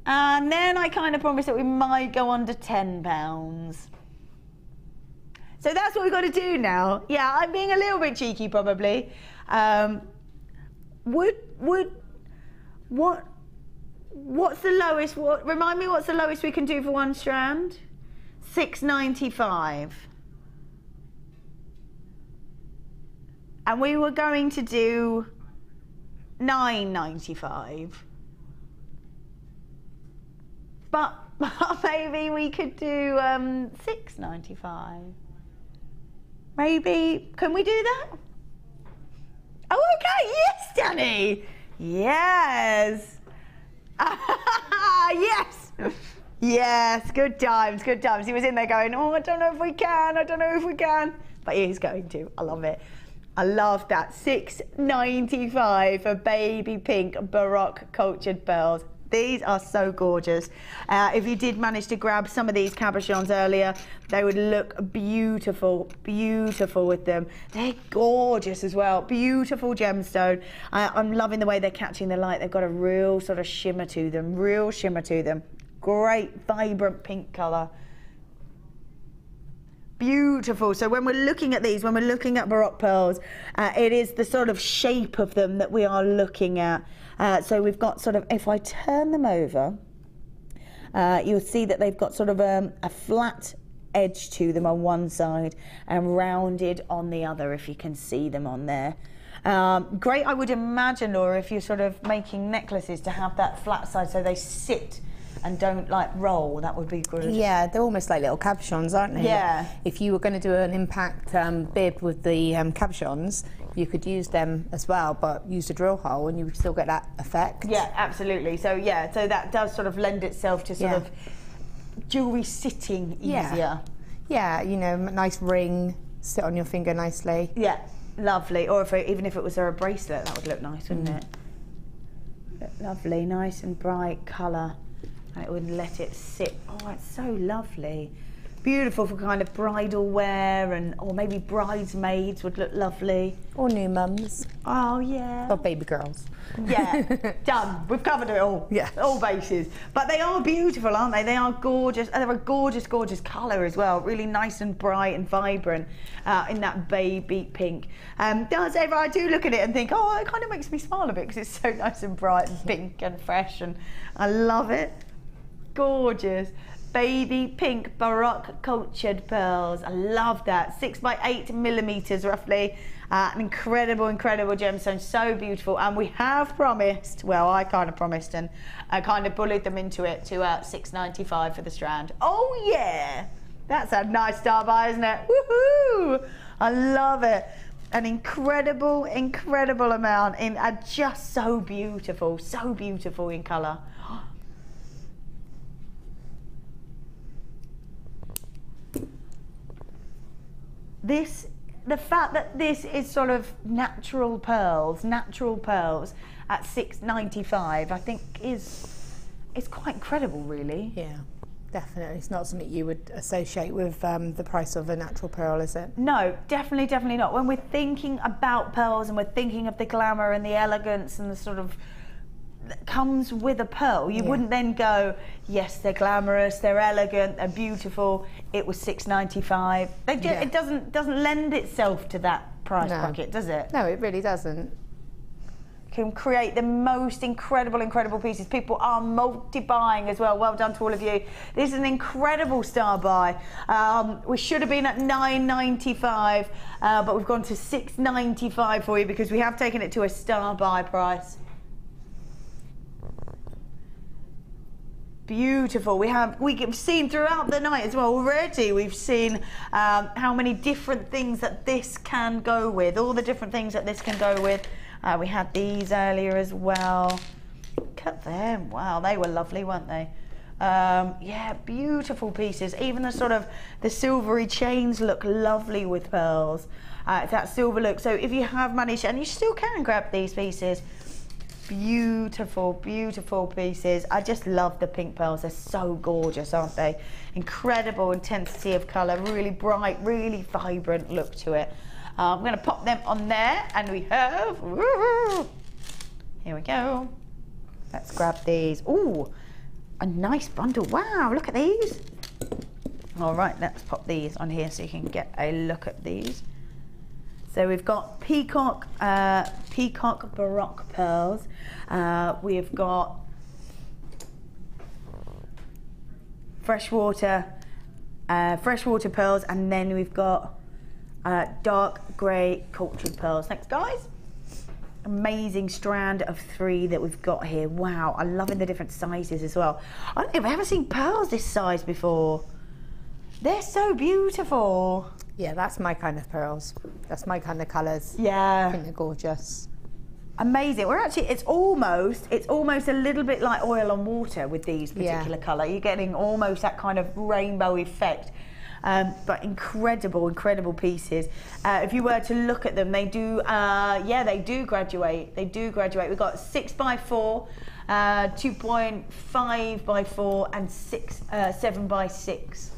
And then I kind of promised that we might go under £10. So that's what we've got to do now. Yeah, I'm being a little bit cheeky probably. What's the lowest? Remind me, what's the lowest we can do for one strand? $6.95. And we were going to do $9.95. But maybe we could do $6.95. Maybe, can we do that? Oh, okay, yes, Danny. Yes. Yes. Yes, good times, good times. He was in there going, oh, I don't know if we can, I don't know if we can. But he's going to, I love it. I love that. $6.95 for baby pink Baroque cultured pearls. These are so gorgeous. If you did manage to grab some of these cabochons earlier, they would look beautiful, beautiful with them. They're gorgeous as well. Beautiful gemstone. I'm loving the way they're catching the light. They've got a real sort of shimmer to them, real shimmer to them. Great, vibrant pink colour. Beautiful. So when we're looking at these, when we're looking at Baroque pearls, it is the sort of shape of them that we are looking at. So we've got sort of, if I turn them over, you'll see that they've got sort of a flat edge to them on one side and rounded on the other, if you can see them on there. Great, I would imagine, Laura, if you're sort of making necklaces, to have that flat side so they sit and don't like roll, that would be good. Yeah, they're almost like little cabochons, aren't they? Yeah. If you were going to do an impact bib with the cabochons, you could use them as well, but use a drill hole and you would still get that effect. Yeah, absolutely. So yeah, so that does sort of lend itself to sort of jewellery sitting easier. Yeah, you know, nice ring, sit on your finger nicely. Yeah, lovely. Or even if it was a bracelet, that would look nice, wouldn't it? Lovely, nice and bright colour, and it would let it sit. Oh, it's so lovely. Beautiful for kind of bridal wear, or maybe bridesmaids would look lovely. Or new mums. Oh yeah. Or baby girls. Yeah, done. We've covered it all. Yeah. All bases. But they are beautiful, aren't they? They are gorgeous. And they're a gorgeous, gorgeous colour as well. Really nice and bright and vibrant in that baby pink. I do look at it and think, oh, it kind of makes me smile a bit because it's so nice and bright and pink and fresh, and I love it. Gorgeous. Baby pink Baroque cultured pearls. I love that. 6 by 8 millimeters roughly. An incredible, incredible gemstone. So beautiful. And we have promised, well, I kind of promised and I kind of bullied them into it to $6.95 for the strand. Oh yeah, that's a nice star buy, isn't it? Woohoo! I love it. An incredible, incredible amount in just so beautiful in colour. The fact that this is sort of natural pearls at $6.95, I think is quite incredible, really. Yeah, definitely. It's not something you would associate with the price of a natural pearl, is it? No, definitely not. When we're thinking about pearls and we're thinking of the glamour and the elegance and the sort of that comes with a pearl, you wouldn't then go, yes, they're glamorous, they're elegant, they're beautiful. It was $6.95. It doesn't lend itself to that price bracket, does it? No, it really doesn't. Can create the most incredible pieces. People are multi-buying as well. Well done to all of you. This is an incredible star buy. We should have been at $9.95, but we've gone to $6.95 for you because we have taken it to a star buy price. Beautiful. We've seen throughout the night as well already. We've seen how many different things that this can go with. All the different things that this can go with. We had these earlier as well. Look at them. Wow, they were lovely, weren't they? Yeah, beautiful pieces. Even the sort of the silvery chains look lovely with pearls. It's that silver look. So if you have managed, and you still can grab these pieces. Beautiful pieces. I just love the pink pearls. They're so gorgeous, aren't they? Incredible intensity of colour, really bright, really vibrant look to it. I'm going to pop them on there, and we have, here we go. Let's grab these. Ooh, a nice bundle. Wow, look at these. All right, let's pop these on here so you can get a look at these. So we've got peacock Baroque pearls. We've got freshwater pearls, and then we've got dark grey cultured pearls. Next, guys. Amazing strand of 3 that we've got here. Wow, I'm loving the different sizes as well. I don't think I've ever seen pearls this size before. They're so beautiful. Yeah, that's my kind of pearls. That's my kind of colours. Yeah. I think they're gorgeous. Amazing. We're actually, it's almost a little bit like oil on water with these particular colour. You're getting almost that kind of rainbow effect. But incredible pieces. If you were to look at them, they do, they do graduate. We've got 6 by 4, 2.5 by 4, and 7 by 6.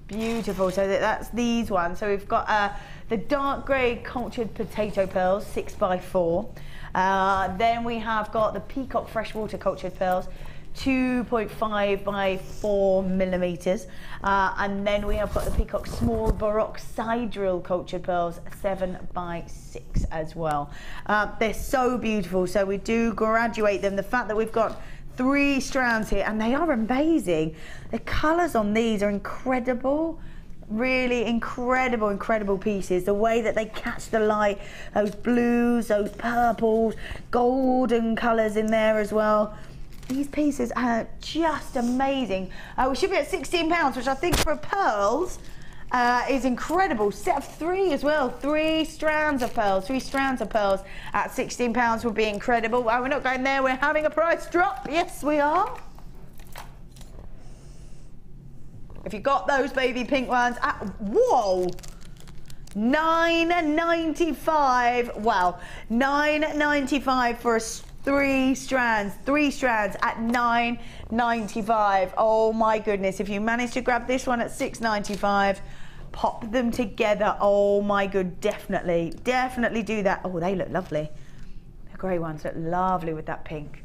Beautiful. So that's these ones. So we've got the dark grey cultured potato pearls, 6 by 4. Then we have got the peacock freshwater cultured pearls, 2.5 by 4 millimeters. And then we have got the peacock small baroque side drill cultured pearls, 7 by 6 as well. They're so beautiful. So we do graduate them. The fact that we've got 3 strands here, and they are amazing. The colours on these are incredible. really incredible pieces. The way that they catch the light, those blues, those purples, golden colours in there as well. These pieces are just amazing. We should be at £16, which I think for pearls is incredible. Set of 3 as well. 3 strands of pearls. 3 strands of pearls at £16 would be incredible. Well, we're not going there. We're having a price drop. Yes, we are. If you got those baby pink ones, whoa, £9.95. Wow, £9.95 for a 3 strands at £9.95. Oh my goodness, if you manage to grab this one at £6.95, pop them together. Oh my good, definitely do that. Oh, they look lovely. The grey ones look lovely with that pink.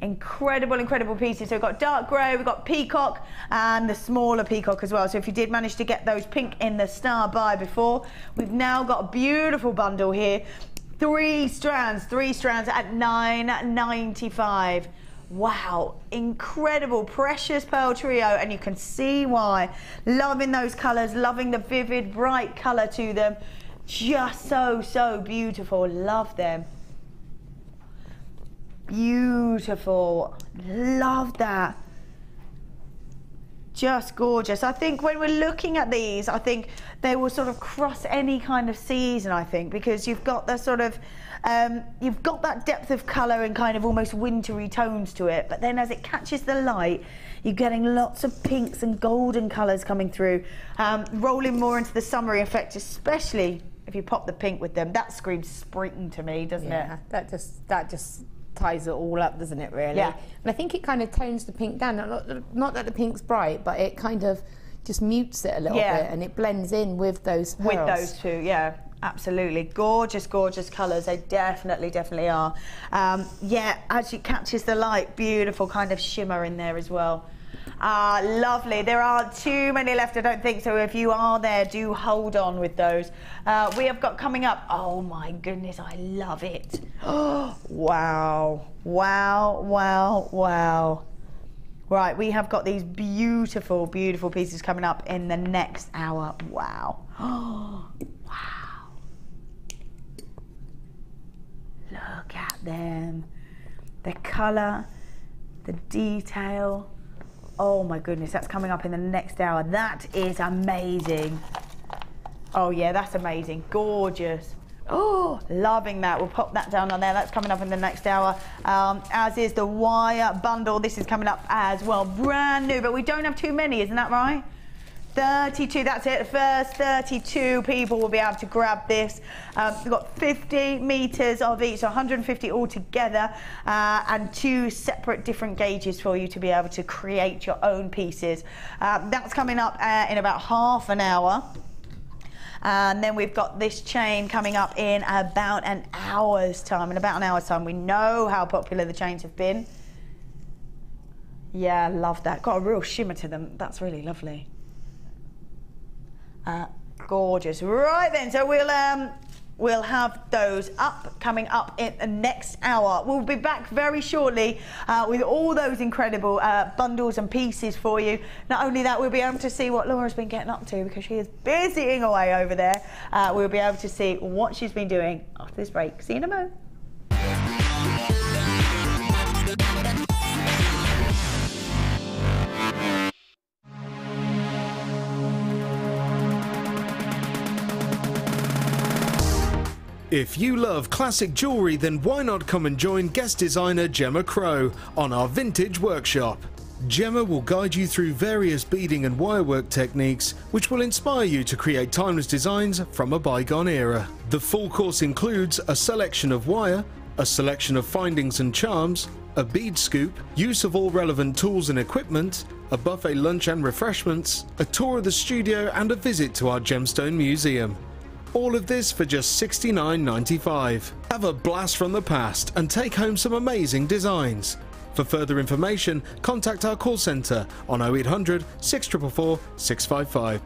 Incredible pieces. So we've got dark grey, we've got peacock, and the smaller peacock as well. So if you did manage to get those pink in the star buy before, we've now got a beautiful bundle here. 3 strands at £9.95. Wow, incredible, precious pearl trio, and you can see why. Loving those colours, loving the vivid, bright colour to them. Just so beautiful. Love them. Beautiful. Love that. Just gorgeous. I think when we're looking at these, I think they will sort of cross any kind of season, I think, because you've got the sort of you've got that depth of colour and kind of almost wintry tones to it, but then as it catches the light, you're getting lots of pinks and golden colours coming through, rolling more into the summery effect, especially if you pop the pink with them. That screams spring to me, doesn't it? That just ties it all up, doesn't it, really? Yeah. And I think it kind of tones the pink down. Not that the pink's bright, but it kind of just mutes it a little bit, and it blends in with those pearls. With those two, yeah. Absolutely. Gorgeous colours. They definitely are. Yeah, as it catches the light, beautiful kind of shimmer in there as well. Lovely. There aren't too many left, I don't think, so if you are there, do hold on with those. We have got coming up, oh my goodness, I love it. Wow. Right, we have got these beautiful pieces coming up in the next hour. Wow. Wow. Look at them. The colour, the detail. Oh my goodness, that's coming up in the next hour. That is amazing. Oh yeah, that's amazing. Gorgeous. Oh, loving that. We'll pop that down on there. That's coming up in the next hour. As is the wire bundle. This is coming up as well. Brand new, but we don't have too many, isn't that right? 32, that's it. The first 32 people will be able to grab this. We've got 50 metres of each, so 150 altogether, and 2 separate different gauges for you to be able to create your own pieces. That's coming up in about half an hour. And then we've got this chain coming up in about an hour's time. In about an hour's time, we know how popular the chains have been. Yeah, love that. Got a real shimmer to them. That's really lovely. Gorgeous. Right then, so we'll have those coming up in the next hour. We'll be back very shortly with all those incredible bundles and pieces for you. Not only that, we'll be able to see what Laura's been getting up to, because she is busying away over there. We'll be able to see what she's been doing after this break. See you in a moment. If you love classic jewellery, then why not come and join guest designer Gemma Crow on our vintage workshop. Gemma will guide you through various beading and wirework techniques which will inspire you to create timeless designs from a bygone era. The full course includes a selection of wire, a selection of findings and charms, a bead scoop, use of all relevant tools and equipment, a buffet lunch and refreshments, a tour of the studio and a visit to our gemstone museum. All of this for just $69.95. Have a blast from the past and take home some amazing designs. For further information, contact our call centre on 0800 644 655.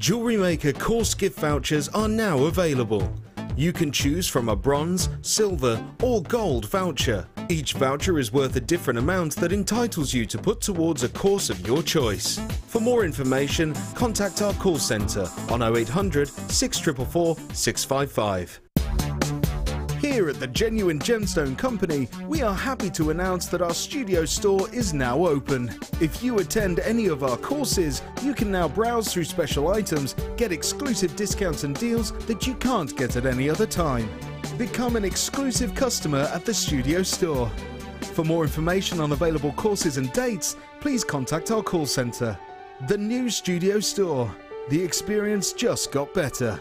JewelleryMaker course gift vouchers are now available. You can choose from a bronze, silver or gold voucher. Each voucher is worth a different amount that entitles you to put towards a course of your choice. For more information, contact our call centre on 0800 644 655. Here at the Genuine Gemstone Company, we are happy to announce that our studio store is now open. If you attend any of our courses, you can now browse through special items, get exclusive discounts and deals that you can't get at any other time. Become an exclusive customer at the studio store. For more information on available courses and dates, please contact our call centre. The new studio store. The experience just got better.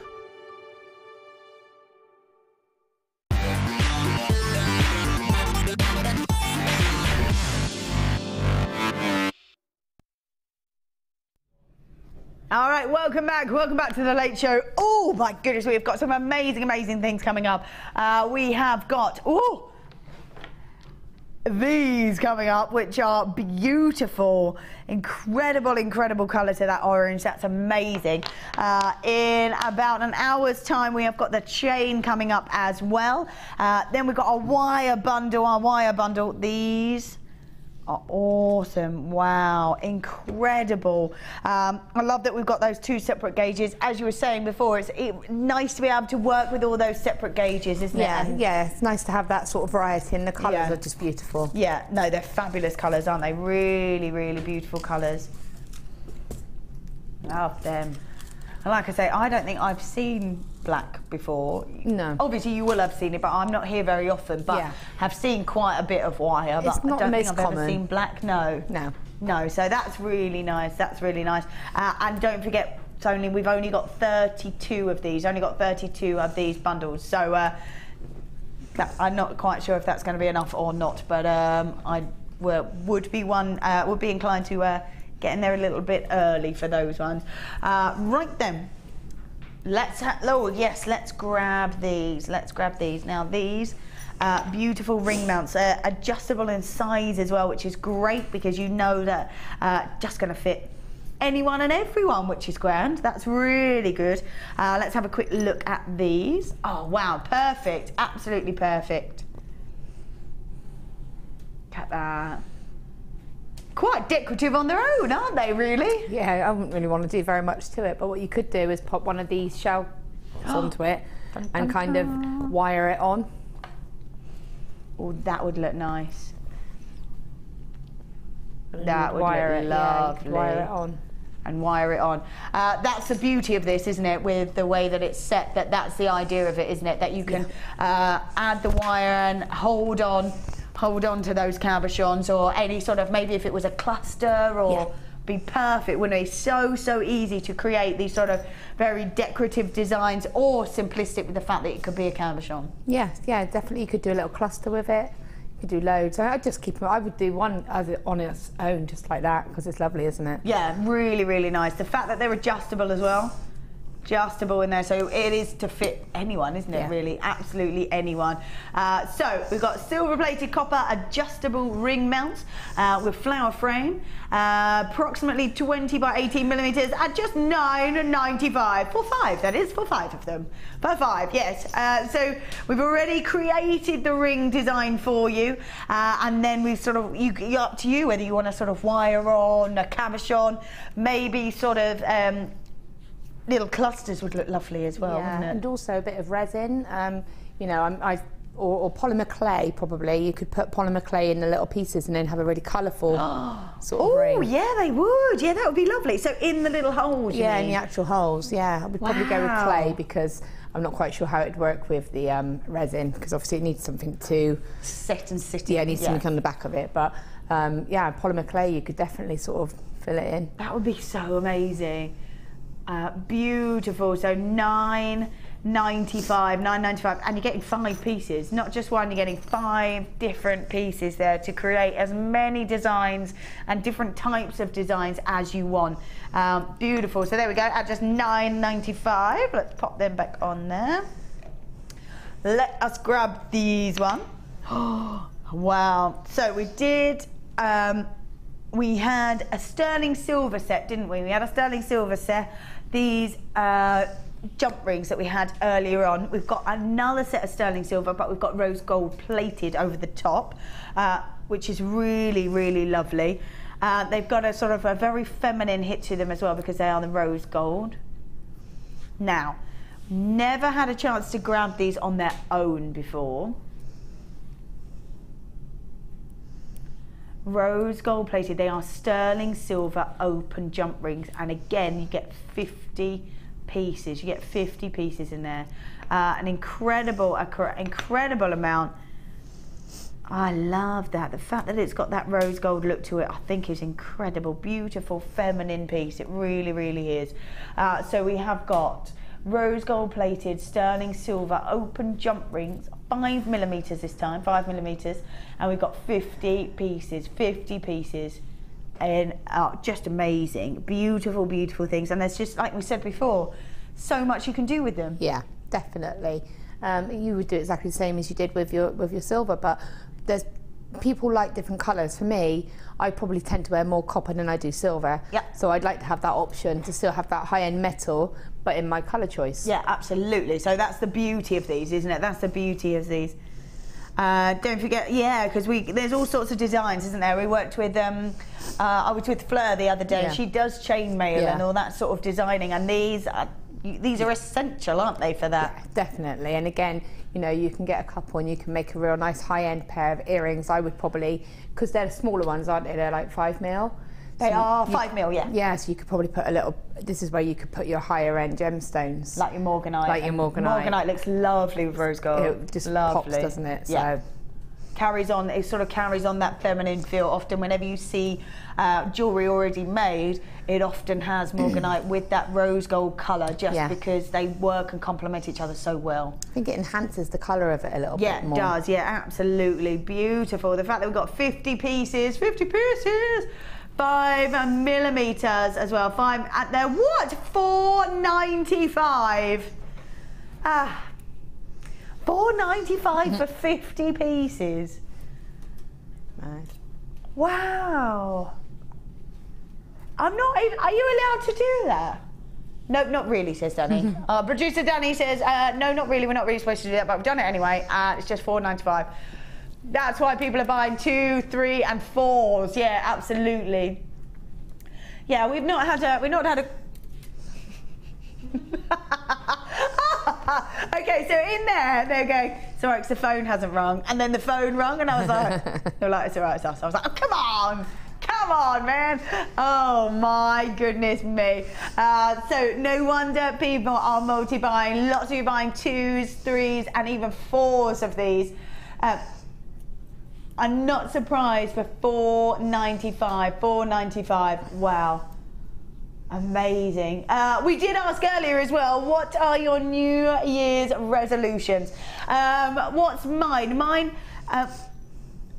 All right, welcome back to the Late Show. Oh my goodness, we've got some amazing things coming up. We have got these coming up, which are beautiful, incredible colour to that orange. That's amazing. In about an hour's time, we have got the chain coming up as well. Then we've got our wire bundle. These are awesome. Wow, incredible. I love that we've got those two separate gauges. As you were saying before, it's nice to be able to work with all those separate gauges, isn't it? Yeah, it's nice to have that sort of variety, and the colours are just beautiful. Yeah, no, they're fabulous colours, aren't they? Really beautiful colours. Love them. And like I say, I don't think I've seen black before. No. Obviously you will have seen it, but I'm not here very often, but have seen quite a bit of wire. It's not the most common. I don't think I've ever seen black, no, so that's really nice, and don't forget, we've only got 32 of these, bundles, so I'm not quite sure if that's going to be enough or not, but I would be inclined to get in there a little bit early for those ones. Right then, let's grab these. Now these beautiful ring mounts, adjustable in size as well, which is great because you know that just going to fit anyone and everyone, which is grand. That's really good. Let's have a quick look at these. Oh wow, perfect, absolutely perfect. Look at that. Quite decorative on their own, aren't they, really? Yeah, I wouldn't really want to do very much to it, but what you could do is pop one of these shells onto it and kind of wire it on. Oh, that would look nice. That would look lovely. Wire it on. And wire it on. That's the beauty of this, isn't it? With the way that it's set, that's the idea of it, isn't it? That you can add the wire and hold on to those cabochons, or any sort of, maybe if it was a cluster, or be perfect, wouldn't it? So easy to create these sort of very decorative designs, or simplistic with the fact that it could be a cabochon. Yeah, definitely. You could do a little cluster with it. You could do loads. I'd just keep them. I would do one on its own, just like that, because it's lovely, isn't it? Yeah, really nice. The fact that they're adjustable as well. Adjustable in there, so it is to fit anyone, isn't it? Really, absolutely anyone. So we've got silver-plated copper adjustable ring mounts with flower frame, approximately 20 by 18 millimeters at just $9.95 for 5. That is for 5 of them. For 5, yes. So we've already created the ring design for you, and then we've sort of up to you whether you want to sort of wire on a cabochon, maybe sort of. Little clusters would look lovely as well, wouldn't it? And also a bit of resin, you know, or polymer clay probably. You could put polymer clay in the little pieces and then have a really colourful sort of ring. Oh, yeah, they would. Yeah, that would be lovely. So in the little holes, you mean? In the actual holes, I would probably go with clay, because I'm not quite sure how it'd work with the resin, because obviously it needs something to set and sit. Yeah, it needs something on the back of it. But polymer clay, you could definitely sort of fill it in. That would be so amazing. Beautiful. So $9.95, and you're getting 5 pieces, not just one. You're getting 5 different pieces there to create as many designs and different types of designs as you want. Beautiful. So there we go, at just $9.95. Let's pop them back on there. Let us grab these one. Oh, wow. So we did. We had a sterling silver set, didn't we? We had a sterling silver set. These jump rings that we had earlier on. We've got another set of sterling silver, but we've got rose gold plated over the top, which is really, really lovely. They've got a sort of a very feminine hit to them as well because they are the rose gold. Now, never had a chance to grab these on their own before. Rose gold plated, they are sterling silver open jump rings, and again you get 50 pieces. You get 50 pieces in there. An incredible amount. I love that. The fact that it's got that rose gold look to it, I think is incredible. Beautiful feminine piece. It really, really is. So we have got rose gold plated sterling silver open jump rings, 5mm this time, 5mm, and we've got 50 pieces, and just amazing, beautiful, beautiful things. And there's just, like we said before, so much you can do with them. Yeah, definitely. You would do exactly the same as you did with your silver, but there's people like different colours. For me, I probably tend to wear more copper than I do silver. Yeah. So I'd like to have that option to still have that high-end metal, but in my colour choice. Yeah, absolutely. So that's the beauty of these, isn't it? That's the beauty of these. Don't forget, yeah, because there's all sorts of designs, isn't there? We worked with, I was with Fleur the other day. Yeah. She does chainmail and all that sort of designing, and these are essential, aren't they, for that? Yeah, definitely. And again, you know, you can get a couple and you can make a real nice high-end pair of earrings. I would probably, because they're smaller ones, aren't they? They're like 5mm. They are 5mm, yeah. Yeah, so you could probably put a little, this is where you could put your higher end gemstones. Like your Morganite. Like your Morganite. Morganite looks lovely with rose gold. It just pops, doesn't it? Yeah. So. Carries on, it sort of carries on that feminine feel. Often whenever you see jewellery already made, it often has Morganite with that rose gold colour, just because they work and complement each other so well. I think it enhances the colour of it a little bit more. Yeah, it does, yeah, absolutely. Beautiful. The fact that we've got 50 pieces, 5mm as well. They're what? $4.95. $4.95 for 50 pieces. Nice. Wow. I'm not even, are you allowed to do that? No, not really, says Danny. Producer Danny says, no, not really, we're not really supposed to do that, but we've done it anyway. It's just $4.95. That's why people are buying 2, 3 and 4s. Yeah, absolutely. Yeah, we've not had a okay, so in there, they're going, sorry, because the phone hasn't rung. And then the phone rung, and I was like, they're like, it's all right, it's us. I was like, oh, come on, man. Oh, my goodness me. So no wonder people are multi-buying. Lots of you buying 2s, 3s, and even 4s of these. I'm not surprised for $4.95. Wow. Amazing. We did ask earlier as well, what are your New Year's resolutions? What's mine?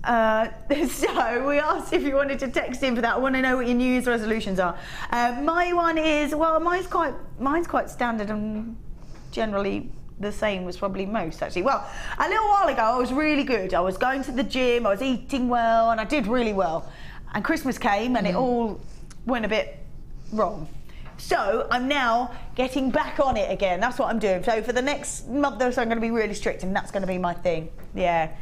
So we asked if you wanted to text in for that. I want to know what your New Year's resolutions are. My one is, well, mine's quite standard and generally the same as probably most, actually. Well, a little while ago I was really good. I was going to the gym, I was eating well, and I did really well. And Christmas came and it all went a bit wrong. So I'm now getting back on it again. That's what I'm doing. So for the next month or so, I'm going to be really strict, and that's going to be my thing. Yeah.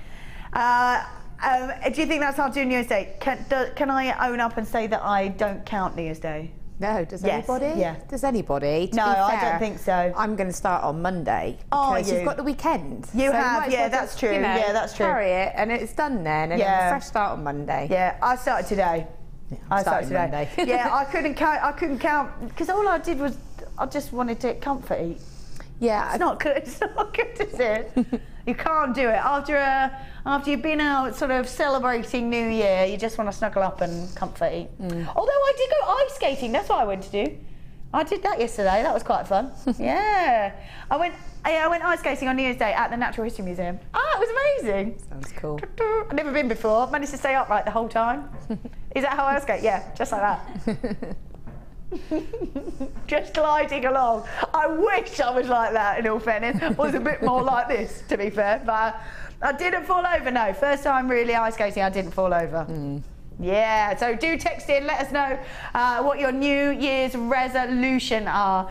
Do you think that's hard to do New Year's Day? Can I own up and say that I don't count New Year's Day? No, does anybody? Yeah. Does anybody? No, I don't think so. I'm going to start on Monday because you've got the weekend. You have, yeah, that's true. Yeah, that's true. Carry it, and it's done then, and a fresh start on Monday. Yeah, I started today. Yeah, I started today. Monday. Yeah, I couldn't count because all I did was I just wanted to comfort eat. Yeah, it's not good. It's not good, is it? You can't do it after you've been out sort of celebrating New Year. You just want to snuggle up and comfort eat. Although I did go ice skating. That's what I went to do. I did that yesterday. That was quite fun. Yeah, I went ice skating on New Year's Day at the Natural History Museum. It was amazing. Sounds cool. I've never been before. Managed to stay upright the whole time. Is that how I ice skate? Yeah, just like that. Just gliding along. I wish I was like that, in all fairness. I was a bit more like this, to be fair, but I didn't fall over, no. First time really ice skating, I didn't fall over. Yeah, so do text in, let us know what your New Year's resolution are.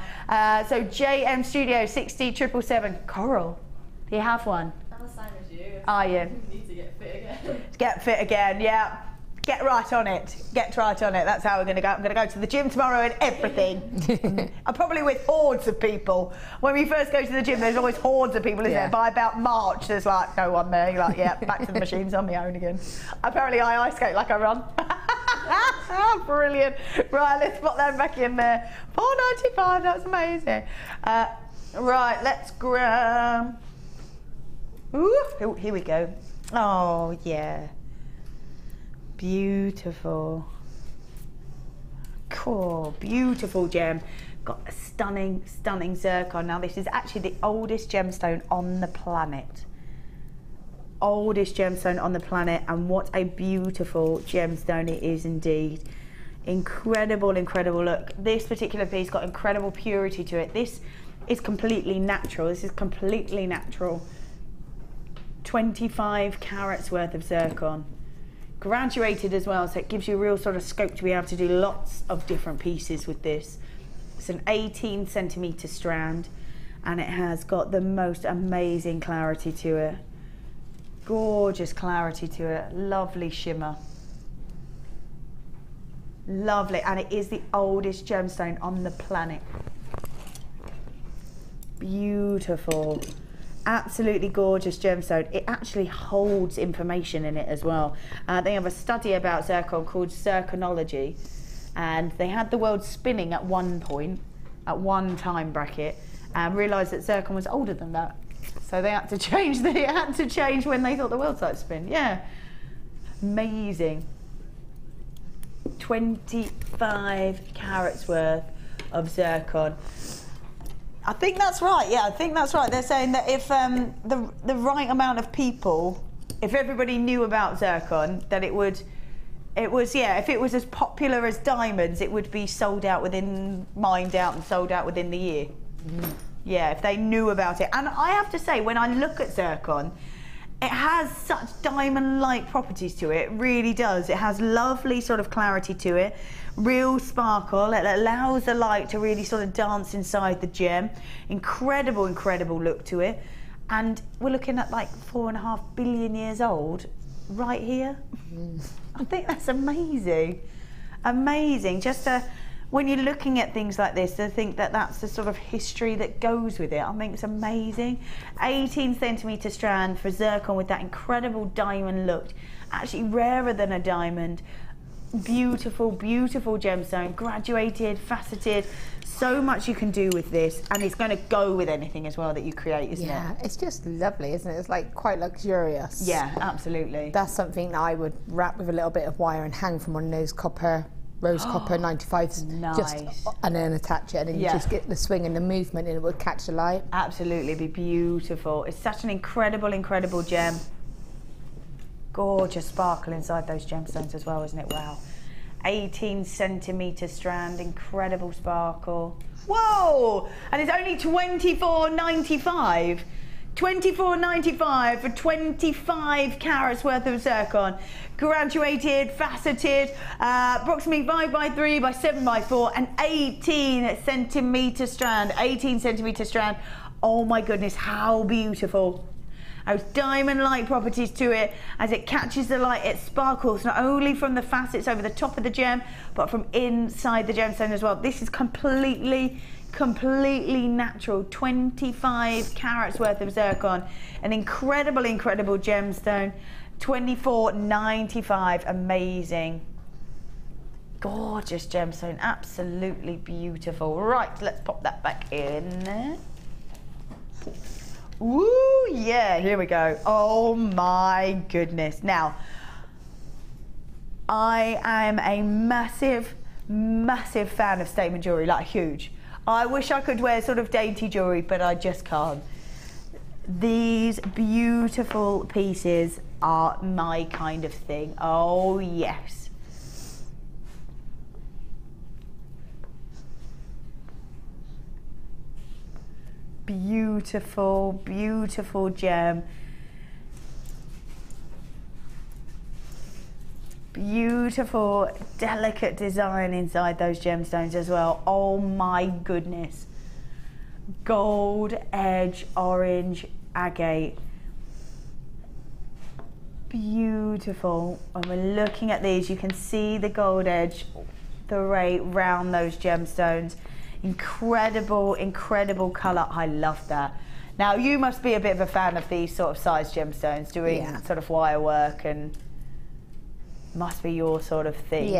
So JM Studio 60777. Coral, do you have one? I'm the same as you. Are you? Need to get fit again. Get fit again, yeah. Get right on it. Get right on it. That's how we're going to go. I'm going to go to the gym tomorrow and everything. I'm probably with hordes of people. When we first go to the gym, there's always hordes of people, isn't there? By about March, there's like no one there. You're like, yeah, back to the machines on my own again. Apparently, I ice skate like I run. Brilliant. Right, let's put them back in there. $4.95. That's amazing. Right, let's grab. Ooh, here we go. Oh yeah. Beautiful. Cool, beautiful gem. Got a stunning, stunning zircon. Now this is actually the oldest gemstone on the planet. Oldest gemstone on the planet, and what a beautiful gemstone it is indeed. Incredible, incredible look. This particular piece got incredible purity to it. This is completely natural. This is completely natural. 25 carats worth of zircon. Graduated as well, so it gives you a real sort of scope to be able to do lots of different pieces with this. It's an 18 centimetre strand, and it has got the most amazing clarity to it. Gorgeous clarity to it, lovely shimmer. Lovely, and it is the oldest gemstone on the planet. Beautiful. Absolutely gorgeous gemstone. It actually holds information in it as well. They have a study about zircon called zirconology, and they had the world spinning at one point, at one time bracket, and realised that zircon was older than that. So they had to change. They had to change when they thought the world started to spin. Yeah, amazing. 25 carats worth of zircon. I think that's right. Yeah, I think that's right. They're saying that if the right amount of people, if everybody knew about zircon, that if it was as popular as diamonds, it would be sold out mined out and sold out within the year. Yeah, if they knew about it. And I have to say, when I look at zircon, it has such diamond-like properties to it. It really does. It has lovely sort of clarity to it. Real sparkle. It allows the light to really sort of dance inside the gem. Incredible, incredible look to it. And we're looking at like 4.5 billion years old right here. I think that's amazing. Amazing. Just when you're looking at things like this, to think that that's the sort of history that goes with it. I think it's amazing. 18 centimetre strand for zircon with that incredible diamond look. Actually rarer than a diamond. Beautiful, beautiful gemstone, graduated, faceted. So much you can do with this, and it's going to go with anything as well that you create, isn't it? Yeah, it's just lovely, isn't it? It's like quite luxurious. Yeah, absolutely. That's something that I would wrap with a little bit of wire and hang from one of those rose copper 95s. Nice. Just, and then attach it, and then you just get the swing and the movement, and it will catch the light. Absolutely, it'd be beautiful. It's such an incredible, incredible gem. Gorgeous sparkle inside those gemstones as well, isn't it? Wow. 18 centimetre strand, incredible sparkle. Whoa! And it's only $24.95. $24.95 for 25 carats worth of zircon. Graduated, faceted, approximately 5x3 by 7x4, and 18 centimetre strand. 18 centimetre strand. Oh my goodness, how beautiful. Those diamond-like properties to it. As it catches the light, it sparkles not only from the facets over the top of the gem, but from inside the gemstone as well. This is completely natural. 25 carats worth of zircon. An incredible, incredible gemstone. $24.95. Amazing. Gorgeous gemstone. Absolutely beautiful. Right, let's pop that back in there. Woo, yeah, here we go. Oh my goodness. Now, I am a massive fan of statement jewellery, like huge. I wish I could wear sort of dainty jewellery, but I just can't. These beautiful pieces are my kind of thing. Oh yes. Beautiful, beautiful gem. Beautiful, delicate design inside those gemstones as well. Oh my goodness. Gold, edge, orange, agate. Beautiful. When we're looking at these, you can see the gold edge, the ray round those gemstones. Incredible, incredible colour. I love that. Now, you must be a bit of a fan of these sort of size gemstones, doing sort of wire work, and must be your sort of thing.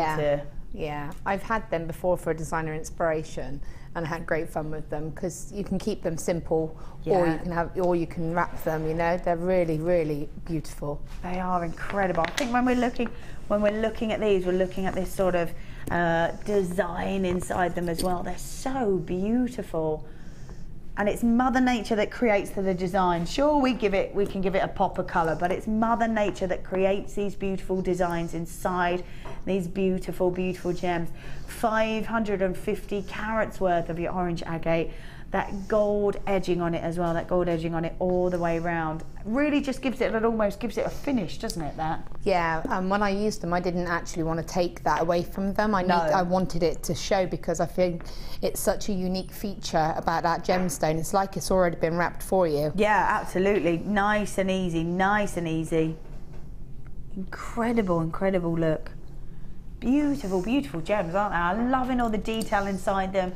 Yeah, I've had them before for a designer inspiration, and I had great fun with them because you can keep them simple, or you can wrap them. You know, they're really, really beautiful. They are incredible. I think when we're looking at these, we're looking at this sort of design inside them as well. They're so beautiful. And it's Mother Nature that creates the design. Sure, we can give it a pop of colour, but it's Mother Nature that creates these beautiful designs inside these beautiful, beautiful gems. 550 carats worth of your orange agate. That gold edging on it as well, that gold edging on it all the way around. Really just gives it, almost gives it a finish, doesn't it, that? Yeah, when I used them, I didn't actually want to take that away from them. I wanted it to show, because I think it's such a unique feature about that gemstone. It's like it's already been wrapped for you. Yeah, absolutely. Nice and easy, nice and easy. Incredible, incredible look. Beautiful, beautiful gems, aren't they? I'm loving all the detail inside them.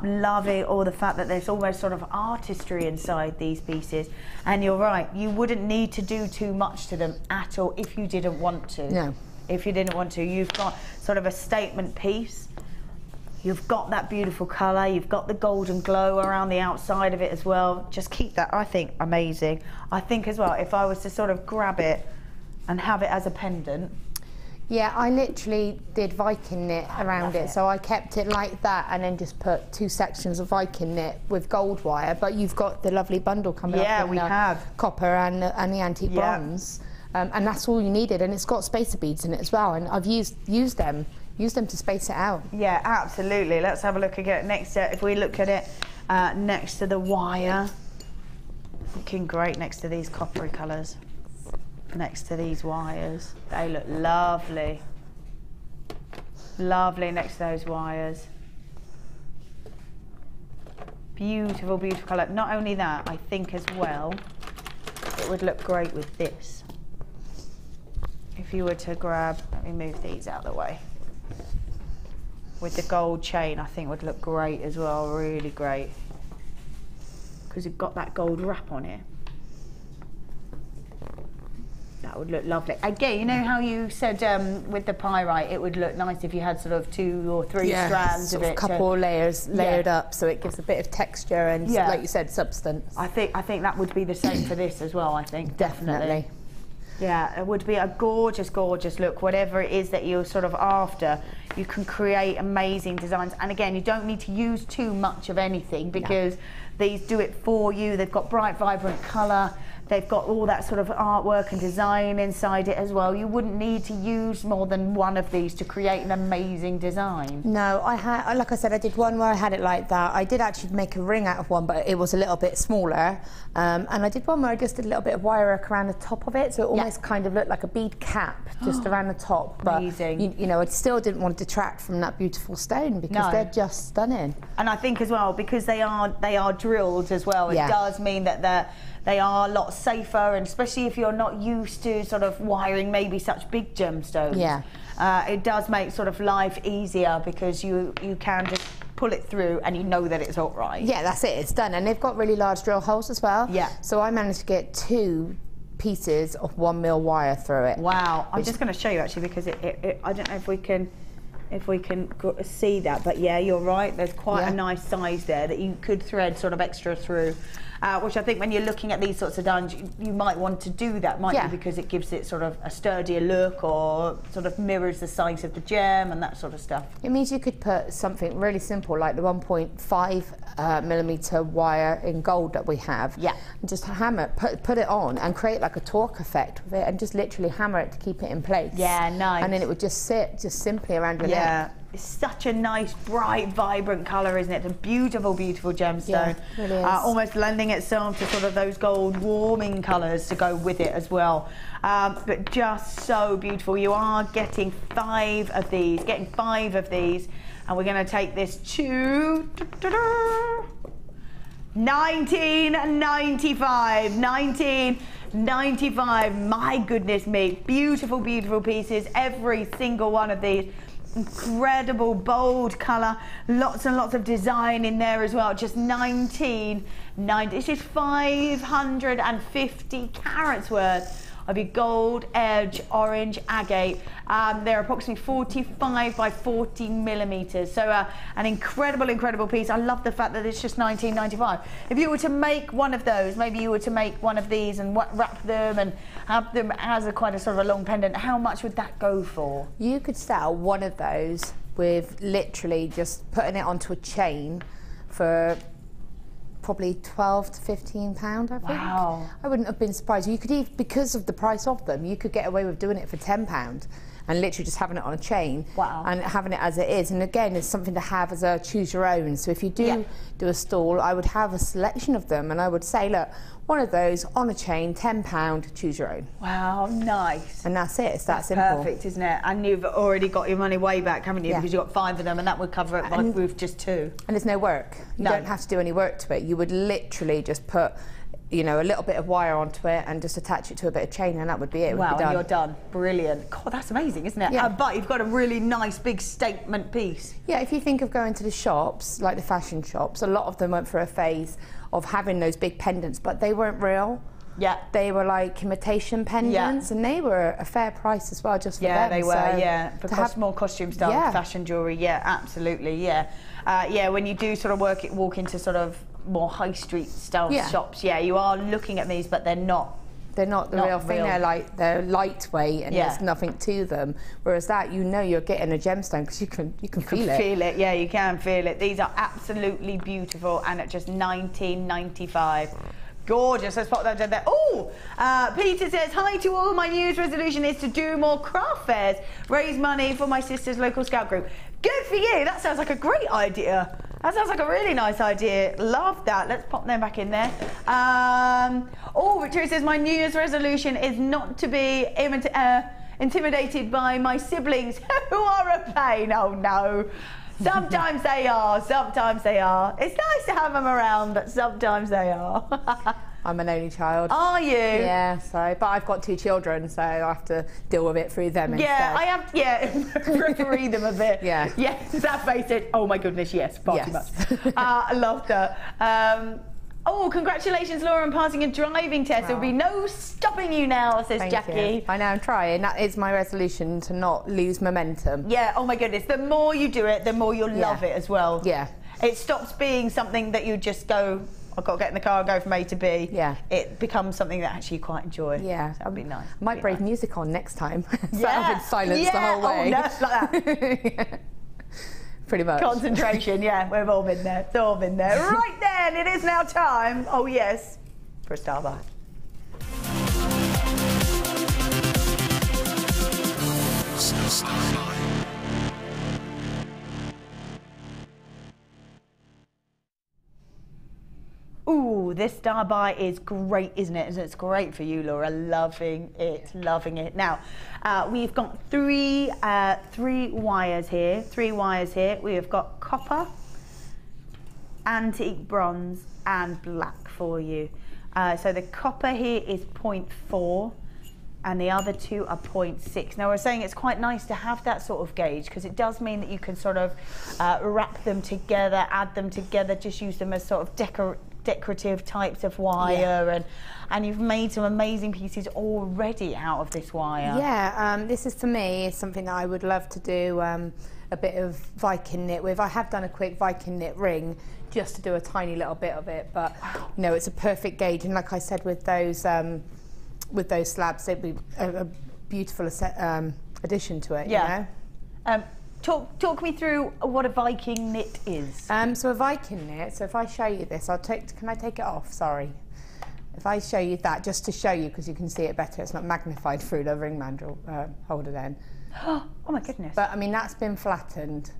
Loving all the fact that there's almost sort of artistry inside these pieces. And you're right, you wouldn't need to do too much to them at all if you didn't want to. No. If you didn't want to. You've got sort of a statement piece. You've got that beautiful colour. You've got the golden glow around the outside of it as well. Just keep that, I think, amazing. I think as well, if I was to sort of grab it and have it as a pendant. Yeah, I literally did Viking knit around it, so I kept it like that and then just put 2 sections of Viking knit with gold wire. But you've got the lovely bundle coming up. Yeah, we have. Copper and the antique bronze. And that's all you needed, and it's got spacer beads in it as well, and I've used them to space it out. Yeah, absolutely. Let's have a look again next to, if we look at it next to the wire. Looking great next to these coppery colours. Next to these wires. They look lovely. Lovely next to those wires. Beautiful, beautiful colour. Not only that, I think as well, it would look great with this. If you were to grab, let me move these out of the way. With the gold chain, I think would look great as well, really great. Because you've got that gold wrap on it. That would look lovely. Again, you know how you said with the pyrite, it would look nice if you had sort of 2 or 3 strands of it. A couple of layers layered up, so it gives a bit of texture and, like you said, substance. I think that would be the same for this as well. I think definitely. Yeah, it would be a gorgeous, gorgeous look. Whatever it is that you're sort of after, you can create amazing designs. And again, you don't need to use too much of anything, because these do it for you. They've got bright, vibrant colour. They've got all that sort of artwork and design inside it as well. You wouldn't need to use more than one of these to create an amazing design. No, I had, like I said, I did one where I had it like that. I did actually make a ring out of one, but it was a little bit smaller. And I did one where I just did a little bit of wire work around the top of it, so it almost kind of looked like a bead cap just around the top. But amazing. You know, I still didn't want to detract from that beautiful stone, because they're just stunning. And I think as well, because they are drilled as well, it does mean that they are a lot safer, and especially if you're not used to sort of wiring maybe such big gemstones. It does make sort of life easier, because you can just pull it through and you know that it's all right. Yeah, that's it, it's done. And they've got really large drill holes as well. Yeah. So I managed to get 2 pieces of 1 mil wire through it. Wow. I'm just going to show you actually, because I don't know if we can see that, but yeah, you're right, there's quite a nice size there that you could thread sort of extra through, which I think when you're looking at these sorts of diamonds, you might want to do that, might you, because it gives it sort of a sturdier look, or sort of mirrors the size of the gem and that sort of stuff. It means you could put something really simple like the 1.5 millimeter wire in gold that we have, and just hammer, put it on and create like a torque effect with it, and just literally hammer it to keep it in place. Yeah, nice. And then it would just sit just simply around your neck. It's such a nice, bright, vibrant colour, isn't it? It's a beautiful, beautiful gemstone. Yeah, it really is. Almost lending itself to sort of those gold warming colours to go with it as well. But just so beautiful. You are getting 5 of these, and we're going to take this to $19.95. My goodness me, beautiful, beautiful pieces. Every single one of these. Incredible bold colour, lots and lots of design in there as well. Just $19.90. This is 550 carats worth of your gold edge orange agate. They're approximately 45 by 40 millimeters. So an incredible piece. I love the fact that it's just $19.95. If you were to make one of those, maybe you were to make one of these and wrap them and have them as quite a sort of a long pendant, how much would that go for? You could sell one of those with literally just putting it onto a chain for probably £12 to £15, I think. Wow. I wouldn't have been surprised. You could even, because of the price of them, you could get away with doing it for £10 and literally just having it on a chain. Wow. And having it as it is. And again, it's something to have as a choose your own. So if you do do a stall, I would have a selection of them and I would say, look, one of those on a chain, £10, choose your own. Wow, nice. And that's it, it's that simple. Perfect, isn't it? And you've already got your money way back, haven't you? Yeah. Because you've got 5 of them and that would cover it with just 2. And there's no work. You don't have to do any work to it. You would literally just put, you know, a little bit of wire onto it and just attach it to a bit of chain and that would be it. Wow, and you're done. Brilliant. God, that's amazing, isn't it? Yeah. But you've got a really nice big statement piece. Yeah, if you think of going to the shops, like the fashion shops, a lot of them went through a phase of having those big pendants, but they weren't real. Yeah. They were like imitation pendants and they were a fair price as well, just for them. Yeah, they were, so for more costume style fashion jewellery, absolutely, when you do sort of walk into sort of more high street style shops, you are looking at these, but they're not. They're not the real thing. They're lightweight and there's nothing to them. Whereas that, you know, you're getting a gemstone because you can feel it. Feel it, yeah, you can feel it. These are absolutely beautiful and at just $19.95. Gorgeous. Let's pop that down there. Oh, Peter says, hi to all. My New Year's resolution is to do more craft fairs, raise money for my sister's local scout group. Good for you. That sounds like a great idea. That sounds like a really nice idea. Love that. Let's pop them back in there. Victoria says, my New Year's resolution is not to be intimidated by my siblings who are a pain. Oh, no. Sometimes they are, sometimes they are. It's nice to have them around, but sometimes they are. I'm an only child. Are you? Yeah, but I've got 2 children, so I have to deal with it through them instead. I have, referee them a bit. Yeah. Yes, that face it. Oh my goodness, yes, far too much. I love that. Congratulations, Laura, on passing a driving test. There will be no stopping you now, says Jackie. You. I know, I'm trying. That is my resolution, to not lose momentum. Yeah, oh my goodness. The more you do it, the more you'll love it as well. Yeah. It stops being something that you just go, I've got to get in the car and go from A to B. Yeah. It becomes something that actually you quite enjoy. Yeah. So that'd be nice. Might brave music on next time. I've been silent the whole way. Oh, no, like that. Pretty much. Concentration, we've all been there. It's all been there. Right then, it is now time, for a star buy. Ooh, this star buy is great, isn't it? It's great for you, Laura. Loving it, loving it. Now, we've got three wires here. We have got copper, antique bronze, and black for you. So the copper here is 0.4. and the other 2 are 0.6. Now we're saying it's quite nice to have that sort of gauge because it does mean that you can sort of wrap them together, add them together, just use them as sort of decorative types of wire, and you've made some amazing pieces already out of this wire. Yeah, this is, for me, is something that I would love to do a bit of Viking knit with. I have done a quick Viking knit ring just to do a tiny little bit of it, but you know, it's a perfect gauge, and like I said, with those slabs, it'd be a beautiful addition to it. You know? Talk me through what a Viking knit is. So a Viking knit, so if I show you this, can I take it off? Sorry. If I show you that, just to show you, because you can see it better, it's not magnified through the ring mandrel holder then. Oh my goodness. But I mean, that's been flattened.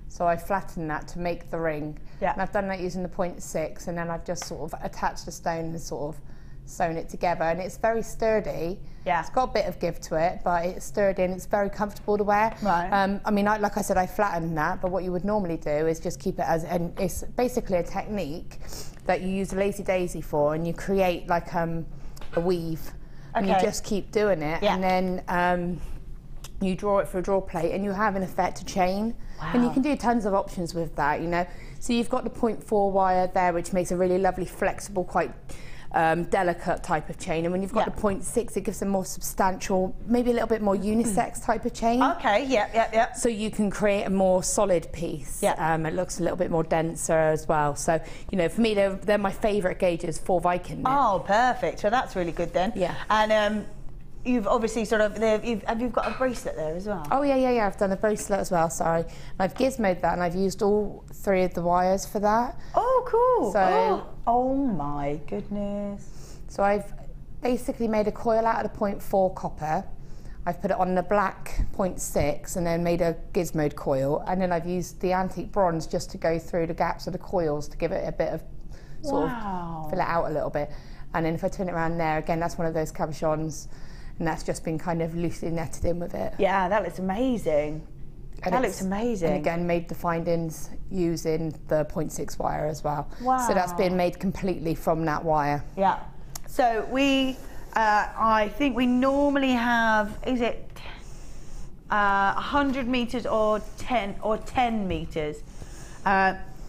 So I flattened that to make the ring. Yeah. And I've done that using the 0.6, and then I've just sort of attached the stone and sort of sewn it together, and it's very sturdy. Yeah. It's got a bit of give to it, but it's sturdy and it's very comfortable to wear. Right. I mean, like I said, I flattened that, but what you would normally do is just keep it as, and it's basically a technique that you use a lazy daisy for, and you create like a weave, and you just keep doing it, and then you draw it for a draw plate, and you have in effect a chain. Wow. And you can do tons of options with that, you know. So you've got the 0.4 wire there, which makes a really lovely, flexible, quite delicate type of chain, and when you've got the 0.6, it gives a more substantial, maybe a little bit more unisex type of chain. Okay, yeah. So you can create a more solid piece. Yeah. It looks a little bit more denser as well. So, you know, for me, they're my favourite gauges for Viking knit. Oh, perfect. So that's really good then. Yeah. And you've obviously sort of, have you got a bracelet there as well? Oh yeah, I've done a bracelet as well, sorry. And I've gizmoed that, and I've used all 3 of the wires for that. Oh, cool. So, oh my goodness. So I've basically made a coil out of the 0.4 copper. I've put it on the black 0.6 and then made a gizmoed coil, and then I've used the antique bronze just to go through the gaps of the coils to give it a bit of sort of fill it out a little bit. And then if I turn it around there, again, that's one of those cabochons, and that's just been kind of loosely netted in with it. Yeah, that looks amazing. That looks amazing. And again, made the findings using the 0.6 wire as well. Wow. So that's been made completely from that wire. Yeah. So we, I think we normally have, is it 100 metres or 10 metres?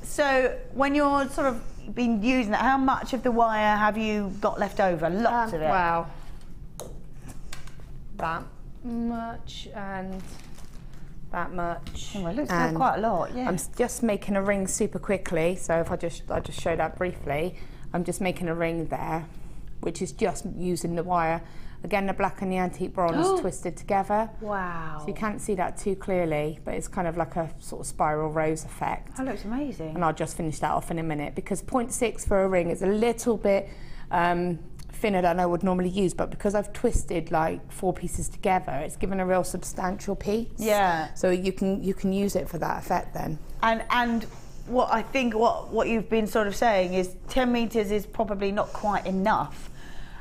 So when you're sort of been using it, how much of the wire have you got left over? Lots of it. Wow. That much and that much. Oh, it looks like quite a lot, yeah. I'm just making a ring super quickly, so if I just show that briefly. I'm just making a ring there, which is just using the wire. Again, the black and the antique bronze twisted together. Wow. So you can't see that too clearly, but it's kind of like a sort of spiral rose effect. That looks amazing. And I'll just finish that off in a minute, because 0.6 for a ring is a little bit thinner than I would normally use, but because I've twisted like 4 pieces together, it's given a real substantial piece. Yeah. So you can use it for that effect then. And what I think what you've been sort of saying is 10 metres is probably not quite enough.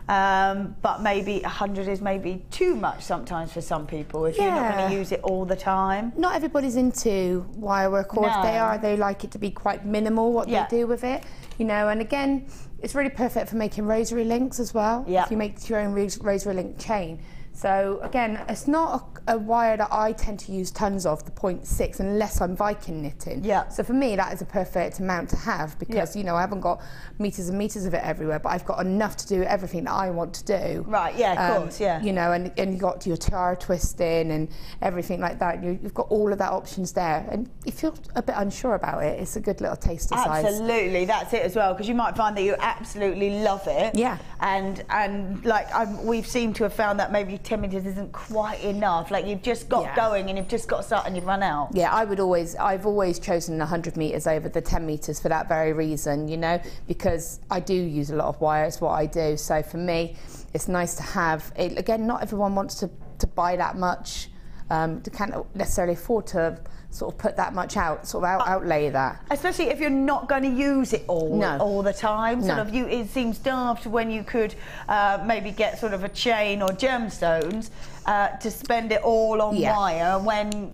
But maybe 100 is maybe too much sometimes for some people if you're not going to use it all the time. Not everybody's into wire work, or if they are, they like it to be quite minimal what they do with it, you know. And again, it's really perfect for making rosary links as well. If you make your own rosary link chain. So again, it's not a wire that I tend to use tons of, the 0.6, unless I'm Viking knitting. So for me, that is a perfect amount to have, because you know, I haven't got metres and metres of it everywhere, but I've got enough to do everything that I want to do. Right, yeah, of course, yeah. You know, and you've got your tiara twisting and everything like that. You've got all of that options there. And if you're a bit unsure about it, it's a good little taster size. Absolutely, that's it as well, because you might find that you absolutely love it. Yeah. And like we've seemed to have found that maybe 10 metres isn't quite enough. Like you've just got going and you've just got to start and you've run out. Yeah, I've always chosen 100 metres over the 10 metres for that very reason, you know, because I do use a lot of wire, it's what I do. So for me, it's nice to have it. Again, not everyone wants to buy that much, can't necessarily afford to sort of put that much out, sort of outlay that. Especially if you're not going to use it all the time. Sort of it seems daft when you could maybe get sort of a chain or gemstones to spend it all on wire when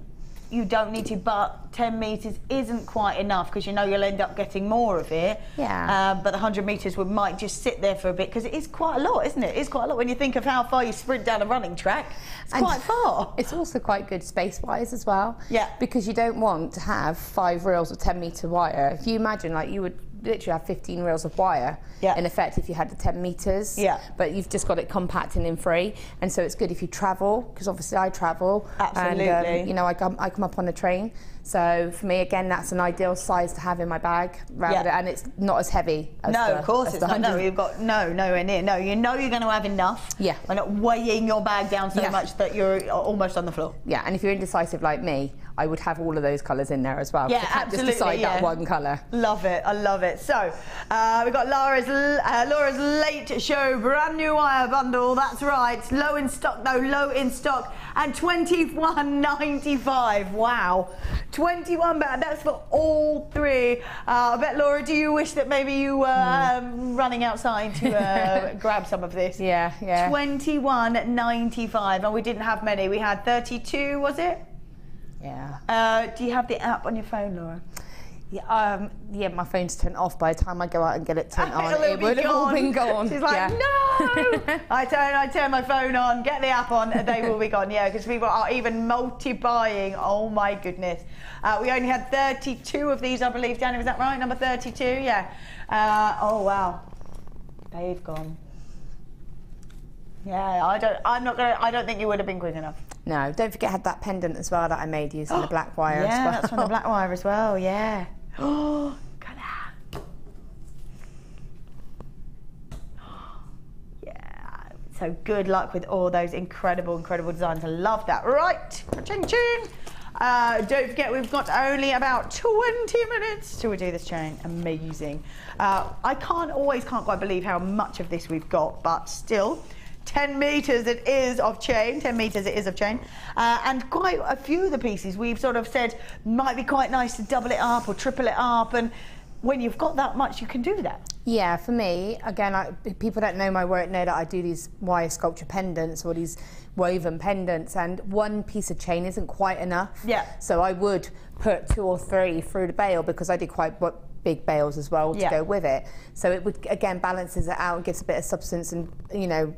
you don't need to, but 10 metres isn't quite enough, because you know you'll end up getting more of it. But the 100 metres might just sit there for a bit, because it is quite a lot, isn't it? It's quite a lot when you think of how far you sprint down a running track. It's quite far. It's also quite good space-wise as well. Because you don't want to have 5 reels of 10 metre wire. If you imagine, like, you would literally have 15 reels of wire in effect if you had the 10 metres, but you've just got it compacting in 3, and so it's good if you travel, because obviously I travel, and you know, I come up on a train, so for me again that's an ideal size to have in my bag, and it's not as heavy as of course it's not. No, you've got nowhere near. No, you know you're going to have enough. We're not weighing your bag down so much that you're almost on the floor. And if you're indecisive like me, I would have all of those colours in there as well. Absolutely. Just decide that one colour. Love it, I love it. it. So we've got Laura's late show brand new wire bundle. That's right. Low in stock though, low in stock, and $21.95. Wow, 21 baht. That's for all three. I bet, Laura, do you wish that maybe you were running outside to grab some of this? Yeah. $21.95, and we didn't have many. We had 32, was it? Yeah. Do you have the app on your phone, Laura? Yeah, my phone's turned off. By the time I go out and get it turned on, it would have all been gone. She's like, no! I turn my phone on, get the app on, and they will be gone. Yeah, because people are even multi-buying. Oh my goodness. We only had 32 of these, I believe. Danny, was that right? Number 32? Yeah. Oh wow, they've gone. Yeah, I don't think you would have been quick enough. No, don't forget I had that pendant as well that I made using the black wire as well. Yeah, that's from the black wire as well, yeah. Oh, look at that. Yeah, so good luck with all those incredible designs. I love that. Right, ching ching. Don't forget, we've got only about 20 minutes till we do this chain. Amazing. I can't quite believe how much of this we've got, but still. 10 meters it is of chain, 10 meters it is of chain, and quite a few of the pieces we've sort of said might be quite nice to double it up or triple it up, and when you've got that much you can do that. Yeah, for me, again, people don't know my work know that I do these wire sculpture pendants or these woven pendants, and one piece of chain isn't quite enough. Yeah. So I would put 2 or 3 through the bail, because I did quite big bails as well to go with it. So it would, again, balances it out and gives a bit of substance, and, you know,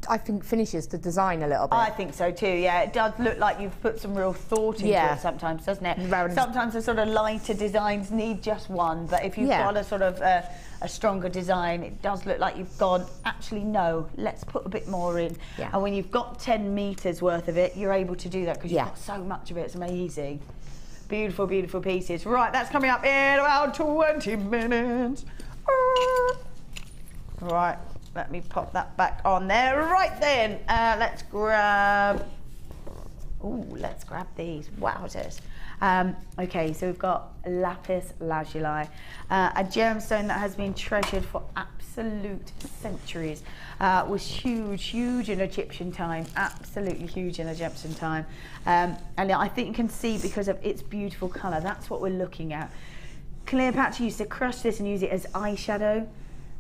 I think finishes the design a little bit. I think so too, yeah. It does look like you've put some real thought into it sometimes, doesn't it? Sometimes the sort of lighter designs need just one, but if you've got a sort of a stronger design, it does look like you've gone, actually no, let's put a bit more in. Yeah. And when you've got 10 meters worth of it, you're able to do that because you've got so much of it. It's amazing. Beautiful, beautiful pieces. Right, that's coming up in about 20 minutes. Right, let me pop that back on there. Right then, let's grab these. Wowzers. Okay, so we've got lapis lazuli, a gemstone that has been treasured for absolute centuries. Was huge in Egyptian time, absolutely huge in Egyptian time. And I think you can see because of its beautiful colour, that's what we're looking at. Cleopatra used to crush this and use it as eyeshadow.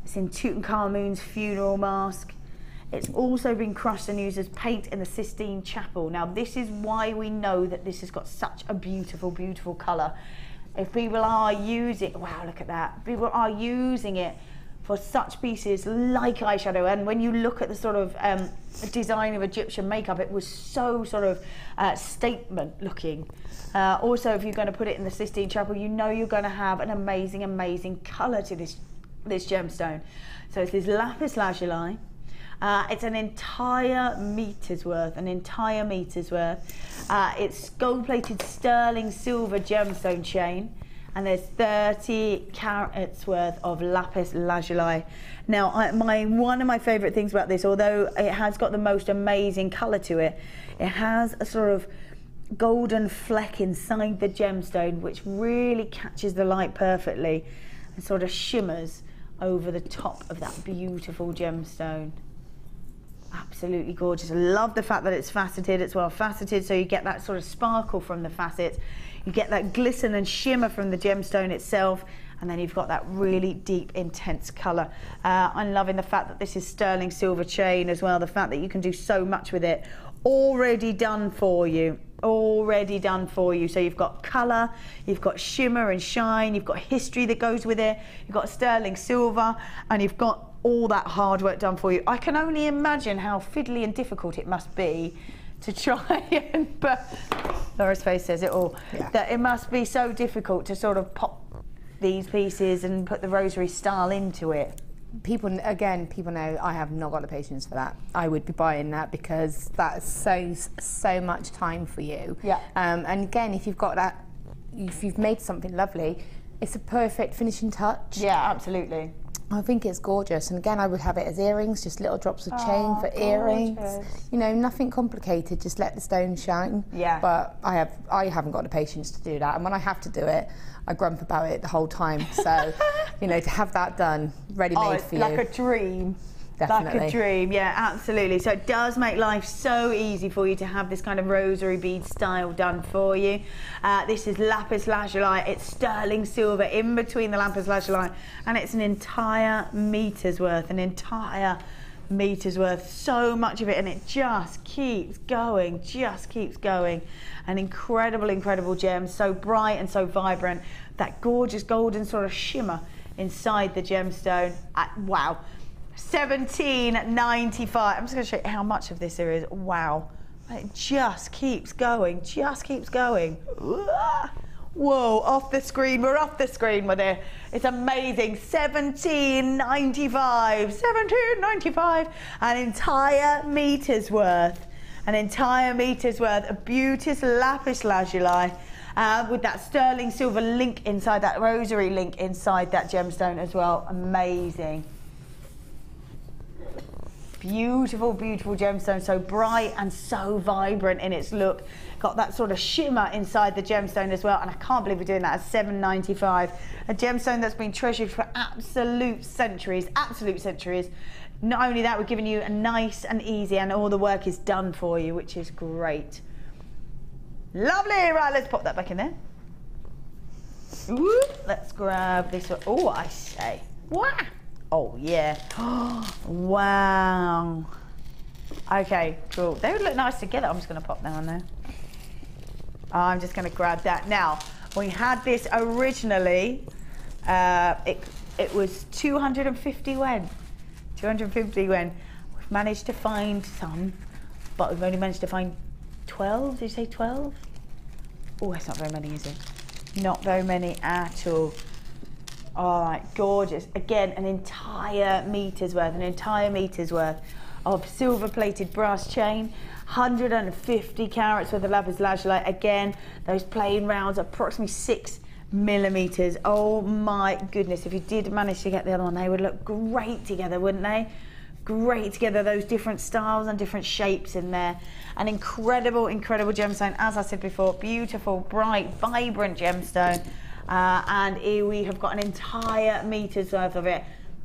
It's in Tutankhamun's funeral mask. It's also been crushed and used as paint in the Sistine Chapel. Now this is why we know that this has got such a beautiful, beautiful colour. If people are using, wow, look at that. People are using it for such pieces like eyeshadow, and when you look at the sort of design of Egyptian makeup, it was so sort of statement looking. Also, if you're going to put it in the Sistine Chapel, you know you're going to have an amazing colour to this gemstone. So it's this lapis lazuli. It's an entire meter's worth, It's gold-plated sterling silver gemstone chain, and there's 30 carats worth of lapis lazuli. Now, one of my favourite things about this, although it has got the most amazing colour to it, it has a sort of golden fleck inside the gemstone which really catches the light perfectly and sort of shimmers over the top of that beautiful gemstone. Absolutely gorgeous. I love the fact that it's faceted. It's well faceted, so you get that sort of sparkle from the facets. You get that glisten and shimmer from the gemstone itself, and then you've got that really deep, intense colour. I'm loving the fact that this is sterling silver chain as well, the fact that you can do so much with it. Already done for you. So you've got colour, you've got shimmer and shine, you've got history that goes with it, you've got sterling silver, and you've got all that hard work done for you. I can only imagine how fiddly and difficult it must be to try and, but Laura's face says it all, that it must be so difficult to sort of pop these pieces and put the rosary style into it. People know I have not got the patience for that. I would be buying that because that's so much time for you. Yeah. And again, if you've got that, if you've made something lovely, it's a perfect finishing touch. Yeah, absolutely. I think it's gorgeous, and again I would have it as earrings, just little drops of chain for earrings. You know, nothing complicated, just let the stone shine. Yeah. But I haven't got the patience to do that, and when I have to do it, I grump about it the whole time. So, you know, to have that done, ready-made for you. Like a dream. Definitely. Like a dream, yeah, absolutely. So it does make life so easy for you to have this kind of rosary bead style done for you. This is lapis lazuli. It's sterling silver in between the lapis lazuli, and it's an entire meter's worth, so much of it, and it just keeps going, An incredible gem, so bright and so vibrant. That gorgeous golden sort of shimmer inside the gemstone. Wow. $17.95. I'm just going to show you how much of this there is. Wow. It just keeps going, Whoa, off the screen. We're off the screen with it. It's amazing. $17.95. An entire meter's worth. A beautiful lapis lazuli with that sterling silver link inside, that rosary link inside that gemstone as well. Amazing. Beautiful gemstone, so bright and so vibrant in its look. Got that sort of shimmer inside the gemstone as well, and I can't believe we're doing that at $7.95. A gemstone that's been treasured for absolute centuries. Not only that, we're giving you a nice and easy, and all the work is done for you, which is great. Lovely. Right, let's pop that back in there. Ooh, let's grab this one. Oh, I say. Wow. Oh, yeah. Wow. Okay, cool. They would look nice together. I'm just going to pop that on there. I'm just going to grab that. Now, we had this originally, it was 250 yen. 250 yen. We've managed to find some, but we've only managed to find 12. Did you say 12? Oh, that's not very many, is it? Not very many at all. All right, gorgeous. Again, an entire meter's worth of silver-plated brass chain, 150 carats worth of lapis lazuli. Again, those plain rounds, approximately 6 millimeters. Oh my goodness, if you did manage to get the other one, they would look great together, wouldn't they? Great together, those different styles and different shapes in there. An incredible gemstone, as I said before, beautiful, bright, vibrant gemstone. And here we have got an entire meter's worth of it.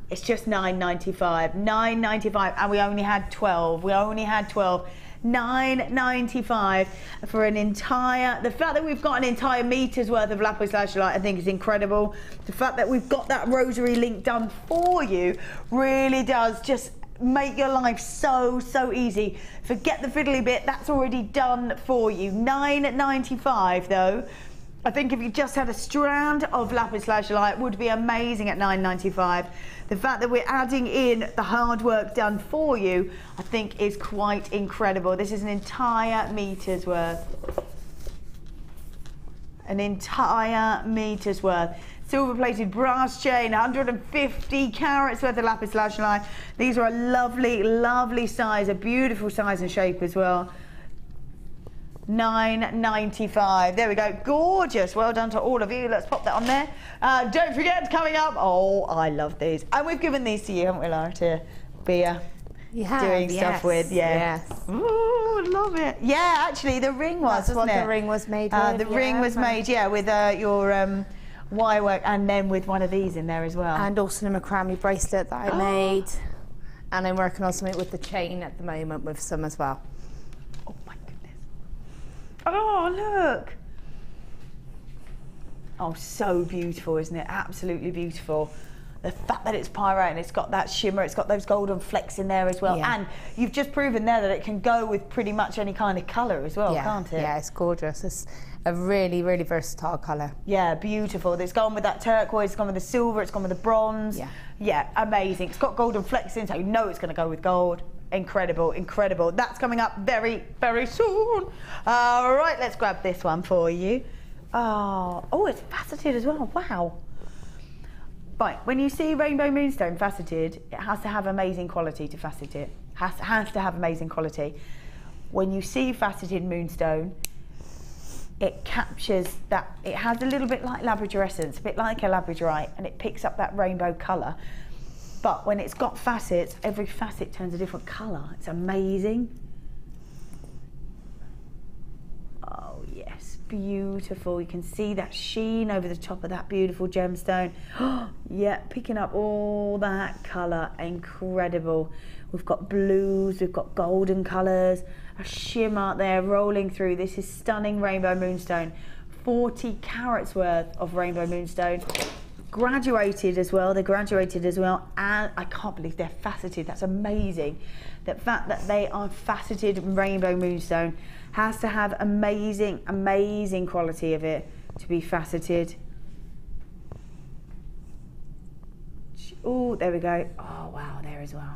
It's just $9.95. $9.95, and we only had 12. $9.95 for an entire. The fact that we've got an entire meter's worth of lapis lazuli, I think, is incredible. The fact that we've got that rosary link done for you really does just make your life so easy. Forget the fiddly bit, that's already done for you. $9.95 though. I think if you just had a strand of lapis lazuli, it would be amazing at $9.95. The fact that we're adding in the hard work done for you, I think is quite incredible. This is an entire meter's worth. Silver-plated brass chain, 150 carats worth of lapis lazuli. These are a lovely size, a beautiful size and shape as well. $9.95. There we go. Gorgeous. Well done to all of you. Let's pop that on there. Don't forget, coming up. Oh, I love these. And we've given these to you, haven't we, Lara, to be doing stuff with. Yeah. Yes. Ooh, love it. Yeah, actually, the ring was, wasn't it? The ring was made with. The ring was made, yeah, with your wire work, and then with one of these in there as well. And also the macrame bracelet that I made. And I'm working on something with the chain at the moment with some as well. Oh, look. Oh, so beautiful, isn't it? Absolutely beautiful. The fact that it's pyrite and it's got that shimmer, it's got those golden flecks in there as well. Yeah. And you've just proven there that it can go with pretty much any kind of colour as well, can't it? Yeah, it's gorgeous. It's a really versatile colour. Yeah, beautiful. It's gone with that turquoise, it's gone with the silver, it's gone with the bronze. Yeah, amazing. It's got golden flecks in, so you know it's going to go with gold. Incredible. That's coming up very soon. All right, let's grab this one for you. Oh, it's faceted as well. Wow. Right, when you see rainbow moonstone faceted, it has to have amazing quality to facet it. Has to have amazing quality. When you see faceted moonstone, it captures that. It has a little bit like labradorescence, a bit like a labradorite, and it picks up that rainbow colour. But when it's got facets, every facet turns a different colour. It's amazing. Oh yes, beautiful. You can see that sheen over the top of that beautiful gemstone. Yeah, picking up all that colour, incredible. We've got blues, we've got golden colours, a shimmer there rolling through. This is stunning rainbow moonstone. 40 carats worth of rainbow moonstone. Graduated as well, they're graduated as well, and I can't believe they're faceted. That's amazing. The fact that they are faceted rainbow moonstone has to have amazing, amazing quality of it to be faceted. Oh, there we go. Oh wow, there as well.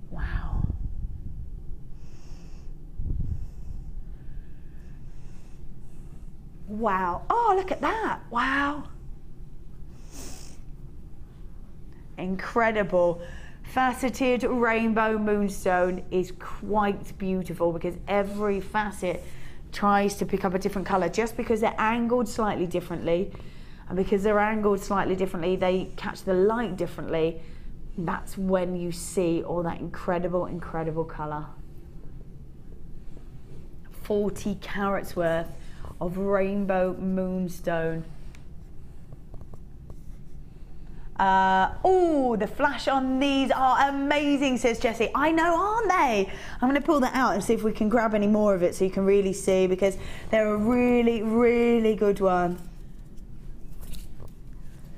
Wow. Wow. Oh, look at that. Wow. Incredible. Faceted rainbow moonstone is quite beautiful because every facet tries to pick up a different colour. Just because they're angled slightly differently, and because they're angled slightly differently, they catch the light differently. That's when you see all that incredible, incredible colour. 40 carats worth of rainbow moonstone. Oh, the flash on these are amazing, says Jessie. I know, aren't they? I'm going to pull that out and see if we can grab any more of it so you can really see, because they're a really, really good one.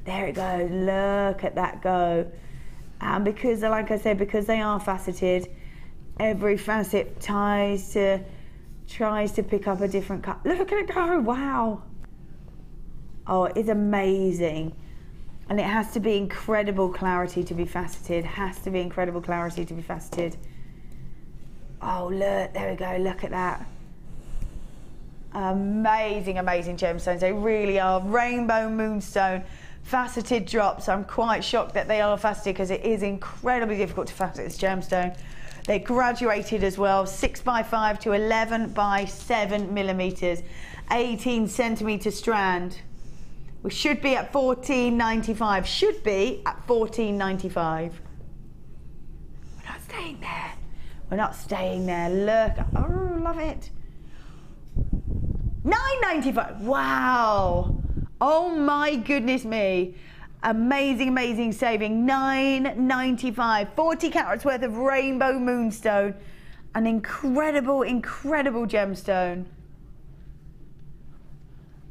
There it goes. Look at that go. And because, like I said, because they are faceted, every facet tries to pick up a different cut. Look at it go, wow. Oh, it's amazing. And it has to be incredible clarity to be faceted. Has to be incredible clarity to be faceted. Oh, look, there we go, look at that. Amazing, amazing gemstones. They really are. Rainbow moonstone, faceted drops. I'm quite shocked that they are faceted because it is incredibly difficult to facet this gemstone. They're graduated as well, 6x5 to 11x7 millimeters, 18 centimeter strand. We should be at $14.95. Should be at $14.95. We're not staying there. We're not staying there. Look, oh, love it. $9.95. Wow. Oh my goodness me. Amazing, amazing saving. $9.95. 40 carats worth of rainbow moonstone. An incredible, incredible gemstone.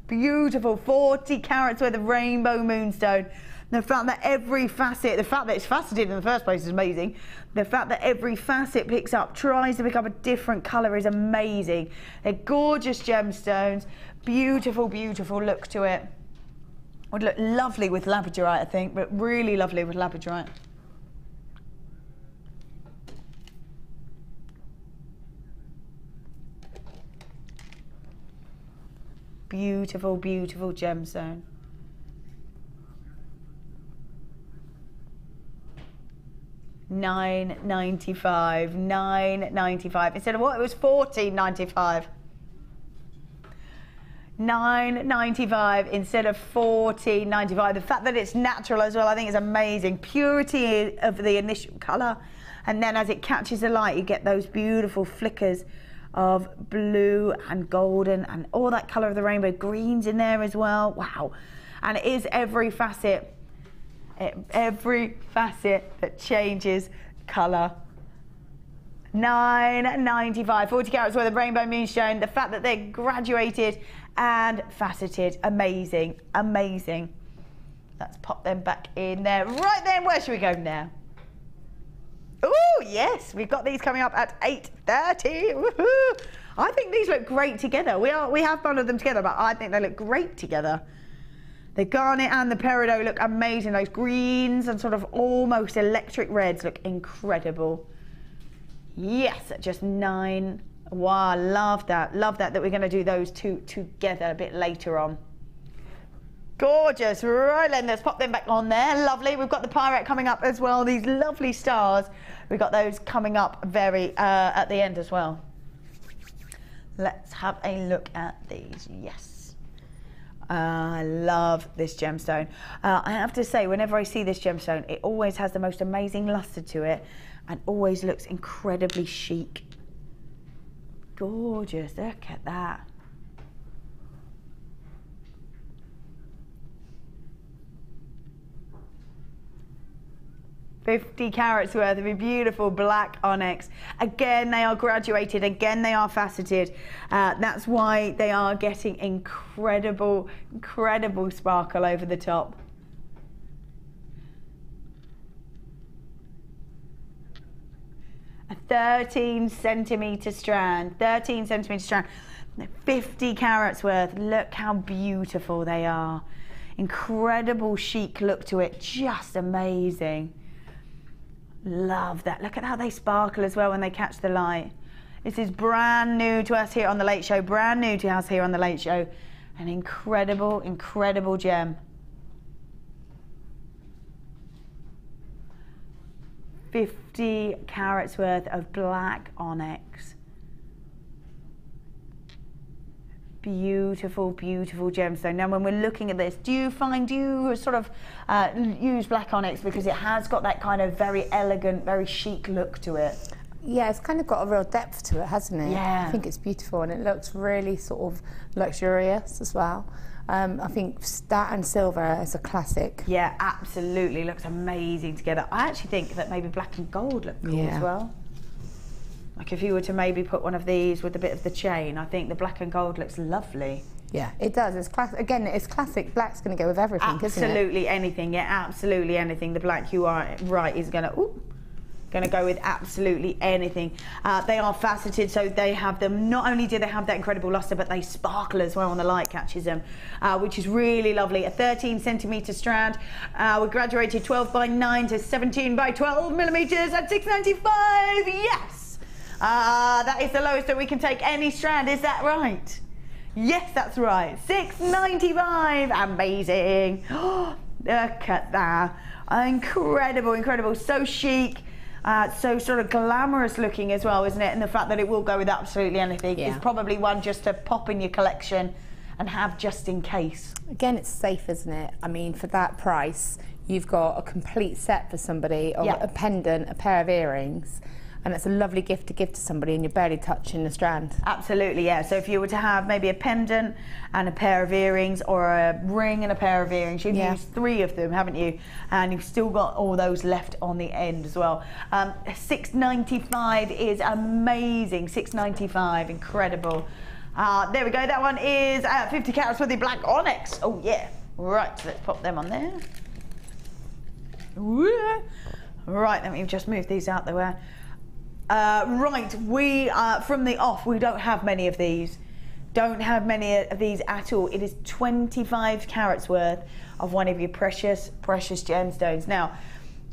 Beautiful. 40 carats worth of rainbow moonstone. The fact that every facet, the fact that it's faceted in the first place is amazing. The fact that every facet tries to pick up a different colour is amazing. They're gorgeous gemstones. Beautiful, beautiful look to it. Would look lovely with labradorite, I think, but really lovely with labradorite. Beautiful, beautiful gemstone. $9.95. $9.95. Instead of what? It was $14.95. $9.95 instead of $14.95. The fact that it's natural as well, I think is amazing. Purity of the initial colour, and then as it catches the light, you get those beautiful flickers of blue and golden and all that colour of the rainbow. Greens in there as well. Wow. And it is every facet that changes colour. $9.95. 40 carats worth of rainbow moonstone. The fact that they're graduated and faceted, amazing, amazing. Let's pop them back in there. Right then, where should we go now? Oh yes, we've got these coming up at 8:30. Woohoo! I think these look great together. We have bundled them together, but I think they look great together. The garnet and the peridot look amazing. Those greens and sort of almost electric reds look incredible. Yes, just 9. Wow, love that. Love that we're going to do those two together a bit later on. Gorgeous. Right then, let's pop them back on there. Lovely. We've got the pyrite coming up as well. These lovely stars. We've got those coming up very at the end as well. Let's have a look at these. Yes. I love this gemstone. I have to say, whenever I see this gemstone, it always has the most amazing luster to it and always looks incredibly chic. Gorgeous, look at that. $50 carats worth of a beautiful black onyx. Again, they are graduated. Again, they are faceted. That's why they are getting incredible, incredible sparkle over the top. A 13-centimetre strand. 13-centimetre strand. 50 carats worth. Look how beautiful they are. Incredible chic look to it. Just amazing. Love that. Look at how they sparkle as well when they catch the light. This is brand new to us here on The Late Show. Brand new to us here on The Late Show. An incredible, incredible gem. 50 carats worth of black onyx. Beautiful, beautiful gemstone. Now, when we're looking at this, do you sort of use black onyx because it has got that kind of very elegant, very chic look to it? Yeah, it's kind of got a real depth to it, hasn't it? Yeah. I think it's beautiful and it looks really sort of luxurious as well. I think that and silver is a classic. Yeah, absolutely. Looks amazing together. I actually think that maybe black and gold look cool as well. Like if you were to maybe put one of these with a bit of the chain, I think the black and gold looks lovely. Yeah, it does. It's again, it's classic. Black's going to go with everything, isn't it? Absolutely anything. Yeah, absolutely anything. The black, you are right, is going to go with absolutely anything. They are faceted, so they have them. Not only do they have that incredible luster, but they sparkle as well when the light catches them, which is really lovely. A 13-centimetre strand. We graduated 12 by 9 to 17 by 12 millimetres at $6.95. Yes. That is the lowest that we can take any strand, is that right? Yes, that's right. $6.95. Amazing. Look at that. Incredible, incredible. So chic. So sort of glamorous looking as well, isn't it? And the fact that it will go with absolutely anything is probably one just to pop in your collection and have just in case. Again, it's safe, isn't it? I mean, for that price, you've got a complete set for somebody of a pendant, a pair of earrings. And it's a lovely gift to give to somebody and you're barely touching the strand. Absolutely, yeah. So if you were to have maybe a pendant and a pair of earrings or a ring and a pair of earrings, you've used 3 of them, haven't you? And you've still got all those left on the end as well. $6.95 is amazing. $6.95, incredible. There we go, that one is 50 carats worth of black onyx. Oh yeah, right, so let's pop them on there. Right, let me just move these out the way. Right, we from the off, we don't have many of these. Don't have many of these at all. It is 25 carats worth of one of your precious, precious gemstones. Now,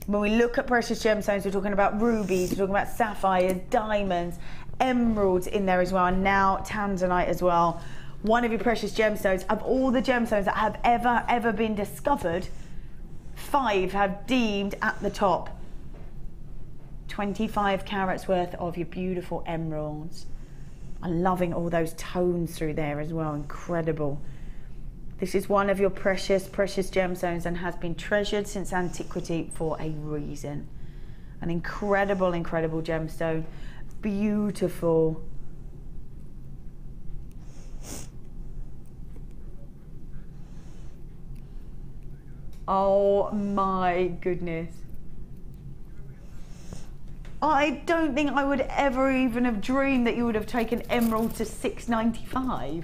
when we look at precious gemstones, we're talking about rubies, we're talking about sapphires, diamonds, emeralds in there as well, and now tanzanite as well. One of your precious gemstones. Of all the gemstones that have ever been discovered, 5 have deemed at the top. 25 carats worth of your beautiful emeralds. I'm loving all those tones through there as well, incredible. This is one of your precious, precious gemstones and has been treasured since antiquity for a reason. An incredible, incredible gemstone. Beautiful. Oh my goodness. I don't think I would ever even have dreamed that you would have taken emerald to $6.95.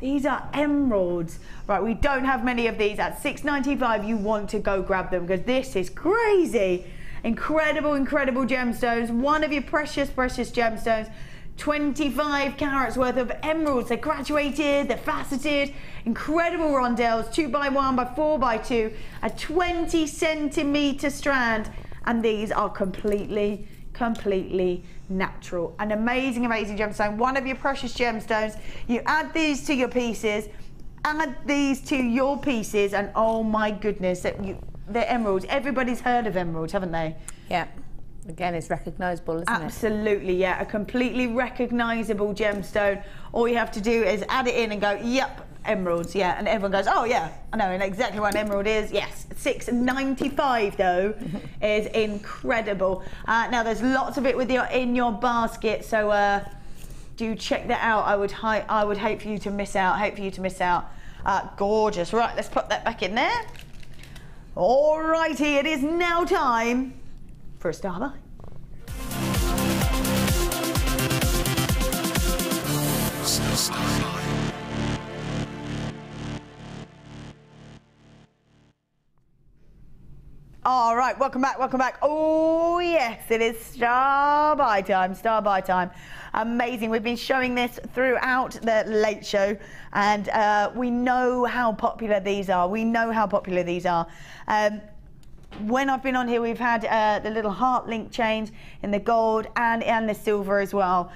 These are emeralds. Right, we don't have many of these. At $6.95, you want to go grab them because this is crazy. Incredible, incredible gemstones. One of your precious, precious gemstones. 25 carats worth of emeralds. They're graduated, they're faceted. Incredible rondelles, 2x1 by 4x2. A 20-centimetre strand. And these are completely natural. An amazing, amazing gemstone. One of your precious gemstones. You add these to your pieces, add these to your pieces, and oh my goodness, they're emeralds. Everybody's heard of emeralds, haven't they? Yeah. Again, it's recognisable, isn't it? Absolutely, yeah. A completely recognisable gemstone. All you have to do is add it in and go, yep, Emeralds, yeah, and everyone goes, oh yeah, I know exactly what an emerald is. Yes, $6.95 though is incredible. Now there's lots of it in your basket, so do check that out. I would hate for you to miss out. Gorgeous. Right, let's put that back in there. Alrighty, it is now time for a star buy. All right, welcome back. Oh yes, it is star buy time. Amazing. We've been showing this throughout the Late Show, and we know how popular these are. When I've been on here, we've had the little heart link chains in the gold and the silver as well.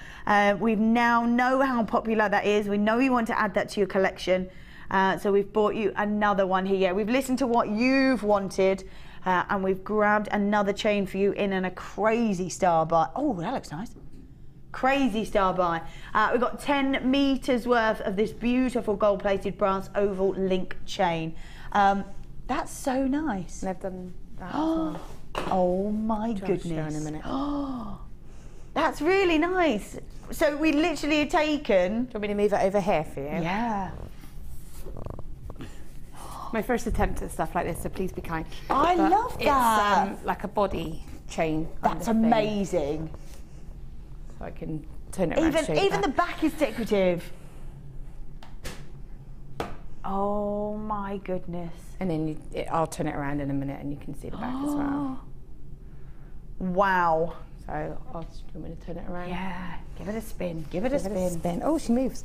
We now know how popular that is. We know you want to add that to your collection, so we've bought you another one here. We've listened to what you've wanted. And we've grabbed another chain for you in a crazy star buy. Oh, that looks nice. Crazy star buy. We've got 10 meters worth of this beautiful gold-plated brass oval link chain. That's so nice. And I've done that as well. Oh my goodness. Show in a minute. Oh, that's really nice. So we literally have taken... Do you want me to move it over here for you? Yeah. My first attempt at stuff like this, so please be kind. I love that. It's like a body chain. That's amazing. So I can turn it around. Even the back is decorative. Oh my goodness. And then I'll turn it around in a minute and you can see the back as well. Wow. So do you want me to turn it around? Yeah, give it a spin. Give it a spin. Oh, she moves.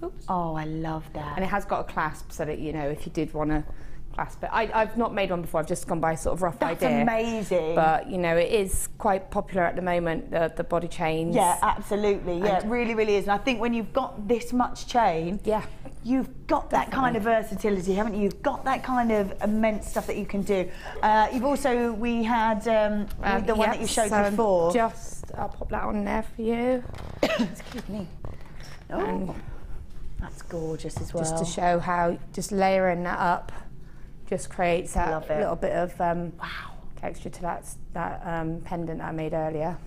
Oops. Oh, I love that. And it has got a clasp so that, you know, if you did want to clasp it. I've not made one before, I've just gone by sort of rough idea. That's amazing. But, you know, it is quite popular at the moment, the body chains. Yeah, absolutely. Yeah, it really, really is. And I think when you've got this much chain, you've got that kind of versatility, haven't you? You've got that kind of immense stuff that you can do. You've also, we had the one that you showed before. I'll pop that on there for you. Excuse me. Oh. That's gorgeous as well. Just to show how just layering that up just creates that little bit of texture to that pendant I made earlier.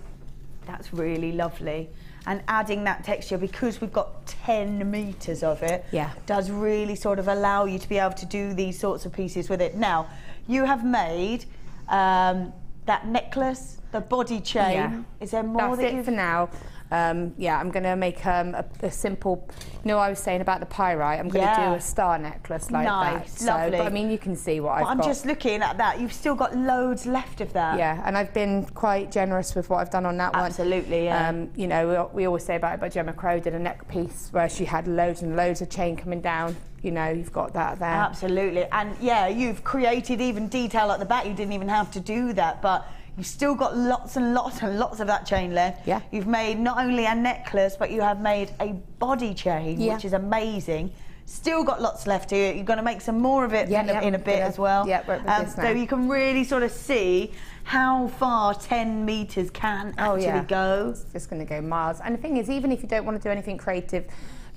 That's really lovely. And adding that texture, because we've got 10 meters of it, does really sort of allow you to be able to do these sorts of pieces with it. Now, you have made that necklace, the body chain. Yeah. Is there more? That's it for now. Yeah, I'm going to make a simple, you know, I was saying about the pyrite, I'm going to do a star necklace like that. So, lovely. but I mean, you can see what I've got. I'm just looking at that. You've still got loads left of that. Yeah, and I've been quite generous with what I've done on that one. Absolutely, yeah. You know, we always say about it, but Gemma Crow did a neck piece where she had loads and loads of chain coming down. You know, you've got that there. Absolutely, and yeah, you've created even detail at the back. You didn't even have to do that, but you've still got lots and lots and lots of that chain left. Yeah. You've made not only a necklace, but you have made a body chain, which is amazing. Still got lots left here. You're going to make some more of it in a bit as well. Yeah, we're with this now. So you can really sort of see how far 10 meters can actually go. It's just going to go miles. And the thing is, even if you don't want to do anything creative,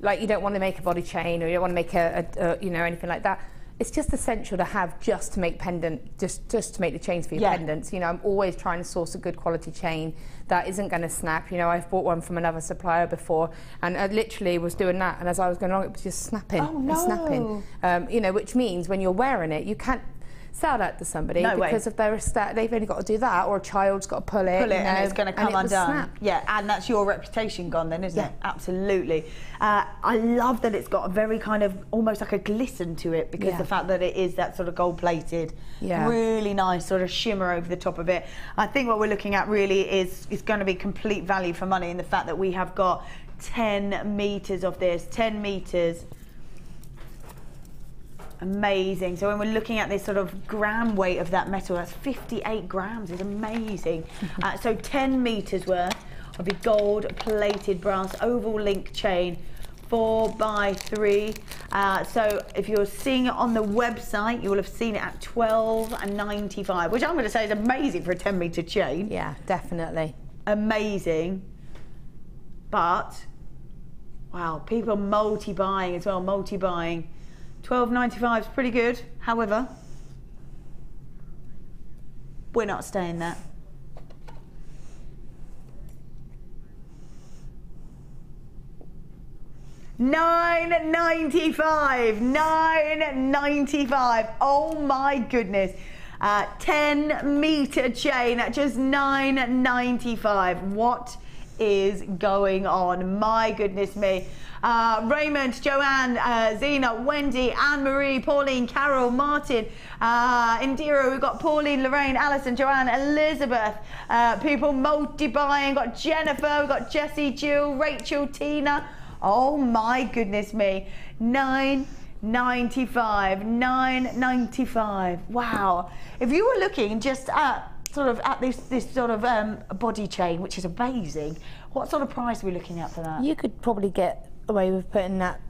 like you don't want to make a body chain or you don't want to make you know, anything like that, it's just essential to have just to make pendant, just to make the chains for your pendants. You know, I'm always trying to source a good quality chain that isn't going to snap. You know, I've bought one from another supplier before, and I literally was doing that, and as I was going along, it was just snapping and snapping. You know, which means when you're wearing it, you can't sell that to somebody because of their estate. They've only got to do that, or a child's got to pull it, and it's going to come undone. Snap. Yeah, and that's your reputation gone then, isn't it? Absolutely. I love that it's got a very kind of almost like a glisten to it, because the fact that it is that sort of gold plated, really nice sort of shimmer over the top of it. I think what we're looking at really is going to be complete value for money in the fact that we have got 10 meters of this, 10 meters. Amazing. So when we're looking at this sort of gram weight of that metal, that's 58 grams. It's amazing. So 10 meters worth of a gold plated brass oval link chain, 4x3. So if you're seeing it on the website, you will have seen it at $12.95, which I'm going to say is amazing for a 10 meter chain. Yeah, definitely. Amazing. But Wow, people multi-buying as well, multi-buying. $12.95 is pretty good. However, we're not staying there. $9.95. Oh my goodness. 10-meter chain at just $9.95. What is going on? My goodness me. Raymond, Joanne, Zena, Wendy, Anne-Marie, Pauline, Carol, Martin, Indira, we've got Pauline, Lorraine, Alison, Joanne, Elizabeth, people multi-buying, got Jennifer, we've got Jessie, Jill, Rachel, Tina. Oh my goodness me. $9.95, $9.95. Wow. If you were looking just at this sort of body chain, which is amazing, what sort of price are we looking at for that? You could probably get away with putting that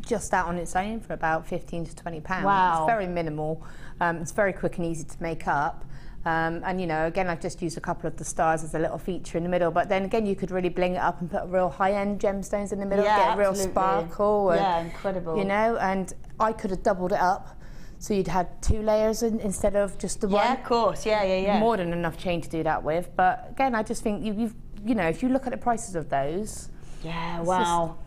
just out on its own for about £15 to £20. Wow. It's very minimal. It's very quick and easy to make up. And you know, again, I've just used a couple of the stars as a little feature in the middle, but then again, you could really bling it up and put real high-end gemstones in the middle, yeah, get a real sparkle. And, yeah, incredible. You know, and I could have doubled it up, so you'd had 2 layers instead of just the one. Yeah, of course. Yeah. More than enough chain to do that with. But again, I just think you know, if you look at the prices of those. Yeah. Wow.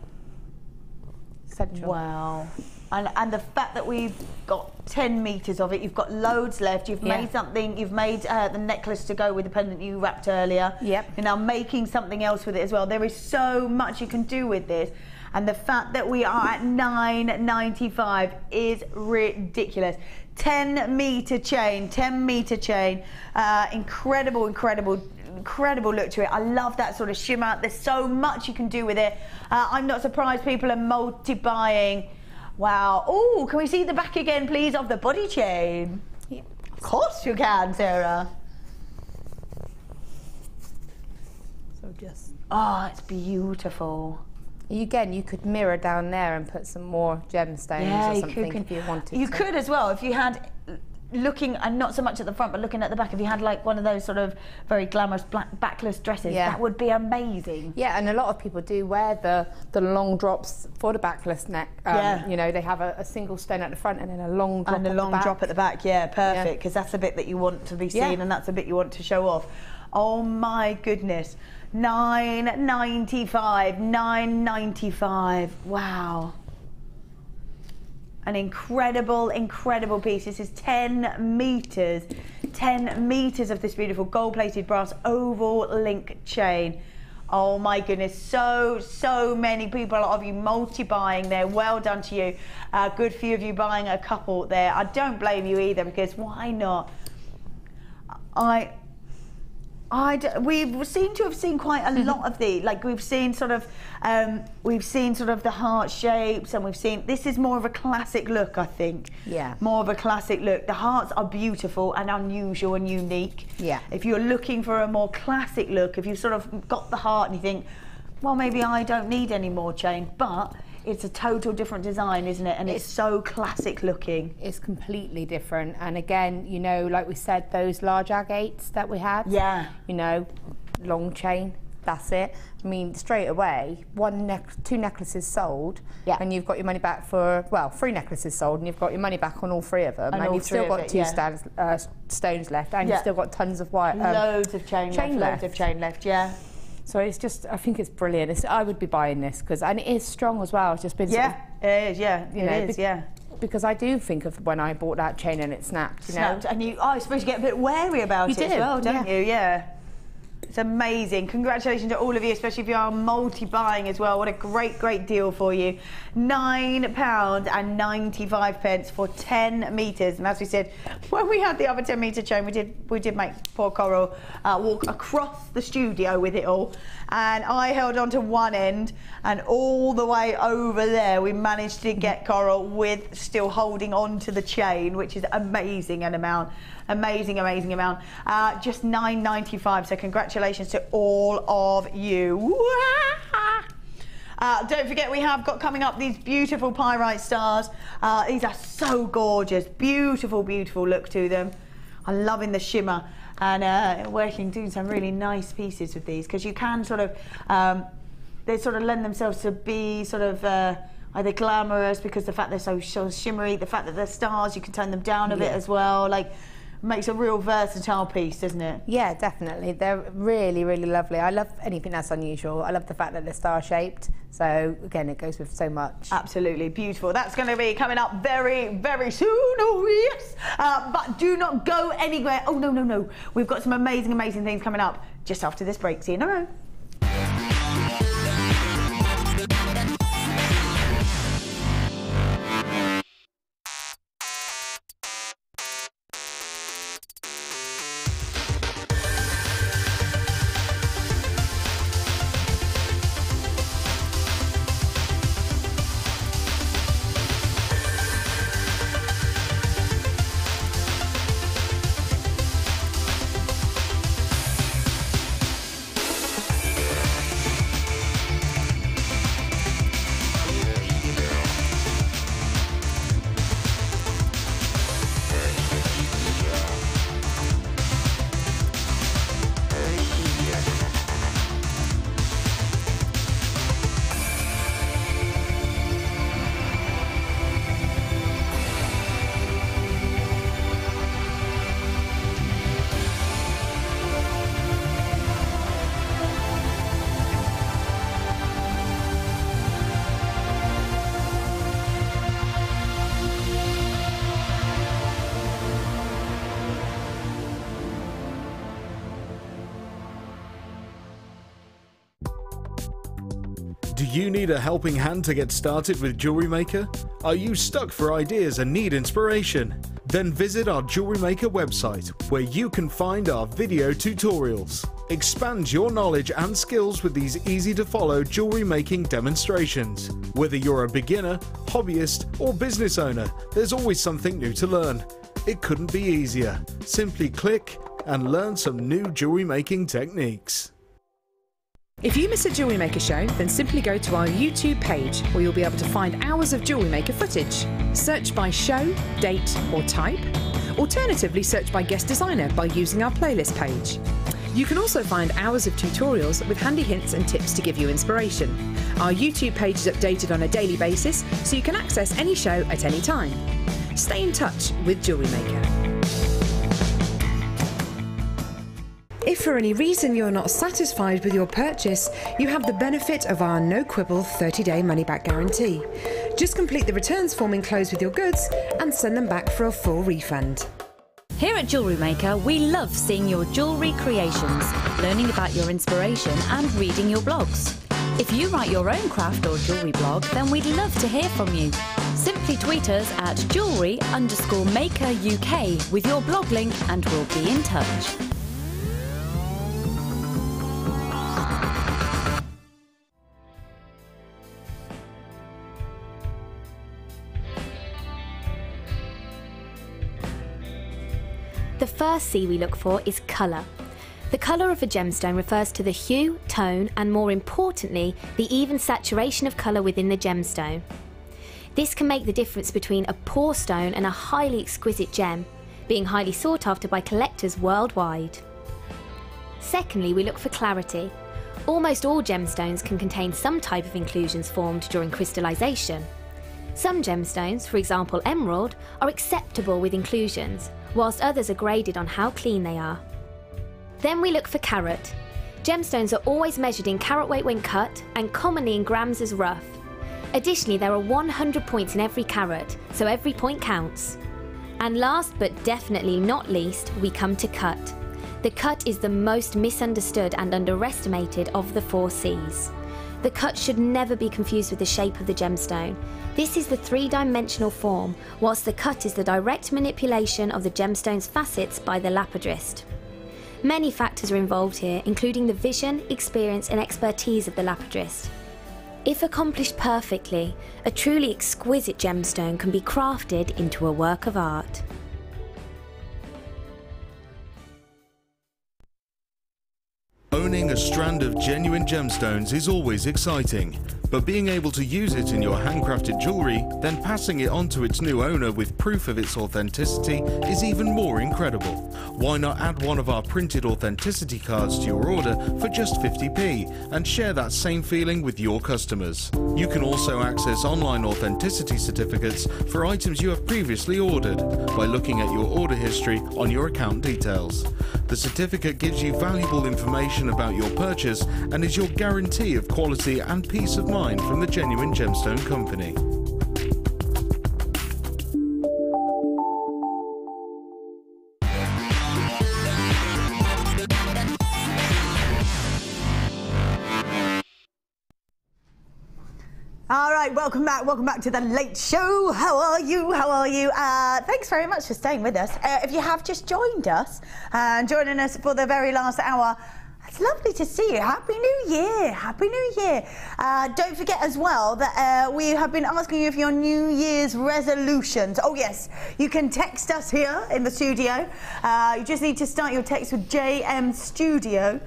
Central. Wow. And the fact that we've got 10 meters of it, you've got loads left, you've made something, you've made the necklace to go with the pendant you wrapped earlier. Yep. You're now making something else with it as well. There is so much you can do with this. And the fact that we are at $9.95 is ridiculous. 10-meter chain, 10-meter chain. Incredible look to it. I love that sort of shimmer. There's so much you can do with it. I'm not surprised people are multi-buying. Wow. Oh, can we see the back again, please, of the body chain? Yeah. Of course you can, Sarah. So just... Oh, it's beautiful. Again, you could mirror down there and put some more gemstones or something if you wanted to. You could as well, if you had... Looking, and not so much at the front, but looking at the back, if you had like one of those sort of very glamorous black backless dresses, that would be amazing. Yeah, and a lot of people do wear the long drops for the backless neck. You know, they have a single stone at the front and then a long drop drop at the back. Yeah, perfect, because that's the bit that you want to be seen and that's the bit you want to show off. Oh my goodness. $9.95, $9.95. Wow. An incredible piece. This is 10 meters of this beautiful gold-plated brass oval link chain. Oh my goodness, so many people, a lot of you multi-buying there. Well done to you. Good few of you buying a couple there. I don't blame you either, because why not? We seem to have seen quite a lot of the, like we've seen sort of the heart shapes, and we've seen, this is more of a classic look, I think. Yeah. More of a classic look. The hearts are beautiful and unusual and unique. Yeah. If you're looking for a more classic look, if you've sort of got the heart and you think, well, maybe I don't need any more chain, but it's a total different design, isn't it? And it's so classic looking. It's completely different. And again, you know, like we said, those large agates that we had. Yeah. You know, long chain, that's it. I mean, straight away, 2 necklaces sold, and you've got your money back for, well, 3 necklaces sold, and you've got your money back on all 3 of them, and you've still got 2 stones left, and you've still got tons of white. Loads of chain left. Loads of chain left, yeah. So it's just, I think it's brilliant. I would be buying this and it is strong as well. It's just been it is, it is. Because I do think of when I bought that chain and it snapped, you know. And I suppose you get a bit wary about it as well, don't you? Yeah. It's amazing. Congratulations to all of you, especially if you are multi-buying as well. What a great deal for you. £9.95 for 10 meters. And as we said, when we had the other 10-meter chain, we did make poor Coral walk across the studio with it all. And I held on to one end, and all the way over there, we managed to get Coral with still holding on to the chain, which is amazing amount. Amazing amount. Just $9.95. So congratulations to all of you. Don't forget, we have got coming up these beautiful pyrite stars. These are so gorgeous. Beautiful look to them. I'm loving the shimmer, and doing some really nice pieces with these, because you can sort of they sort of lend themselves to be sort of either glamorous because the fact they're so shimmery, the fact that they're stars, you can turn them down a bit as well. Like, makes a real versatile piece, doesn't it? Yeah, definitely. They're really, really lovely. I love anything that's unusual. I love the fact that they're star-shaped. So, again, it goes with so much. Absolutely beautiful. That's going to be coming up very, very soon. Oh, yes. But do not go anywhere. Oh, no, no, no. We've got some amazing, amazing things coming up just after this break. See you in a row. Do you need a helping hand to get started with JewelleryMaker? Are you stuck for ideas and need inspiration? Then visit our JewelleryMaker website, where you can find our video tutorials. Expand your knowledge and skills with these easy-to-follow jewellery making demonstrations. Whether you're a beginner, hobbyist, or business owner, there's always something new to learn. It couldn't be easier. Simply click and learn some new jewellery making techniques. If you miss a Jewellery Maker show, then simply go to our YouTube page, where you'll be able to find hours of Jewellery Maker footage. Search by show, date or type. Alternatively, search by guest designer by using our playlist page. You can also find hours of tutorials with handy hints and tips to give you inspiration. Our YouTube page is updated on a daily basis, so you can access any show at any time. Stay in touch with Jewellery Maker. If for any reason you're not satisfied with your purchase, you have the benefit of our no-quibble 30-day money-back guarantee. Just complete the returns form enclosed with your goods and send them back for a full refund. Here at JewelleryMaker, we love seeing your jewellery creations, learning about your inspiration and reading your blogs. If you write your own craft or jewellery blog, then we'd love to hear from you. Simply tweet us at jewellery_maker UK with your blog link and we'll be in touch. The first C we look for is colour. The colour of a gemstone refers to the hue, tone, and more importantly, the even saturation of colour within the gemstone. This can make the difference between a poor stone and a highly exquisite gem, being highly sought after by collectors worldwide. Secondly, we look for clarity. Almost all gemstones can contain some type of inclusions formed during crystallisation. Some gemstones, for example emerald, are acceptable with inclusions, whilst others are graded on how clean they are. Then we look for carat. Gemstones are always measured in carat weight when cut and commonly in grams as rough. Additionally, there are 100 points in every carat, so every point counts. And last but definitely not least, we come to cut. The cut is the most misunderstood and underestimated of the 4 Cs. The cut should never be confused with the shape of the gemstone. This is the 3-dimensional form, whilst the cut is the direct manipulation of the gemstone's facets by the lapidrist. Many factors are involved here, including the vision, experience and expertise of the lapidrist. If accomplished perfectly, a truly exquisite gemstone can be crafted into a work of art. Owning a strand of genuine gemstones is always exciting, But being able to use it in your handcrafted jewellery, then passing it on to its new owner with proof of its authenticity is even more incredible. Why not add one of our printed authenticity cards to your order for just 50p and share that same feeling with your customers? You can also access online authenticity certificates for items you have previously ordered by looking at your order history on your account details. The certificate gives you valuable information about your purchase and is your guarantee of quality and peace of mind from the Genuine Gemstone Company. All right, welcome back to the late show. How are you? Thanks very much for staying with us. If you have just joined us and joining us for the very last hour, it's lovely to see you. Happy New Year. Happy New Year. Don't forget as well that we have been asking you for your New Year's resolutions. Oh yes, you can text us here in the studio. You just need to start your text with JM Studio.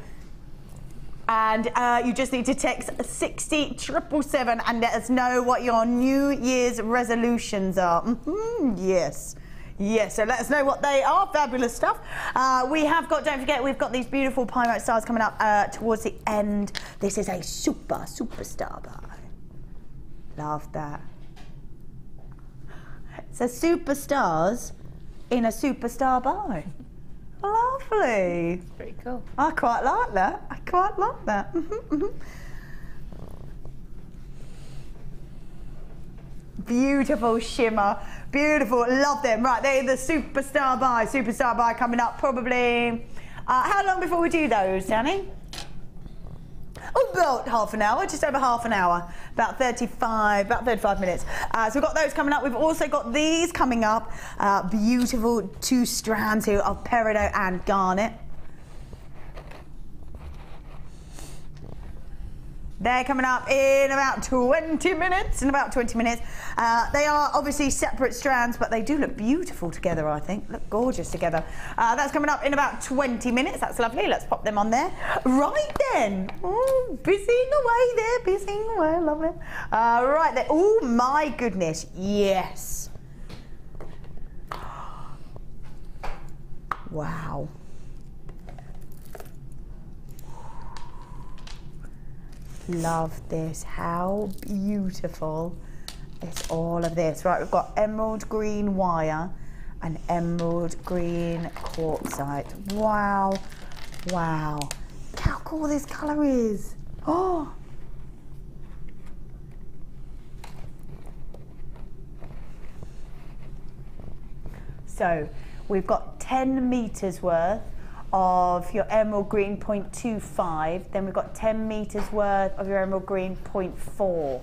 And you just need to text 60777 and let us know what your New Year's resolutions are. Yes. Yes, so let us know what they are. Fabulous stuff. We have got, don't forget, we've got these beautiful pyrite stars coming up towards the end. This is a superstar buy. Love that. So superstars in a superstar buy. Lovely. It's pretty cool. I quite like that. I quite like that. Beautiful shimmer. Beautiful. Love them. Right, they're the superstar buy. Superstar buy coming up probably. How long before we do those, Danny? Oh, about half an hour, just over half an hour, about 35 minutes. So we've got those coming up. We've also got these coming up, beautiful 2 strands here of Peridot and Garnet. They're coming up in about 20 minutes. They are obviously separate strands, but they do look beautiful together, I think. Look gorgeous together. That's coming up in about 20 minutes. That's lovely. Let's pop them on there. Right then. Oh, busying away there, busying away. Love it. Right then. Oh, my goodness. Yes. Wow. Love this. How beautiful is all of this. Right, we've got emerald green wire and emerald green quartzite. Wow. Wow. Look how cool this colour is. Oh. So we've got 10 metres worth of your emerald green 0.25, then we've got 10 metres worth of your emerald green 0.4,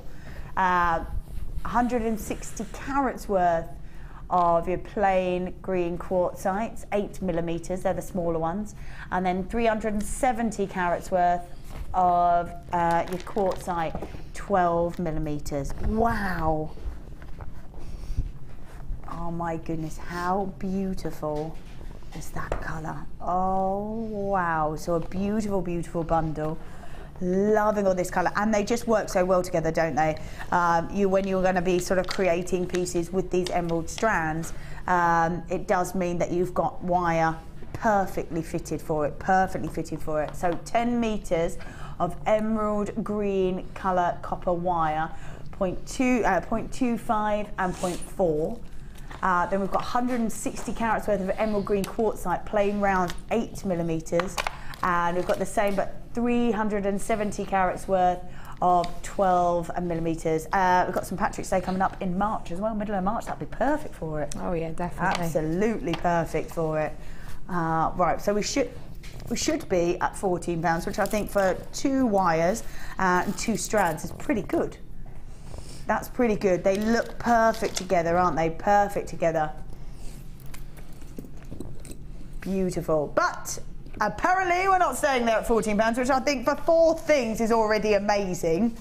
160 carats worth of your plain green quartzites, 8 millimetres, they're the smaller ones, and then 370 carats worth of your quartzite, 12 millimetres. Wow. Oh my goodness, how beautiful is that colour. Oh wow, so a beautiful, beautiful bundle. Loving all this colour, and they just work so well together, don't they? When you're going to be sort of creating pieces with these emerald strands, it does mean that you've got wire perfectly fitted for it, So 10 metres of emerald green colour copper wire, 0.25 and 0.4. Then we've got 160 carats worth of emerald green quartzite, plain round, 8 millimetres, and we've got the same but 370 carats worth of 12 millimetres. We've got some Patrick's Day coming up in March as well, middle of March. That'd be perfect for it. Oh yeah, definitely. Absolutely perfect for it. Right, so we should be at £14, which I think for 2 wires and 2 strands is pretty good. That's pretty good. They look perfect together, aren't they? Perfect together. Beautiful. But apparently we're not staying there at £14, which I think for 4 things is already amazing.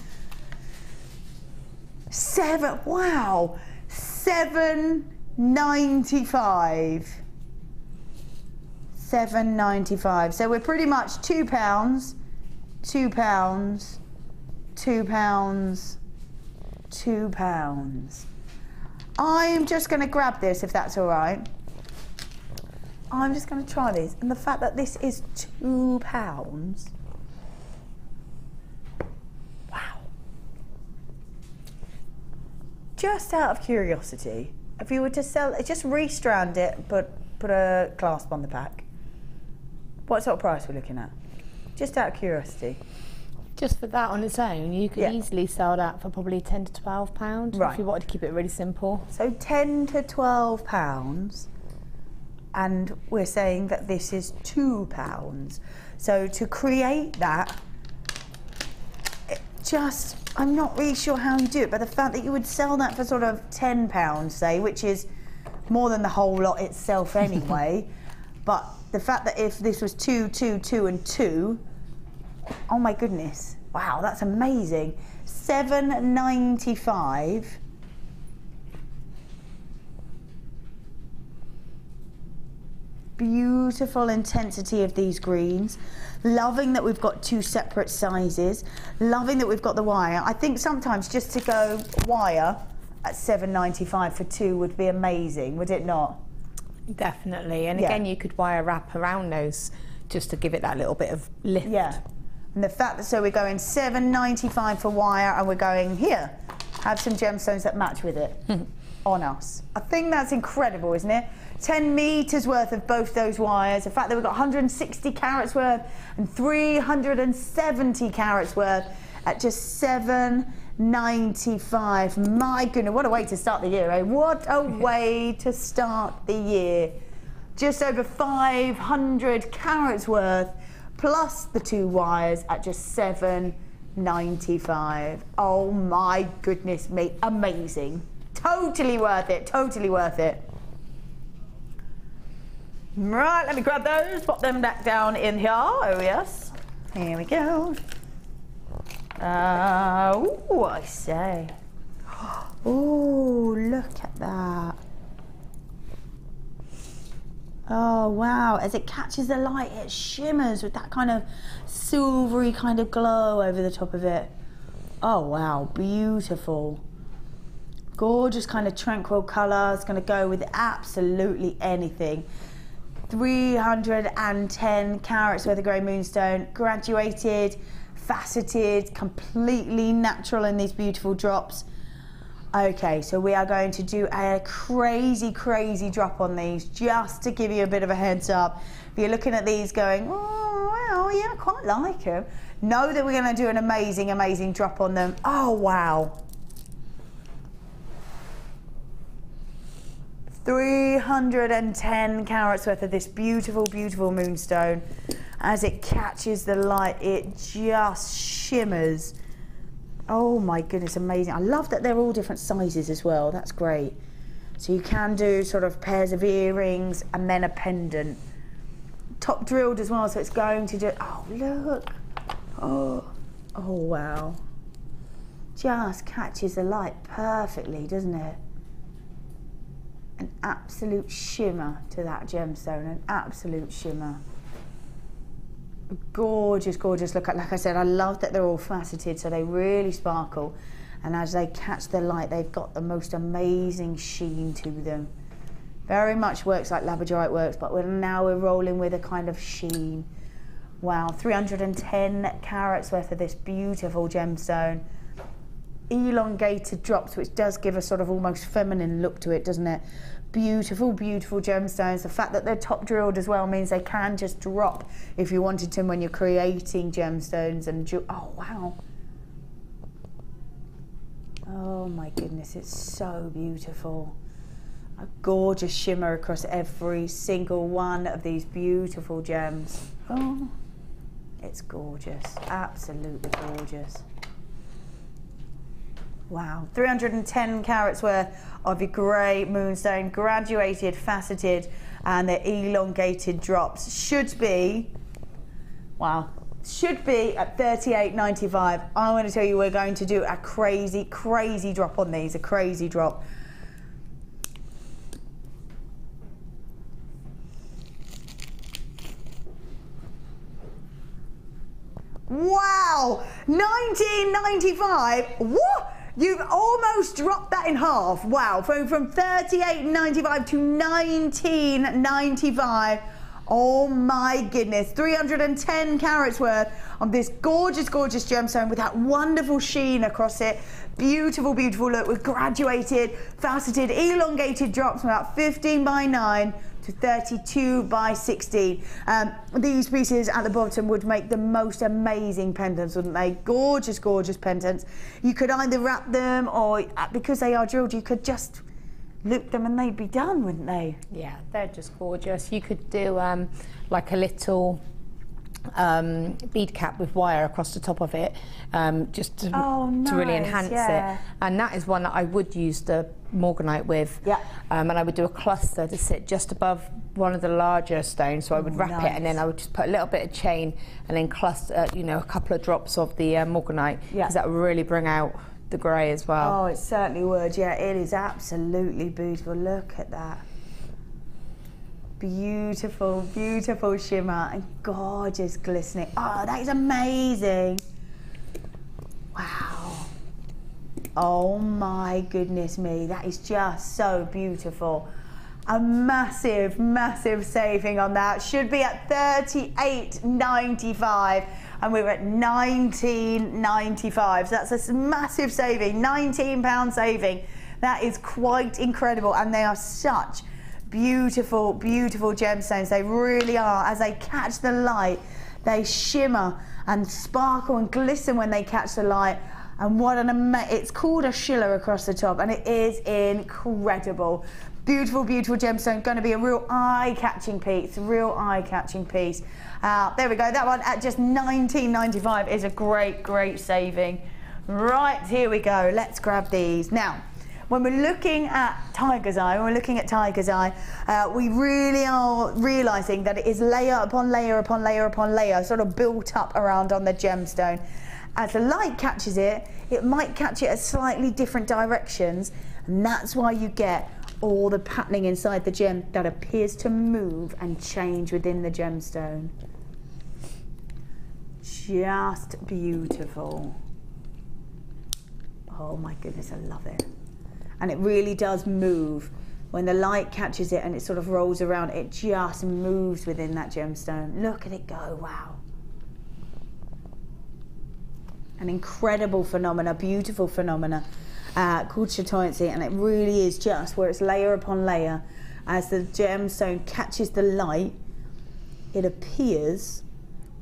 Wow. £7.95. £7.95. So we're pretty much £2, £2, £2, £2. I am just going to grab this, if that's all right. I'm just going to try this. And the fact that this is £2. Wow. Just out of curiosity, if you were to sell it, just restrand it, but put a clasp on the back, what sort of price are we looking at? Just out of curiosity. Just for that on its own, you could easily sell that for probably £10 to £12, right, if you wanted to keep it really simple. So £10 to £12, and we're saying that this is £2. So to create that, I'm not really sure how you do it, but the fact that you would sell that for sort of £10, say, which is more than the whole lot itself anyway, but the fact that if this was 2, 2, 2 and 2, oh my goodness, wow, that's amazing. £7.95. Beautiful intensity of these greens. Loving that we've got 2 separate sizes. Loving that we've got the wire. I think sometimes just to go wire at £7.95 for 2 would be amazing, would it not? Definitely, and again, you could wire wrap around those just to give it that little bit of lift. Yeah, and the fact that, so we're going £7.95 for wire, and we're going here, have some gemstones that match with it on us. I think that's incredible, isn't it? 10 metres worth of both those wires. The fact that we've got 160 carats worth and 370 carats worth at just £7.95. My goodness, what a way to start the year, eh? What a way to start the year. Just over 500 carats worth, plus the 2 wires at just £7.95. Oh my goodness me, amazing. Totally worth it, totally worth it. Right, let me grab those, pop them back down in here. Oh yes, here we go. Ooh, I say. Ooh, look at that. Oh wow, as it catches the light, it shimmers with that kind of silvery kind of glow over the top of it. Oh wow, beautiful. Gorgeous kind of tranquil colour. It's going to go with absolutely anything. 310 carats worth of grey moonstone, graduated, faceted, completely natural in these beautiful drops. Okay, so we are going to do a crazy, crazy drop on these, just to give you a bit of a heads up. If you're looking at these going, oh, well, yeah, I quite like them, know that we're going to do an amazing, amazing drop on them. Oh, wow. 310 carats worth of this beautiful, beautiful moonstone. As it catches the light, it just shimmers. Oh my goodness, amazing. I love that they're all different sizes as well. That's great. So you can do sort of pairs of earrings and then a pendant. Top drilled as well, so it's going to do, oh look. Oh wow. Just catches the light perfectly, doesn't it? An absolute shimmer to that gemstone, an absolute shimmer. Gorgeous, gorgeous. Look, like I said, I love that they're all faceted, so they really sparkle. And as they catch the light, they've got the most amazing sheen to them. Very much works like labradorite works, but we're rolling with a kind of sheen. Wow, 310 carats worth of this beautiful gemstone. Elongated drops, which does give a sort of almost feminine look to it, doesn't it? Beautiful, beautiful gemstones. The fact that they're top drilled as well means they can just drop if you wanted to when you're creating gemstones and oh wow. Oh my goodness, it's so beautiful. A gorgeous shimmer across every single one of these beautiful gems. Oh, it's gorgeous, absolutely gorgeous. Wow, 310 carats worth of your grey moonstone, graduated, faceted, and the elongated drops should be, wow, should be at $38.95. I want to tell you, we're going to do a crazy, crazy drop on these, a crazy drop. Wow, 19.95. What? You've almost dropped that in half. Wow, from 38.95 to 19.95. Oh my goodness, 310 carats worth of this gorgeous, gorgeous gemstone with that wonderful sheen across it. Beautiful, beautiful look with graduated, faceted, elongated drops from about 15 by 9 to 32 by 16. These pieces at the bottom would make the most amazing pendants, wouldn't they? Gorgeous, gorgeous pendants. You could either wrap them or, because they are drilled, you could just loop them and they'd be done, wouldn't they? Yeah, they're just gorgeous. You could do like a little bead cap with wire across the top of it, just to really enhance it. And that is one that I would use the Morganite with. Yeah. And I would do a cluster to sit just above one of the larger stones. So I would wrap it, and then I would just put a little bit of chain and then cluster, you know, a couple of drops of the Morganite, because that would really bring out the grey as well. Oh, it certainly would. Yeah, it is absolutely beautiful. Look at that. Beautiful, beautiful shimmer and gorgeous glistening. Oh, that is amazing. Wow. Oh my goodness me, that is just so beautiful. A massive, massive saving on that. Should be at $38.95 and we're at $19.95. So that's a massive saving, £19 saving. That is quite incredible, and they are such beautiful, beautiful gemstones. They really are. As they catch the light, they shimmer and sparkle and glisten when they catch the light. And what an it's called a schiller across the top, and it is incredible. Beautiful, beautiful gemstone. Going to be a real eye-catching piece. Real eye-catching piece. There we go. That one at just $19.95 is a great, great saving. Right, here we go. Let's grab these now. When we're looking at Tiger's Eye, we really are realising that it is layer upon layer upon layer upon layer, sort of built up around on the gemstone. As the light catches it, it might catch it at slightly different directions, and that's why you get all the patterning inside the gem that appears to move and change within the gemstone. Just beautiful. Oh my goodness, I love it. And it really does move. When the light catches it and it sort of rolls around, it just moves within that gemstone. Look at it go, wow. An incredible phenomena, beautiful phenomena called chatoyancy, and it really is just where it's layer upon layer. As the gemstone catches the light, it appears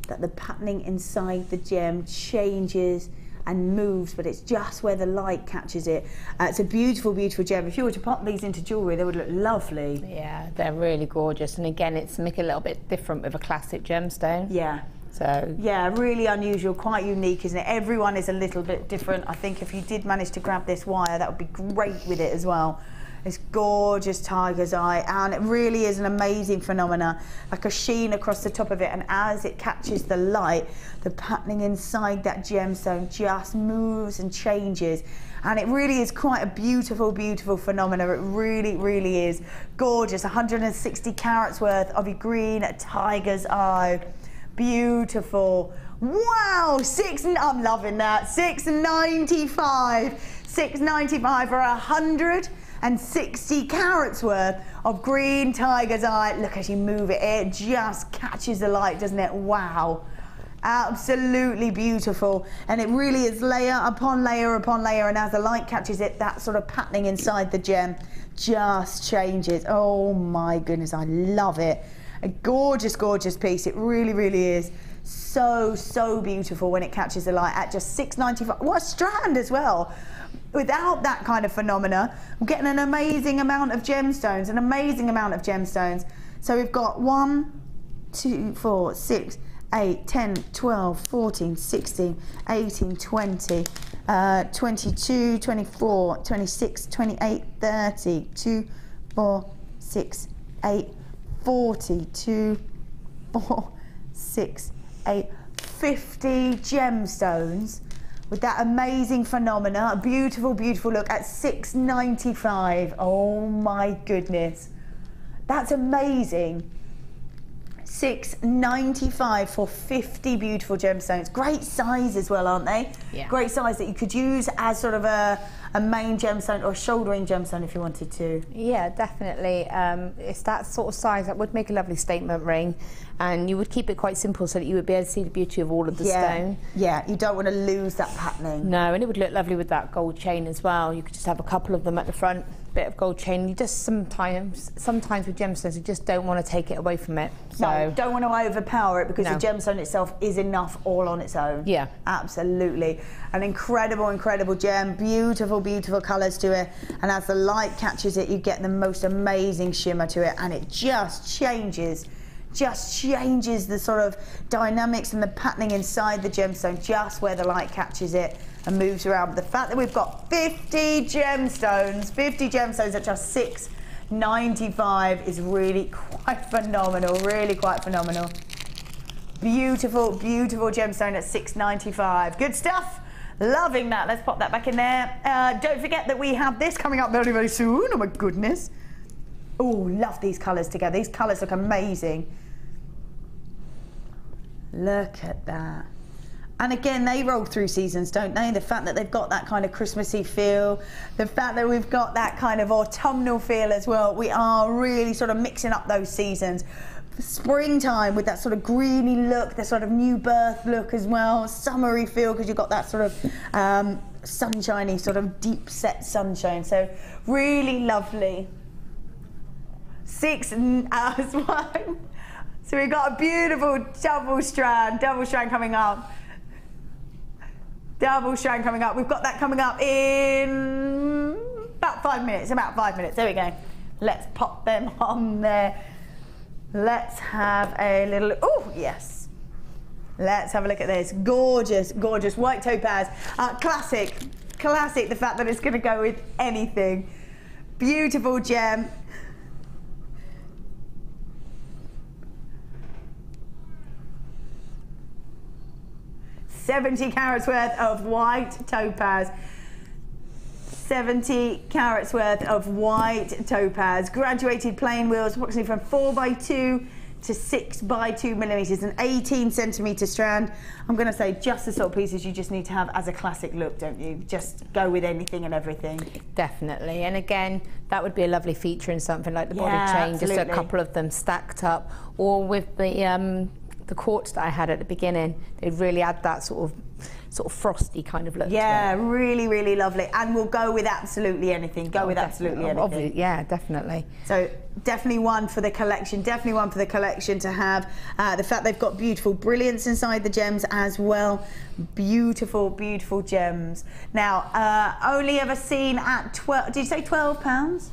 that the patterning inside the gem changes and moves, but it's just where the light catches it. It's a beautiful, beautiful gem. If you were to pop these into jewellery, they would look lovely. Yeah, they're really gorgeous. And again, it's make it a little bit different with a classic gemstone. Yeah. So yeah, really unusual, quite unique, isn't it? Everyone is a little bit different. I think if you did manage to grab this wire, that would be great with it as well. It's gorgeous Tiger's Eye, and it really is an amazing phenomena, like a sheen across the top of it, and as it catches the light, the patterning inside that gemstone just moves and changes, and it really is quite a beautiful, beautiful phenomena. It really, really is gorgeous. 160 carats worth of your green Tiger's Eye. Beautiful. Wow, I'm loving that. $6.95. $6.95 for 160 carats worth of green Tiger's Eye. Look as you move it, it just catches the light, doesn't it? Wow. Absolutely beautiful. And it really is layer upon layer upon layer, and as the light catches it, that sort of patterning inside the gem just changes. Oh my goodness, I love it. A gorgeous, gorgeous piece. It really, really is. So, so beautiful when it catches the light at just $6.95. What a strand as well. Without that kind of phenomena, we're getting an amazing amount of gemstones, an amazing amount of gemstones. So we've got 1, 2, 4, 6, 8, 10, 12, 14, 16, 18, 20, 22, 24, 26, 28, 30, 2, 4, 6, 8, 40, 2, 4, 6, 8, 50 gemstones with that amazing phenomena. A beautiful, beautiful look at $6.95. Oh my goodness. That's amazing. $6.95 for 50 beautiful gemstones. Great size as well, aren't they? Yeah. Great size that you could use as sort of a main gemstone or shouldering gemstone if you wanted to. Yeah, definitely. It's that sort of size that would make a lovely statement ring, and you would keep it quite simple so that you would be able to see the beauty of all of the stone. Yeah, you don't want to lose that patterning. No, and it would look lovely with that gold chain as well. You could just have a couple of them at the front, bit of gold chain. You just sometimes with gemstones, you just don't want to take it away from it. So no, don't want to overpower it because No. the gemstone itself is enough all on its own. Yeah. Absolutely. An incredible, incredible gem. Beautiful, beautiful colours to it. And as the light catches it, you get the most amazing shimmer to it, and it just changes the sort of dynamics and the patterning inside the gemstone just where the light catches it and moves around. But the fact that we've got 50 gemstones at just $6.95 is really quite phenomenal, really quite phenomenal. Beautiful, beautiful gemstone at $6.95. Good stuff. Loving that. Let's pop that back in there. Don't forget that we have this coming up very, very soon. Oh my goodness. Oh, love these colours together. These colours look amazing. Look at that. And again, they roll through seasons, don't they? The fact that they've got that kind of Christmassy feel, the fact that we've got that kind of autumnal feel as well. We are really sort of mixing up those seasons. Springtime with that sort of greeny look, the sort of new birth look as well. Summery feel because you've got that sort of sunshiny, sort of deep set sunshine. So really lovely. 6 hours one. So we've got a beautiful double strand coming up. Double strand coming up. We've got that coming up in about 5 minutes. There we go. Let's pop them on there. Let's have a little, oh yes. Let's have a look at this. Gorgeous, gorgeous white topaz. Classic, the fact that it's going to go with anything. Beautiful gem. $70 carats worth of white topaz. 70 carats worth of white topaz. Graduated plain wheels, approximately from 4x2 to 6x2 millimeters, an 18 centimeter strand. I'm going to say just the sort of pieces you just need to have as a classic look, don't you? Just go with anything and everything. Definitely. And again, that would be a lovely feature in something like the body chain, absolutely. just a couple of them stacked up, or with the quartz that I had at the beginning. They really add that sort of frosty kind of look. Yeah, to it. Really, really lovely. And we'll go with absolutely anything. Yeah, definitely. So definitely one for the collection. Definitely one for the collection to have. The fact they've got beautiful brilliance inside the gems as well. Beautiful, beautiful gems. Now, only ever seen at 12. Did you say £12?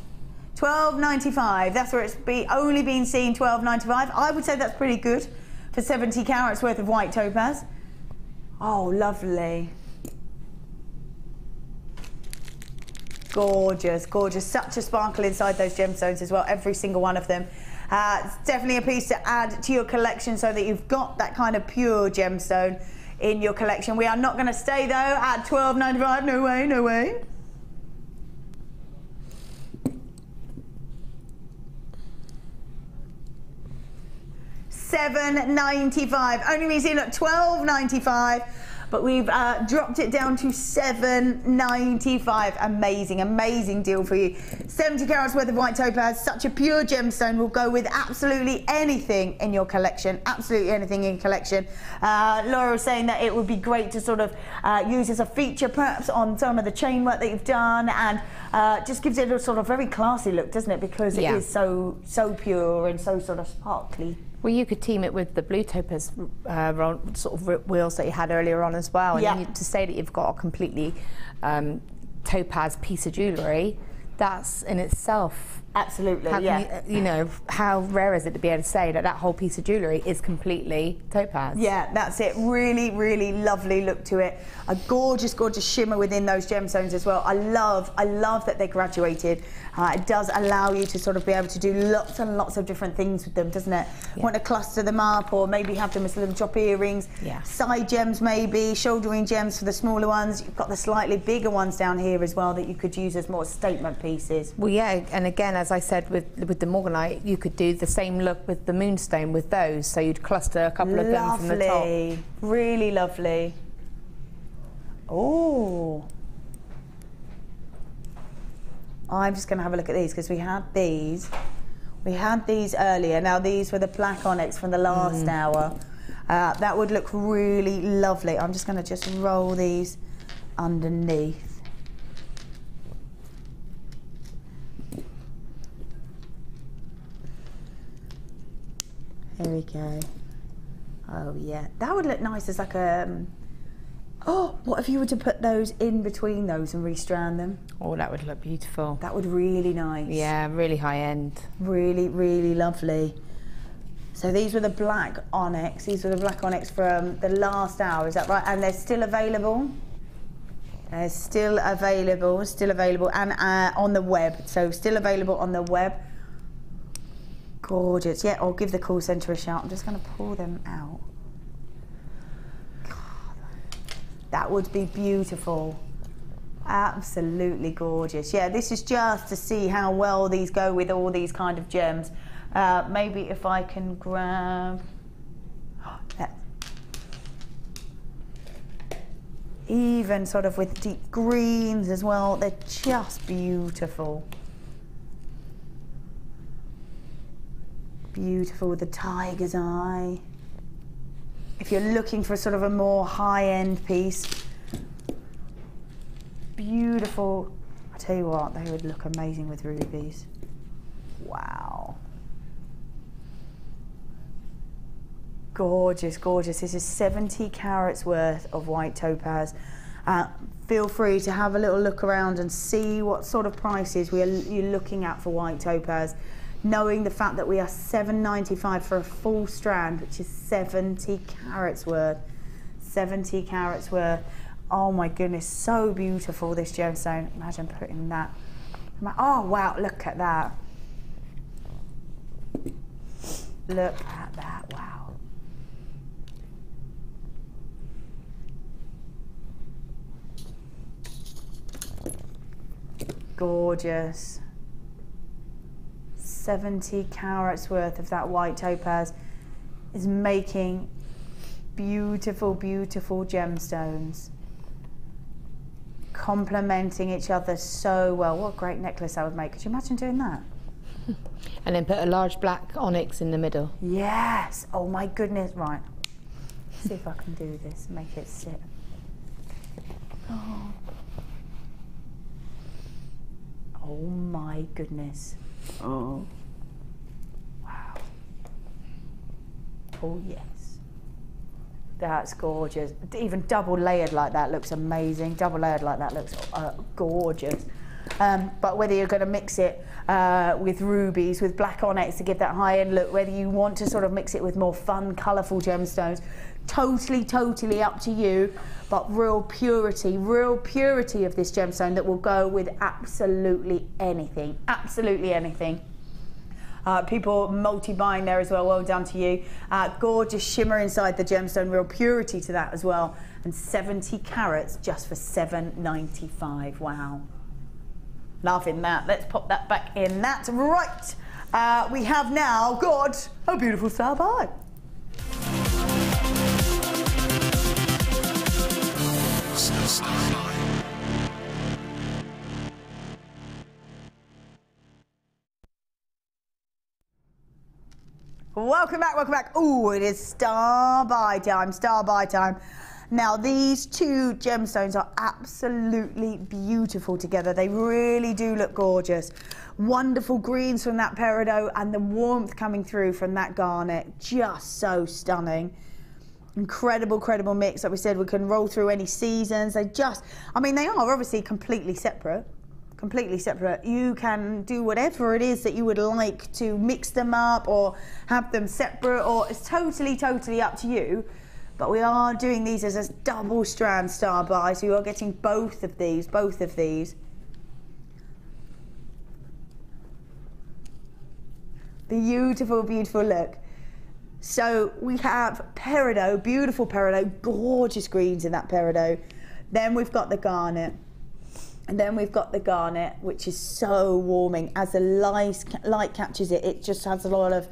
$12.95. That's where it's only been seen. $12.95. I would say that's pretty good for 70 carats worth of white topaz. Oh, lovely. Gorgeous, gorgeous. Such a sparkle inside those gemstones as well, every single one of them. It's definitely a piece to add to your collection so that you've got that kind of pure gemstone in your collection. We are not going to stay, though, at $12.95. No way, no way. $7.95. Only been seen at $12.95, but we've dropped it down to $7.95. Amazing, amazing deal for you. 70 carats worth of white topaz, such a pure gemstone, will go with absolutely anything in your collection. Absolutely anything in your collection. Laura was saying that it would be great to sort of use as a feature perhaps on some of the chain work that you've done, and just gives it a sort of very classy look, doesn't it? Because it is so pure and so sort of sparkly. Well, you could team it with the blue topaz sort of wheels that you had earlier on as well. And then to say that you've got a completely topaz piece of jewellery, that's in itself. Absolutely, you know, how rare is it to be able to say that that whole piece of jewellery is completely topaz? Yeah, that's it. Really, really lovely look to it. A gorgeous, gorgeous shimmer within those gemstones as well. I love that they're graduated. It does allow you to sort of be able to do lots and lots of different things with them, doesn't it? Yeah. Want to cluster them up, or maybe have them as little drop earrings. Yeah. Side gems maybe, shouldering gems for the smaller ones. You've got the slightly bigger ones down here as well that you could use as more statement pieces. Well, yeah, and again, as I said with the Morganite, you could do the same look with the Moonstone with those. So you'd cluster a couple of them from the top. Really lovely. Oh. I'm just going to have a look at these because we had these. We had these earlier. Now these were the black onyx from the last hour. That would look really lovely. I'm just going to just roll these underneath. Here we go. Oh yeah, that would look nice as like a. Oh, what if you were to put those in between those and restrand them? Oh, that would look beautiful. That would really nice. Yeah, really high end. Really, really lovely. So these were the black onyx. These were the black onyx from the last hour, is that right? And they're still available? They're still available, and on the web. So still available on the web. Gorgeous. Yeah, I'll give the call centre a shout. I'm just going to pull them out. That would be beautiful. Absolutely gorgeous. Yeah, this is just to see how well these go with all these kind of gems. Maybe if I can grab that. Even sort of with deep greens as well, they're just beautiful. Beautiful with the tiger's eye. If you're looking for sort of a more high-end piece, beautiful. I tell you what, they would look amazing with rubies. Wow. Gorgeous, gorgeous. This is 70 carats worth of white topaz. Feel free to have a little look around and see what sort of prices you're looking at for white topaz. Knowing the fact that we are $7.95 for a full strand, which is 70 carats worth. 70 carats worth. Oh my goodness, so beautiful, this gemstone. Imagine putting that. Oh wow, look at that. Look at that, wow. Gorgeous. 70 carats worth of that white topaz is making beautiful, beautiful gemstones, complementing each other so well. What a great necklace I would make. Could you imagine doing that? And then put a large black onyx in the middle. Yes. Oh my goodness. Right. Let's see if I can do this. Make it sit. Oh. Oh my goodness. Oh. Wow. Oh yes. That's gorgeous. Even double layered like that looks amazing. Double layered like that looks gorgeous. But whether you're going to mix it with rubies, with black onyx to give that high-end look, whether you want to sort of mix it with more fun, colourful gemstones, totally up to you. But real purity of this gemstone that will go with absolutely anything. Absolutely anything. People multi-buying there as well, well done to you. Gorgeous shimmer inside the gemstone, real purity to that as well. And 70 carats just for $7.95, wow. Loving that, let's pop that back in. That's right. We have now got a beautiful star by. Welcome back. Oh, it is star by time. Now, these two gemstones are absolutely beautiful together. They really do look gorgeous. Wonderful greens from that peridot and the warmth coming through from that garnet. Just so stunning. Incredible mix. Like we said, we can roll through any seasons. They just, I mean, they are obviously completely separate. You can do whatever it is that you would like to mix them up or have them separate, or it's totally up to you. But we are doing these as a double strand star by, so you are getting both of these. Beautiful look. So we have peridot, beautiful peridot, gorgeous greens in that peridot. Then we've got the garnet. And then we've got the garnet, which is so warming. As the light captures it, it just has a lot of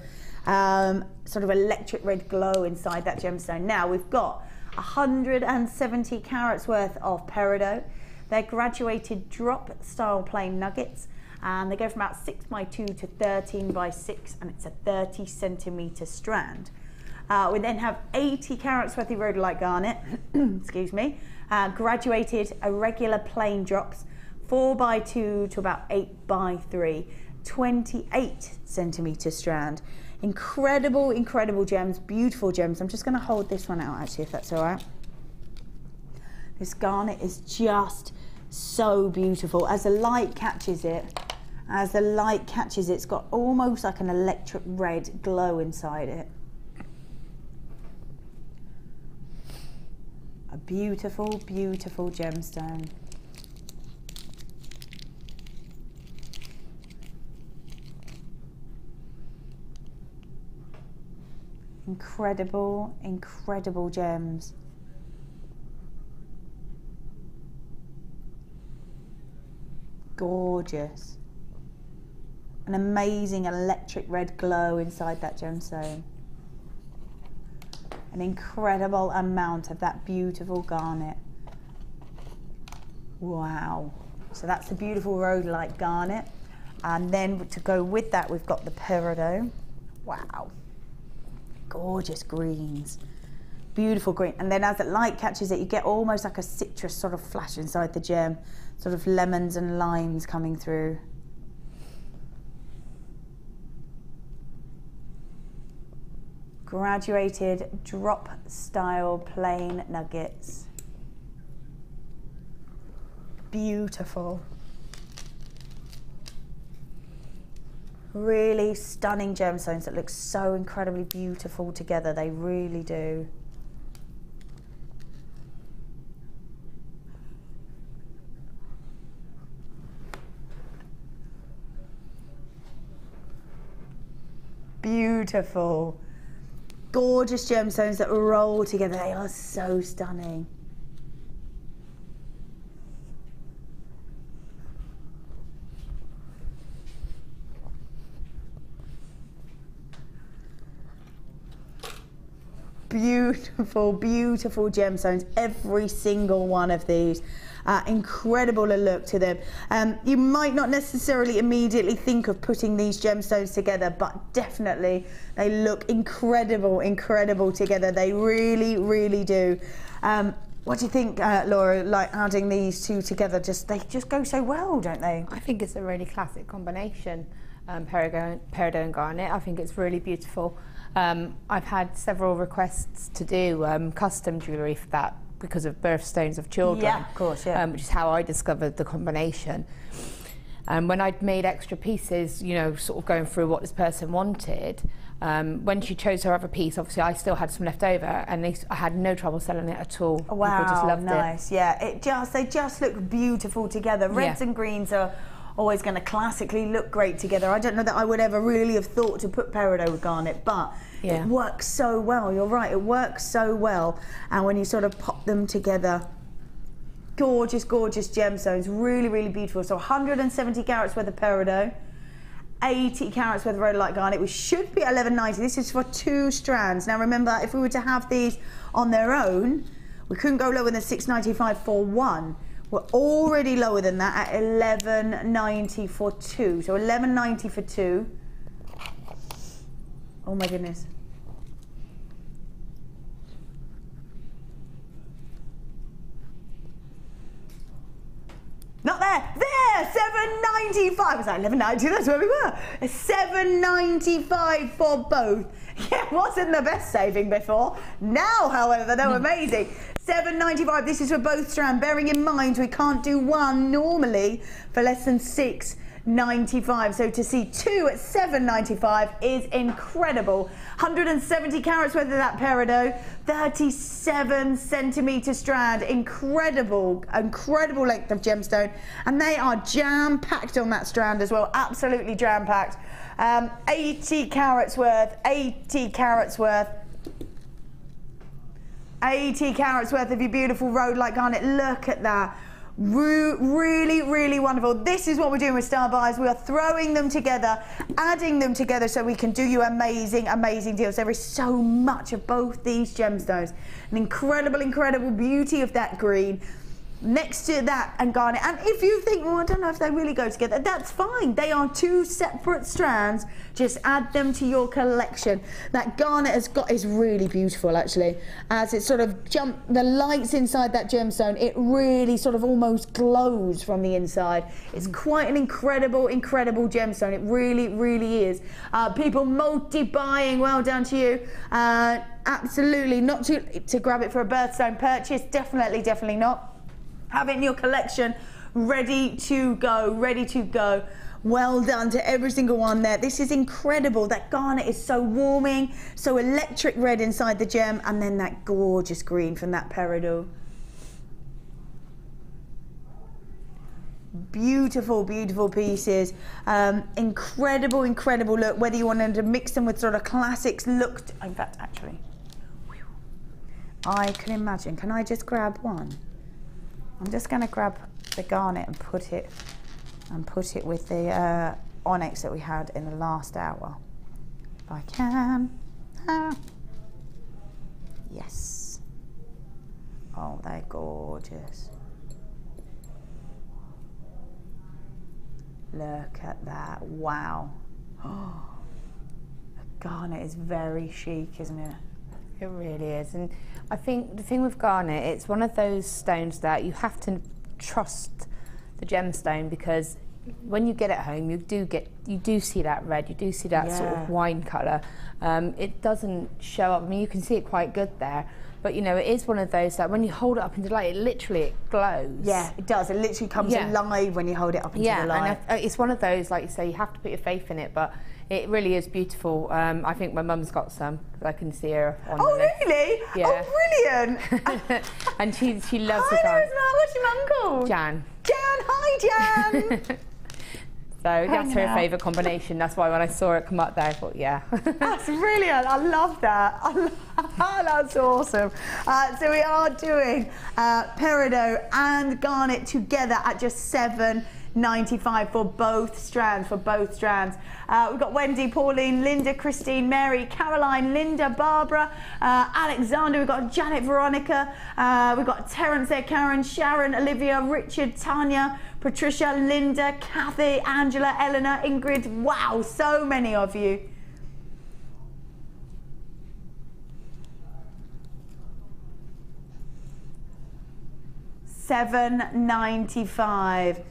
sort of electric red glow inside that gemstone. Now we've got 170 carats worth of peridot. They're graduated drop style plain nuggets, and they go from about 6 by 2 to 13 by 6, and it's a 30 centimetre strand. We then have 80 carats worth of rhodolite garnet, excuse me, graduated irregular plain drops, 4 by 2 to about 8 by 3, 28 centimetre strand. Incredible, incredible gems, beautiful gems. I'm just going to hold this one out actually, if that's all right. This garnet is just so beautiful. As the light catches it, it's got almost like an electric red glow inside it. A beautiful, beautiful gemstone. Incredible, incredible gems. Gorgeous. An amazing electric red glow inside that gemstone. An incredible amount of that beautiful garnet. Wow. So that's the beautiful rhodolite garnet. And then to go with that, we've got the peridot. Wow. Gorgeous greens. Beautiful green. And then as the light catches it, you get almost like a citrus sort of flash inside the gem. Sort of lemons and limes coming through. Graduated drop style plain nuggets. Beautiful. Really stunning gemstones that look so incredibly beautiful together. They really do. Beautiful. Gorgeous gemstones that roll together. They are so stunning. Beautiful, beautiful gemstones. Every single one of these. Incredible a look to them. You might not necessarily immediately think of putting these gemstones together, but definitely they look incredible, incredible together. They really, really do. What do you think, Laura, like adding these two together? They just go so well, don't they? I think it's a really classic combination, Peridot and Garnet. I think it's really beautiful. I've had several requests to do custom jewellery for that, because of birthstones of children. Yeah, of course, yeah. Which is how I discovered the combination. And when I'd made extra pieces, you know, sort of going through what this person wanted, when she chose her other piece, obviously I still had some left over, and I had no trouble selling it at all. Wow, people just loved nice. it. Yeah, they just look beautiful together. Reds and greens are always going to classically look great together. I don't know that I would ever really have thought to put peridot with garnet, but it works so well. You're right, it works so well. And when you sort of pop them together, gorgeous, gorgeous gemstones, really, really beautiful. So 170 carats worth of peridot, 80 carats worth of rhodolite garnet. We should be at 1190. This is for 2 strands. Now remember, if we were to have these on their own, we couldn't go lower than 695 for 1. We're already lower than that at 1190 for 2. So 1190 for 2. Oh my goodness. Not there. There, 795. Was that 1190? That's where we were. 795 for both. Yeah, wasn't the best saving before. Now, however, they're amazing. 795. This is for both strands. Bearing in mind we can't do one normally for less than 695. So to see 2 at 795 is incredible. 170 carats worth of that peridot, 37 centimetre strand. Incredible, incredible length of gemstone, and they are jam-packed on that strand as well. Absolutely jam-packed. 80 carats worth, 80 carats worth. 80 carats worth of your beautiful rhodolite garnet. Look at that. Really, really wonderful. This is what we're doing with Star Buyers. We are throwing them together, adding them together so we can do you amazing, amazing deals. There is so much of both these gemstones. An incredible, incredible beauty of that green. Next to that and garnet, and if you think, well, I don't know if they really go together, that's fine. They are two separate strands. Just add them to your collection. That garnet is really beautiful, actually. As it sort of the lights inside that gemstone, it really sort of almost glows from the inside. It's quite an incredible, incredible gemstone. It really, really is. People multi-buying, well done to you. Absolutely not to grab it for a birthstone purchase. Definitely not. Have it in your collection, ready to go, ready to go. Well done to every single one there. This is incredible. That garnet is so warming, so electric red inside the gem, and then that gorgeous green from that peridot. Beautiful, beautiful pieces. Incredible, incredible look. Whether you wanted to mix them with sort of classics look. In fact, actually, I can imagine. Can I just grab one? I'm just going to grab the garnet and put it with the onyx that we had in the last hour. If I can. Yes. Oh, they're gorgeous. Look at that. Wow. Oh, the garnet is very chic, isn't it? It really is. And I think the thing with garnet, it's one of those stones that you have to trust the gemstone, because when you get it home, you do see that red, you do see that sort of wine colour. It doesn't show up. I mean, you can see it quite good there, but you know, it is one of those that when you hold it up into the light, it glows. Yeah, it does. It literally comes alive when you hold it up into the light. And it's one of those, like you say, you have to put your faith in it, but it really is beautiful. I think my mum's got some. I can see her on the list. Really? Yeah. Oh, brilliant. And she loves the garnet. Hi, there's Mum. What's your mum called? Jan. Jan, hi, Jan. So that's her favourite combination. That's why when I saw it come up there, I thought, yeah. That's brilliant. I love that. That's awesome. So we are doing peridot and garnet together at just $7.95 for both strands. We've got Wendy, Pauline, Linda, Christine, Mary, Caroline, Linda, Barbara, Alexander. We've got Janet, Veronica. We've got Terence there, Karen, Sharon, Olivia, Richard, Tanya, Patricia, Linda, Kathy, Angela, Eleanor, Ingrid. Wow, so many of you. $7.95.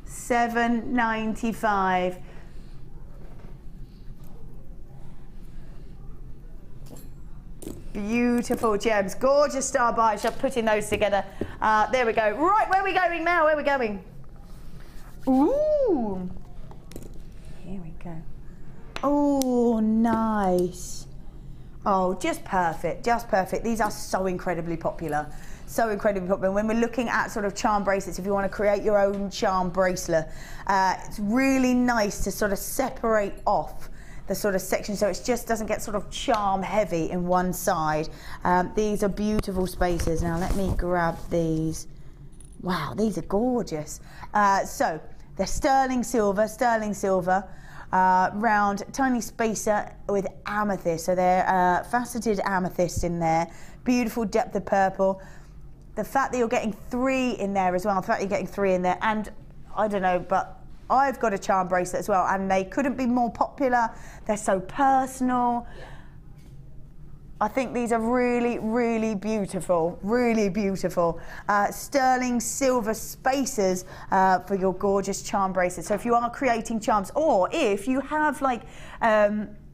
$7.95. Beautiful gems, gorgeous star buyers. Just putting those together. There we go. Right, where are we going now? Where are we going? Ooh. Here we go. Oh, nice. Oh, just perfect, just perfect. These are so incredibly popular. So incredibly popular. When we're looking at sort of charm bracelets, if you want to create your own charm bracelet, it's really nice to sort of separate off the sort of section so it just doesn't get sort of charm heavy in one side. These are beautiful spaces. Now let me grab these. Wow, these are gorgeous. So they're sterling silver, round tiny spacer with amethyst. So they're faceted amethyst in there. Beautiful depth of purple. The fact that you're getting 3 in there as well, the fact that you're getting 3 in there, and I don't know, but I've got a charm bracelet as well, and they couldn't be more popular. They're so personal. I think these are really, really beautiful, really beautiful. Sterling silver spacers for your gorgeous charm bracelet. So if you are creating charms, or if you have like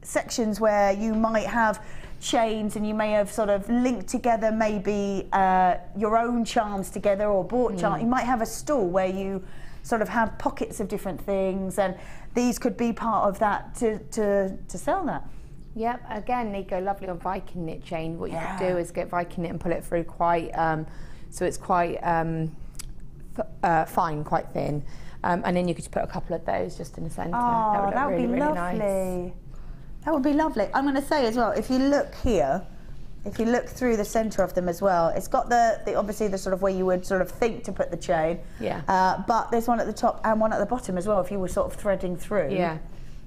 sections where you might have chains and you may have sort of linked together maybe your own charms together or bought charms, you might have a store where you sort of have pockets of different things, and these could be part of that to sell that. Yep, again, they go lovely on Viking knit chain. What you could do is get Viking knit and pull it through quite, so it's quite fine, quite thin. And then you could just put a couple of those just in the centre. Oh, that would be lovely. Nice. That would be lovely. I'm going to say as well, if you look here, if you look through the centre of them as well, it's got the obviously the sort of where you would sort of think to put the chain. Yeah. But there's one at the top and one at the bottom as well if you were sort of threading through. Yeah.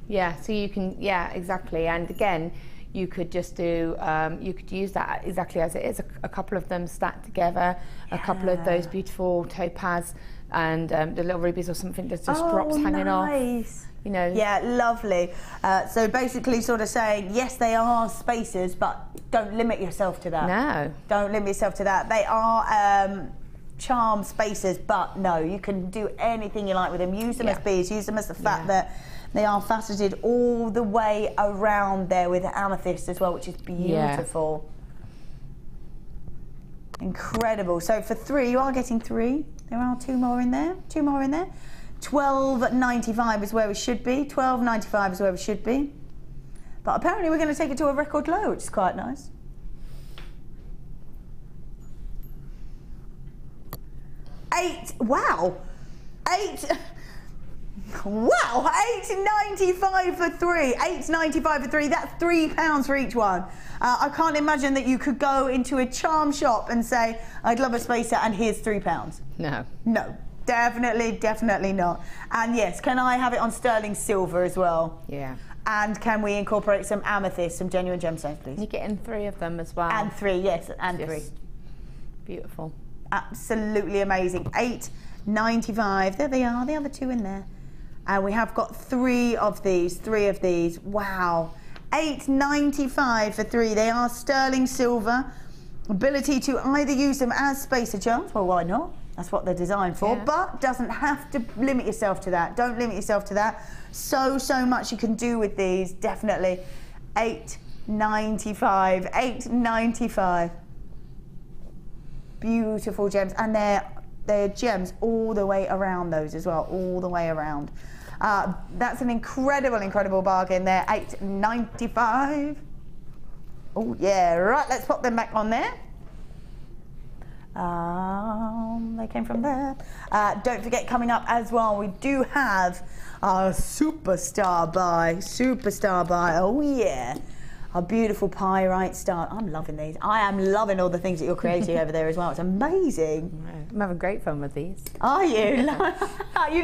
Yeah, so you can, yeah, exactly. And again, you could just do, you could use that exactly as it is, a couple of them stacked together, a couple of those beautiful topaz and the little rubies or something that just drops hanging off. You know. Yeah, lovely. So basically sort of saying, yes, they are spacers, but don't limit yourself to that. No. Don't limit yourself to that. They are charm spacers, but no, you can do anything you like with them. Use them as beads, use them as the fact that they are faceted all the way around there with the amethyst as well, which is beautiful. Incredible. So for 3, you are getting 3. There are 2 more in there. 2 more in there. $12.95 is where we should be. $12.95 is where we should be. But apparently we're going to take it to a record low, which is quite nice. Wow, $8.95 for 3. $8.95 for 3. That's £3 for each one. I can't imagine that you could go into a charm shop and say, I'd love a spacer and here's £3. No. No. Definitely not. And yes, can I have it on sterling silver as well? Yeah. And can we incorporate some amethyst, some genuine gemstones, please? You're getting 3 of them as well. And 3, yes, and 3. Beautiful. Absolutely amazing. $8.95. There they are, the other 2 in there. And we have got 3 of these. Wow. $8.95 for 3. They are sterling silver. Ability to either use them as spacer charms, well, why not? That's what they're designed for, but doesn't have to limit yourself to that. Don't limit yourself to that. So much you can do with these, definitely. $8.95. $8.95. Beautiful gems, and they're gems all the way around those as well, all the way around. That's an incredible bargain there. $8.95. Oh yeah, right, let's pop them back on there. They came from there. Don't forget, coming up as well, we do have our superstar buy. Oh yeah, our beautiful pyrite star. I'm loving these. I am loving all the things that you're creating over there as well. It's amazing. I'm having great fun with these. Are you? You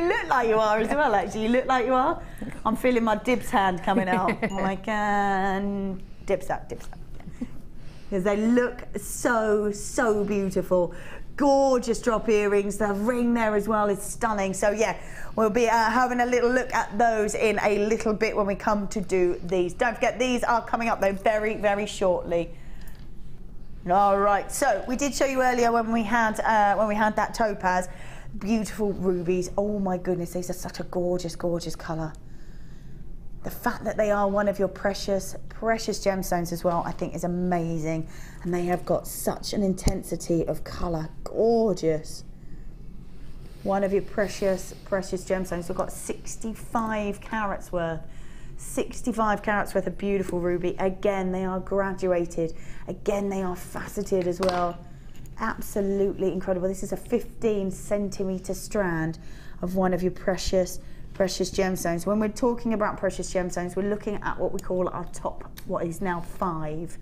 look like you are as well, actually. You look like you are. I'm feeling my dibs hand coming out. I'm like, dibs up. Because they look so beautiful. Gorgeous drop earrings. The ring there as well is stunning. So yeah, we'll be having a little look at those in a little bit when we come to do these. Don't forget, these are coming up though very shortly. All right, so we did show you earlier when we had that topaz, beautiful rubies. Oh my goodness, these are such a gorgeous colour. The fact that they are one of your precious gemstones as well, I think is amazing. And they have got such an intensity of colour. Gorgeous. One of your precious gemstones. We've got 65 carats worth. 65 carats worth of beautiful ruby. Again, they are graduated. Again, they are faceted as well. Absolutely incredible. This is a 15-centimetre strand of one of your precious gemstones. When we're talking about precious gemstones, we're looking at what we call our top, what is now 5.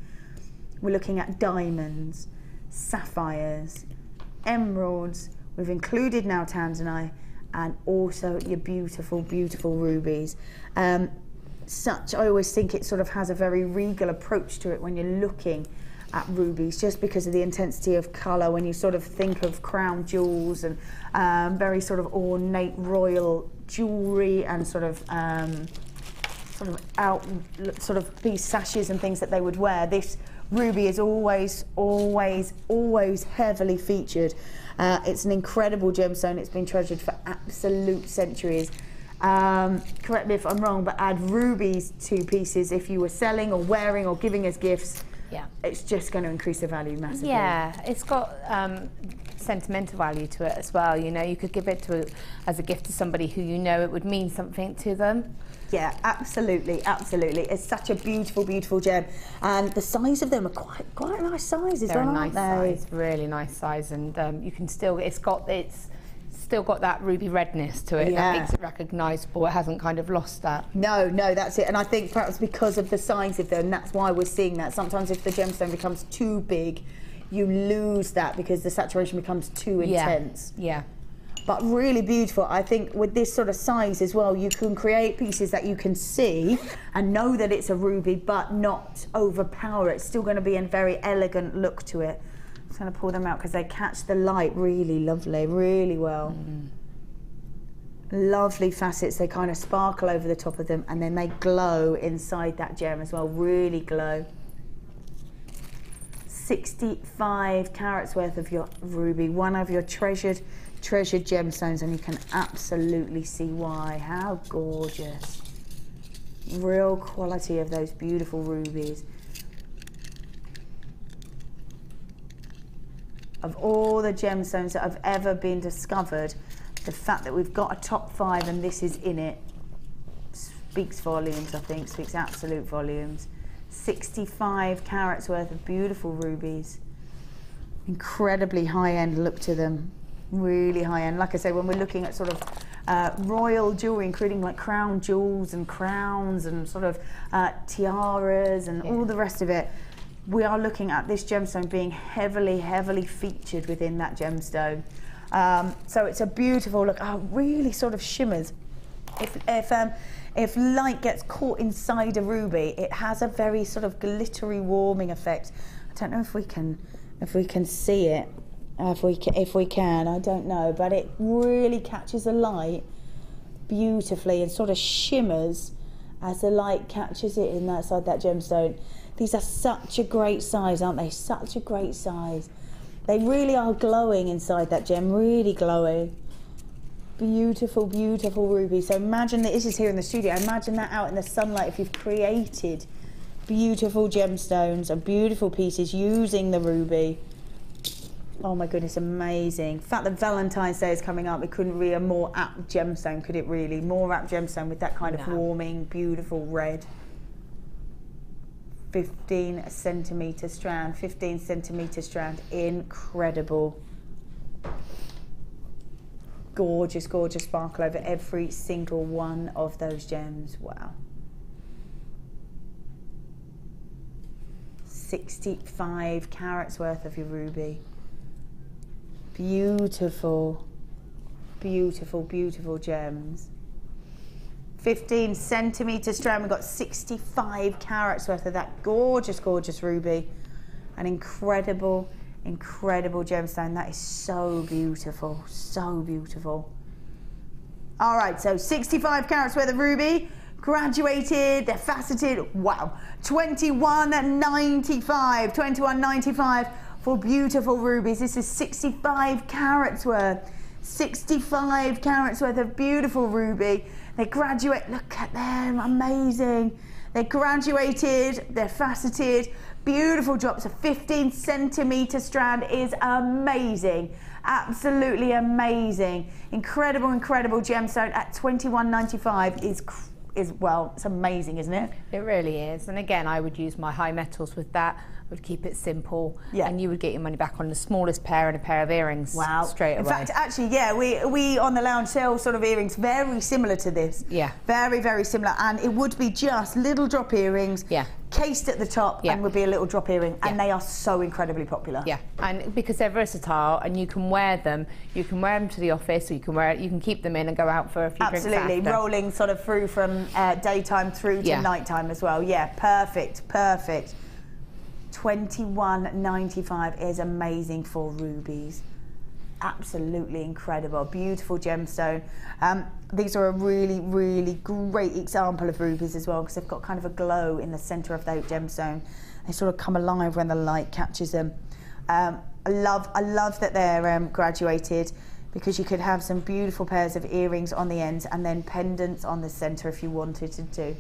We're looking at diamonds, sapphires, emeralds. We've included now tanzanite, and also your beautiful rubies. I always think it sort of has a very regal approach to it when you're looking at rubies, just because of the intensity of colour. When you sort of think of crown jewels and very sort of ornate royal jewellery and sort of these sashes and things that they would wear, this ruby is always heavily featured. It's an incredible gemstone. It's been treasured for absolute centuries. Correct me if I'm wrong, but add rubies to pieces if you were selling or wearing or giving as gifts. Yeah, it's just going to increase the value massively. Yeah, it's got sentimental value to it as well. You know, you could give it as a gift to somebody who you know it would mean something to them. Yeah, absolutely. It's such a beautiful gem, and the size of them are quite a nice size as well, aren't they? They're a nice size, really nice size, and you can still. It's got its still got that ruby redness to it that makes it recognisable. It hasn't kind of lost that. No, that's it. And I think perhaps because of the size of them, that's why we're seeing that. Sometimes if the gemstone becomes too big, you lose that because the saturation becomes too intense. Yeah. But really beautiful. I think with this sort of size as well, you can create pieces that you can see and know that it's a ruby, but not overpower it. It's still going to be a very elegant look to it. I'm just going to pull them out because they catch the light really lovely, really well. Lovely facets. They kind of sparkle over the top of them and then they glow inside that gem as well, really glow. 65 carats worth of your ruby, one of your treasured gemstones, and you can absolutely see why. How gorgeous. Real quality of those beautiful rubies. Of all the gemstones that have ever been discovered, the fact that we've got a top 5 and this is in it speaks volumes, I think, speaks absolute volumes. 65 carats worth of beautiful rubies. Incredibly high-end look to them. Really high-end. Like I say, when we're looking at sort of royal jewellery, including like crown jewels and crowns and sort of tiaras and all the rest of it, we are looking at this gemstone being heavily featured within that gemstone. So it's a beautiful look. Really sort of shimmers. If light gets caught inside a ruby, it has a very sort of glittery, warming effect. I don't know if we can see it. If we can, I don't know, but it really catches the light beautifully and sort of shimmers as the light catches it inside that gemstone. These are such a great size, aren't they? Such a great size. They really are glowing inside that gem, really glowing. Beautiful, beautiful ruby. So imagine that this is here in the studio. Imagine that out in the sunlight if you've created beautiful gemstones and beautiful pieces using the ruby. Oh my goodness, amazing. The fact that Valentine's Day is coming up, it couldn't be a more apt gemstone, could it really? More apt gemstone with that kind of warming, beautiful red. 15 centimetre strand, 15 centimetre strand, incredible. Gorgeous, gorgeous sparkle over every single one of those gems. Wow. 65 carats worth of your ruby. Beautiful, beautiful, beautiful gems. 15 centimetre strand, we've got 65 carats worth of that gorgeous, gorgeous ruby. An incredible, incredible gemstone. That is so beautiful, so beautiful. All right, so 65 carats worth of ruby, graduated, they're faceted. Wow, 21.95, 21.95 for beautiful rubies. This is 65 carats worth, 65 carats worth of beautiful ruby. They graduate, look at them, amazing. They're graduated, they're faceted, beautiful drops. A 15 centimetre strand is amazing, absolutely amazing. Incredible, incredible gemstone at 21.95 is well, it's amazing, isn't it? It really is. And again, I would use my high metals with that. Would keep it simple, and you would get your money back on the smallest pair and a pair of earrings straight away. In fact, actually, yeah, we on the lounge sell sort of earrings very similar to this. Yeah. Very, very similar. And it would be just little drop earrings, cased at the top, and would be a little drop earring. And they are so incredibly popular. Yeah. And because they're versatile and you can wear them to the office, or you can keep them in and go out for a few drinks after. Absolutely, rolling sort of through from daytime through to nighttime as well. Yeah, perfect, perfect. 21.95 is amazing for rubies. Absolutely incredible, beautiful gemstone. These are a really, really great example of rubies as well, because they've got kind of a glow in the centre of that gemstone. They sort of come alive when the light catches them. I love that they're graduated, because you could have some beautiful pairs of earrings on the ends and then pendants on the centre if you wanted to do.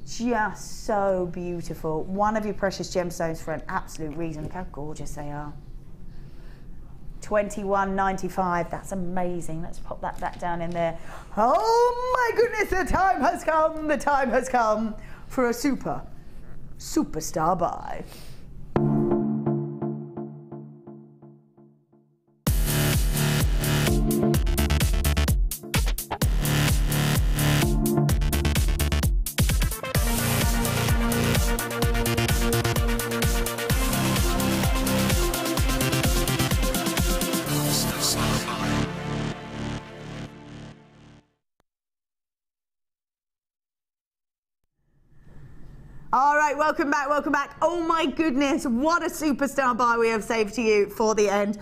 Just so beautiful. One of your precious gemstones for an absolute reason. Look how gorgeous they are. 21.95. That's amazing. Let's pop that down in there. Oh my goodness, the time has come. The time has come for a superstar buy. All right, welcome back, welcome back. Oh my goodness, what a superstar buy we have saved to you for the end.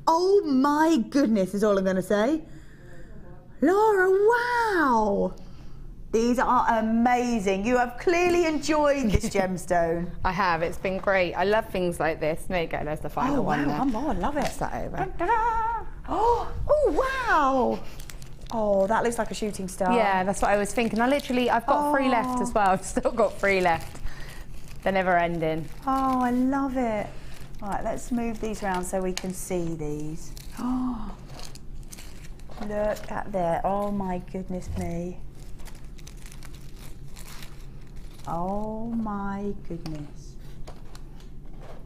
Oh my goodness is all I'm going to say. Laura, wow. These are amazing. You have clearly enjoyed this gemstone. I have, it's been great. I love things like this. There you go, there's the final one there. Come on, love it. Pass that over. Oh, wow. Oh, that looks like a shooting star. Yeah, that's what I was thinking. I've got 3 left as well. I've still got 3 left. They're never ending. Oh, I love it. All right, let's move these around so we can see these. Oh, look at there. Oh my goodness me. Oh my goodness.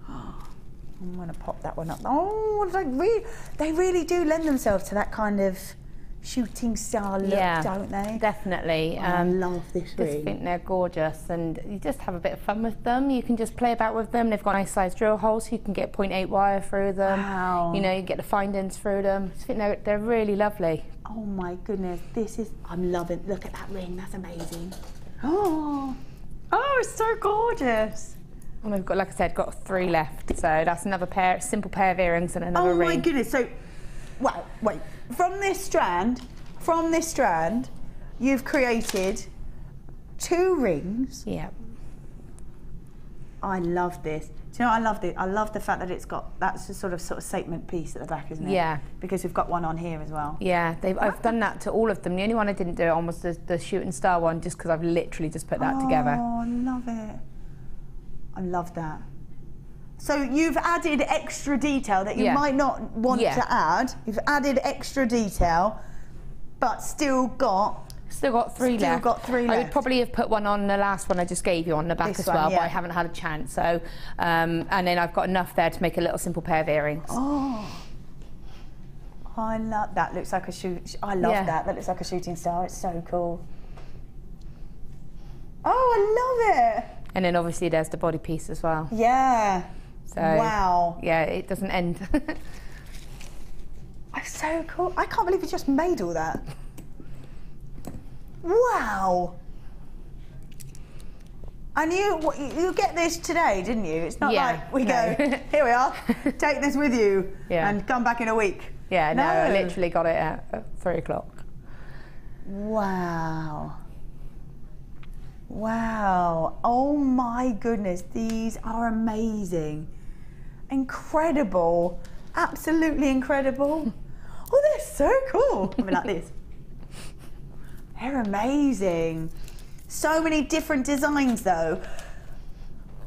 I'm gonna pop that one up. Oh, they really do lend themselves to that kind of shooting star look, don't they? Definitely. I love this ring. I just think they're gorgeous, and you just have a bit of fun with them. You can just play about with them. They've got nice size drill holes, so you can get 0.8 wire through them. Wow. You know, you get the findings through them. I think they're really lovely. Oh my goodness, I'm loving, look at that ring, that's amazing. Oh, it's so gorgeous. And we've got, like I said, got 3 left, so that's another simple pair of earrings and another ring. Oh my goodness, so, wow, wait. From this strand, you've created 2 rings. Yeah. I love this. Do you know, I love this. I love the fact that it's got, that's a sort of statement piece at the back, isn't it? Yeah. Because we've got one on here as well. Yeah, I've done that to all of them. The only one I didn't do it on was the shooting star one, just because I've literally just put that together. Oh, I love it. I love that. So you've added extra detail that you might not want to add. You've added extra detail, but still got 3 left. I would probably have put one on the last one I just gave you on the back as well, but I haven't had a chance. So, and then I've got enough there to make a little simple pair of earrings. Oh, I love that. Looks like a I love that. That looks like a shooting star. It's so cool. Oh, I love it. And then obviously there's the body piece as well. Yeah. So, wow. Yeah, it doesn't end. It's so cool. I can't believe you just made all that. Wow. And you get this today, didn't you? It's not like we go, here we are, take this with you and come back in a week. Yeah, no, I literally got it at 3 o'clock. Wow. Wow. Oh my goodness, these are amazing. Incredible. Absolutely incredible. Oh, they're so cool. I mean, like this. They're amazing. So many different designs though.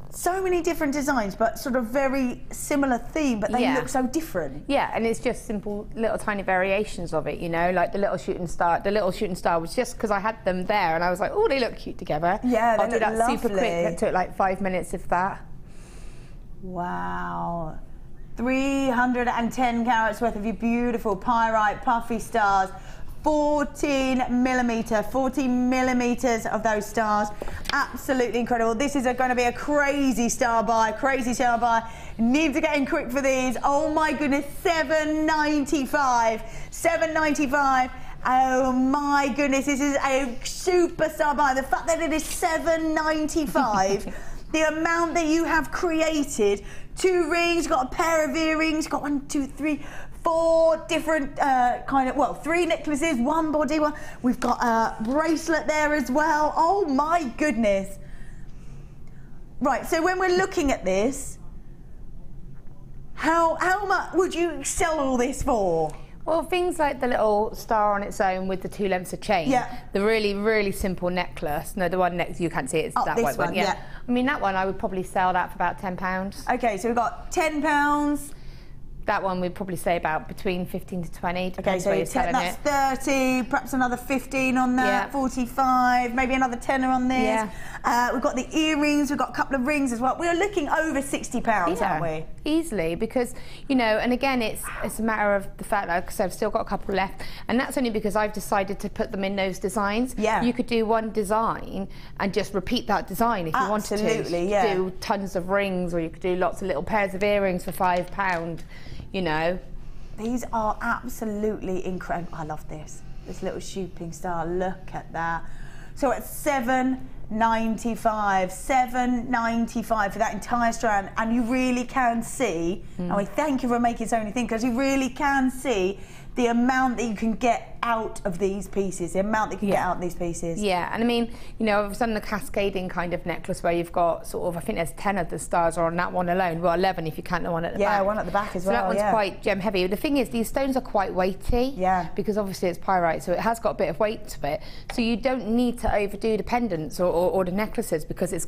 So many different designs, but sort of very similar theme, but they look so different. Yeah, and it's just simple little tiny variations of it, you know, like the little shooting star. The little shooting star was just because I had them there and I was like, oh, they look cute together. Yeah, I'll do that lovely. super quick. It took like 5 minutes, if that. Wow. 310 carats worth of your beautiful pyrite puffy stars. 14 millimeters of those stars. Absolutely incredible. This is going to be a crazy star buy, Need to get in quick for these. Oh my goodness, $7.95. Oh my goodness, this is a superstar buy. The fact that it is $7.95, the amount that you have created. 2 rings, got a pair of earrings, got 1, 2, 3, 4 different 3 necklaces, 1 body one. We've got a bracelet there as well. Oh my goodness. Right, so when we're looking at this, how much would you sell all this for? Well, things like the little star on its own with the 2 lengths of chain. Yeah. The really, really simple necklace. No, the one next, you can't see it, it's that white one. Yeah. I mean, that one, I would probably sell that for about £10. Okay, so we've got £10. That one we'd probably say about between 15 to 20, depends where you're selling it. That's 30, perhaps another 15 on that, 45, maybe another tenner on this. Yeah. We've got the earrings, we've got a couple of rings as well. We're looking over £60, aren't we? Easily, because, you know, and again, it's a matter of the fact that, like I said, I've still got a couple left, and that's only because I've decided to put them in those designs. Yeah. You could do one design and just repeat that design if you wanted to. Absolutely, yeah. Do tons of rings, or you could do lots of little pairs of earrings for £5. You know, these are absolutely incredible. I love this little shooting star. Look at that. So at $7.95 for that entire strand, and you really can see, and we thank you for making so many things, because you really can see the amount that you can get out of these pieces, the amount that you can get out of these pieces. Yeah, and I mean, you know, I've done the cascading kind of necklace where you've got sort of, I think there's 10 of the stars on that one alone. Well, 11 if you count the one at the back. Yeah, one at the back as well. So that one's quite gem heavy. The thing is, these stones are quite weighty. Yeah. Because obviously it's pyrite, so it has got a bit of weight to it. So you don't need to overdo the pendants or the necklaces, because it's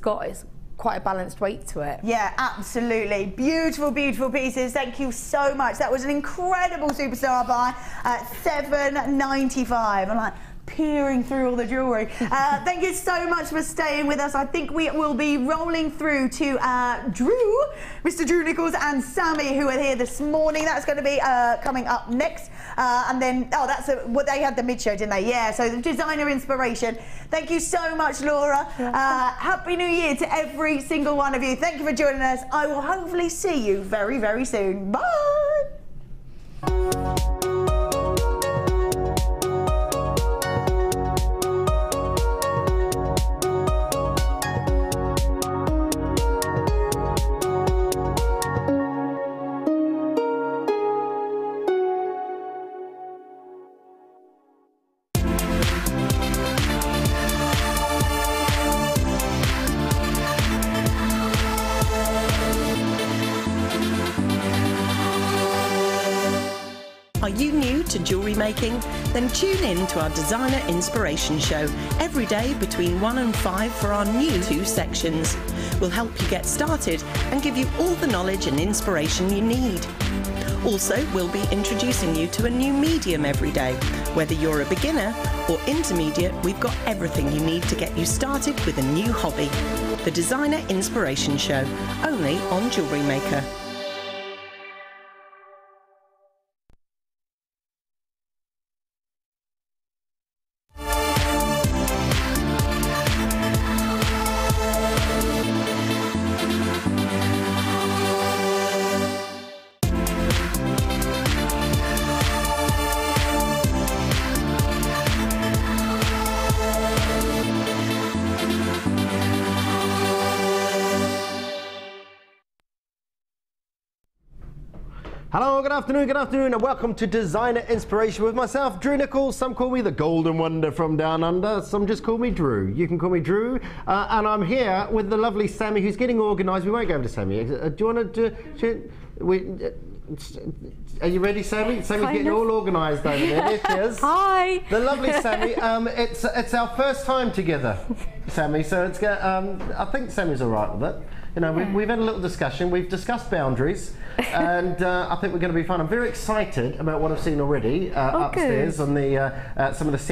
quite a balanced weight to it. Yeah, absolutely. Beautiful, beautiful pieces. Thank you so much. That was an incredible superstar buy at $7.95. I'm like peering through all the jewellery. Thank you so much for staying with us. I think we will be rolling through to Mr. Drew Nichols and Sammy, who are here this morning. That's going to be coming up next. And then, that's what they had the mid-show, didn't they? Yeah, so the designer inspiration. Thank you so much, Laura. Happy New Year to every single one of you. Thank you for joining us. I will hopefully see you very, very soon. Bye. Are you new to jewellery making? Then tune in to our Designer Inspiration Show every day between 1 and 5 for our new 2 sections. We'll help you get started and give you all the knowledge and inspiration you need. Also, we'll be introducing you to a new medium every day. Whether you're a beginner or intermediate, we've got everything you need to get you started with a new hobby. The Designer Inspiration Show, only on JewelleryMaker. Hello, good afternoon, and welcome to Designer Inspiration with myself, Drew Nichols. Some call me the Golden Wonder from Down Under, some just call me Drew. You can call me Drew, and I'm here with the lovely Sammy, who's getting organised. We won't go over to Sammy. Do you want to are you ready, Sammy? Sammy's getting all organised over there. There she is. Hi. The lovely Sammy. It's our first time together, Sammy. So it's I think Sammy's all right with it. You know, we've had a little discussion. We've discussed boundaries, and I think we're going to be fun. I'm very excited about what I've seen already upstairs on the some of the settings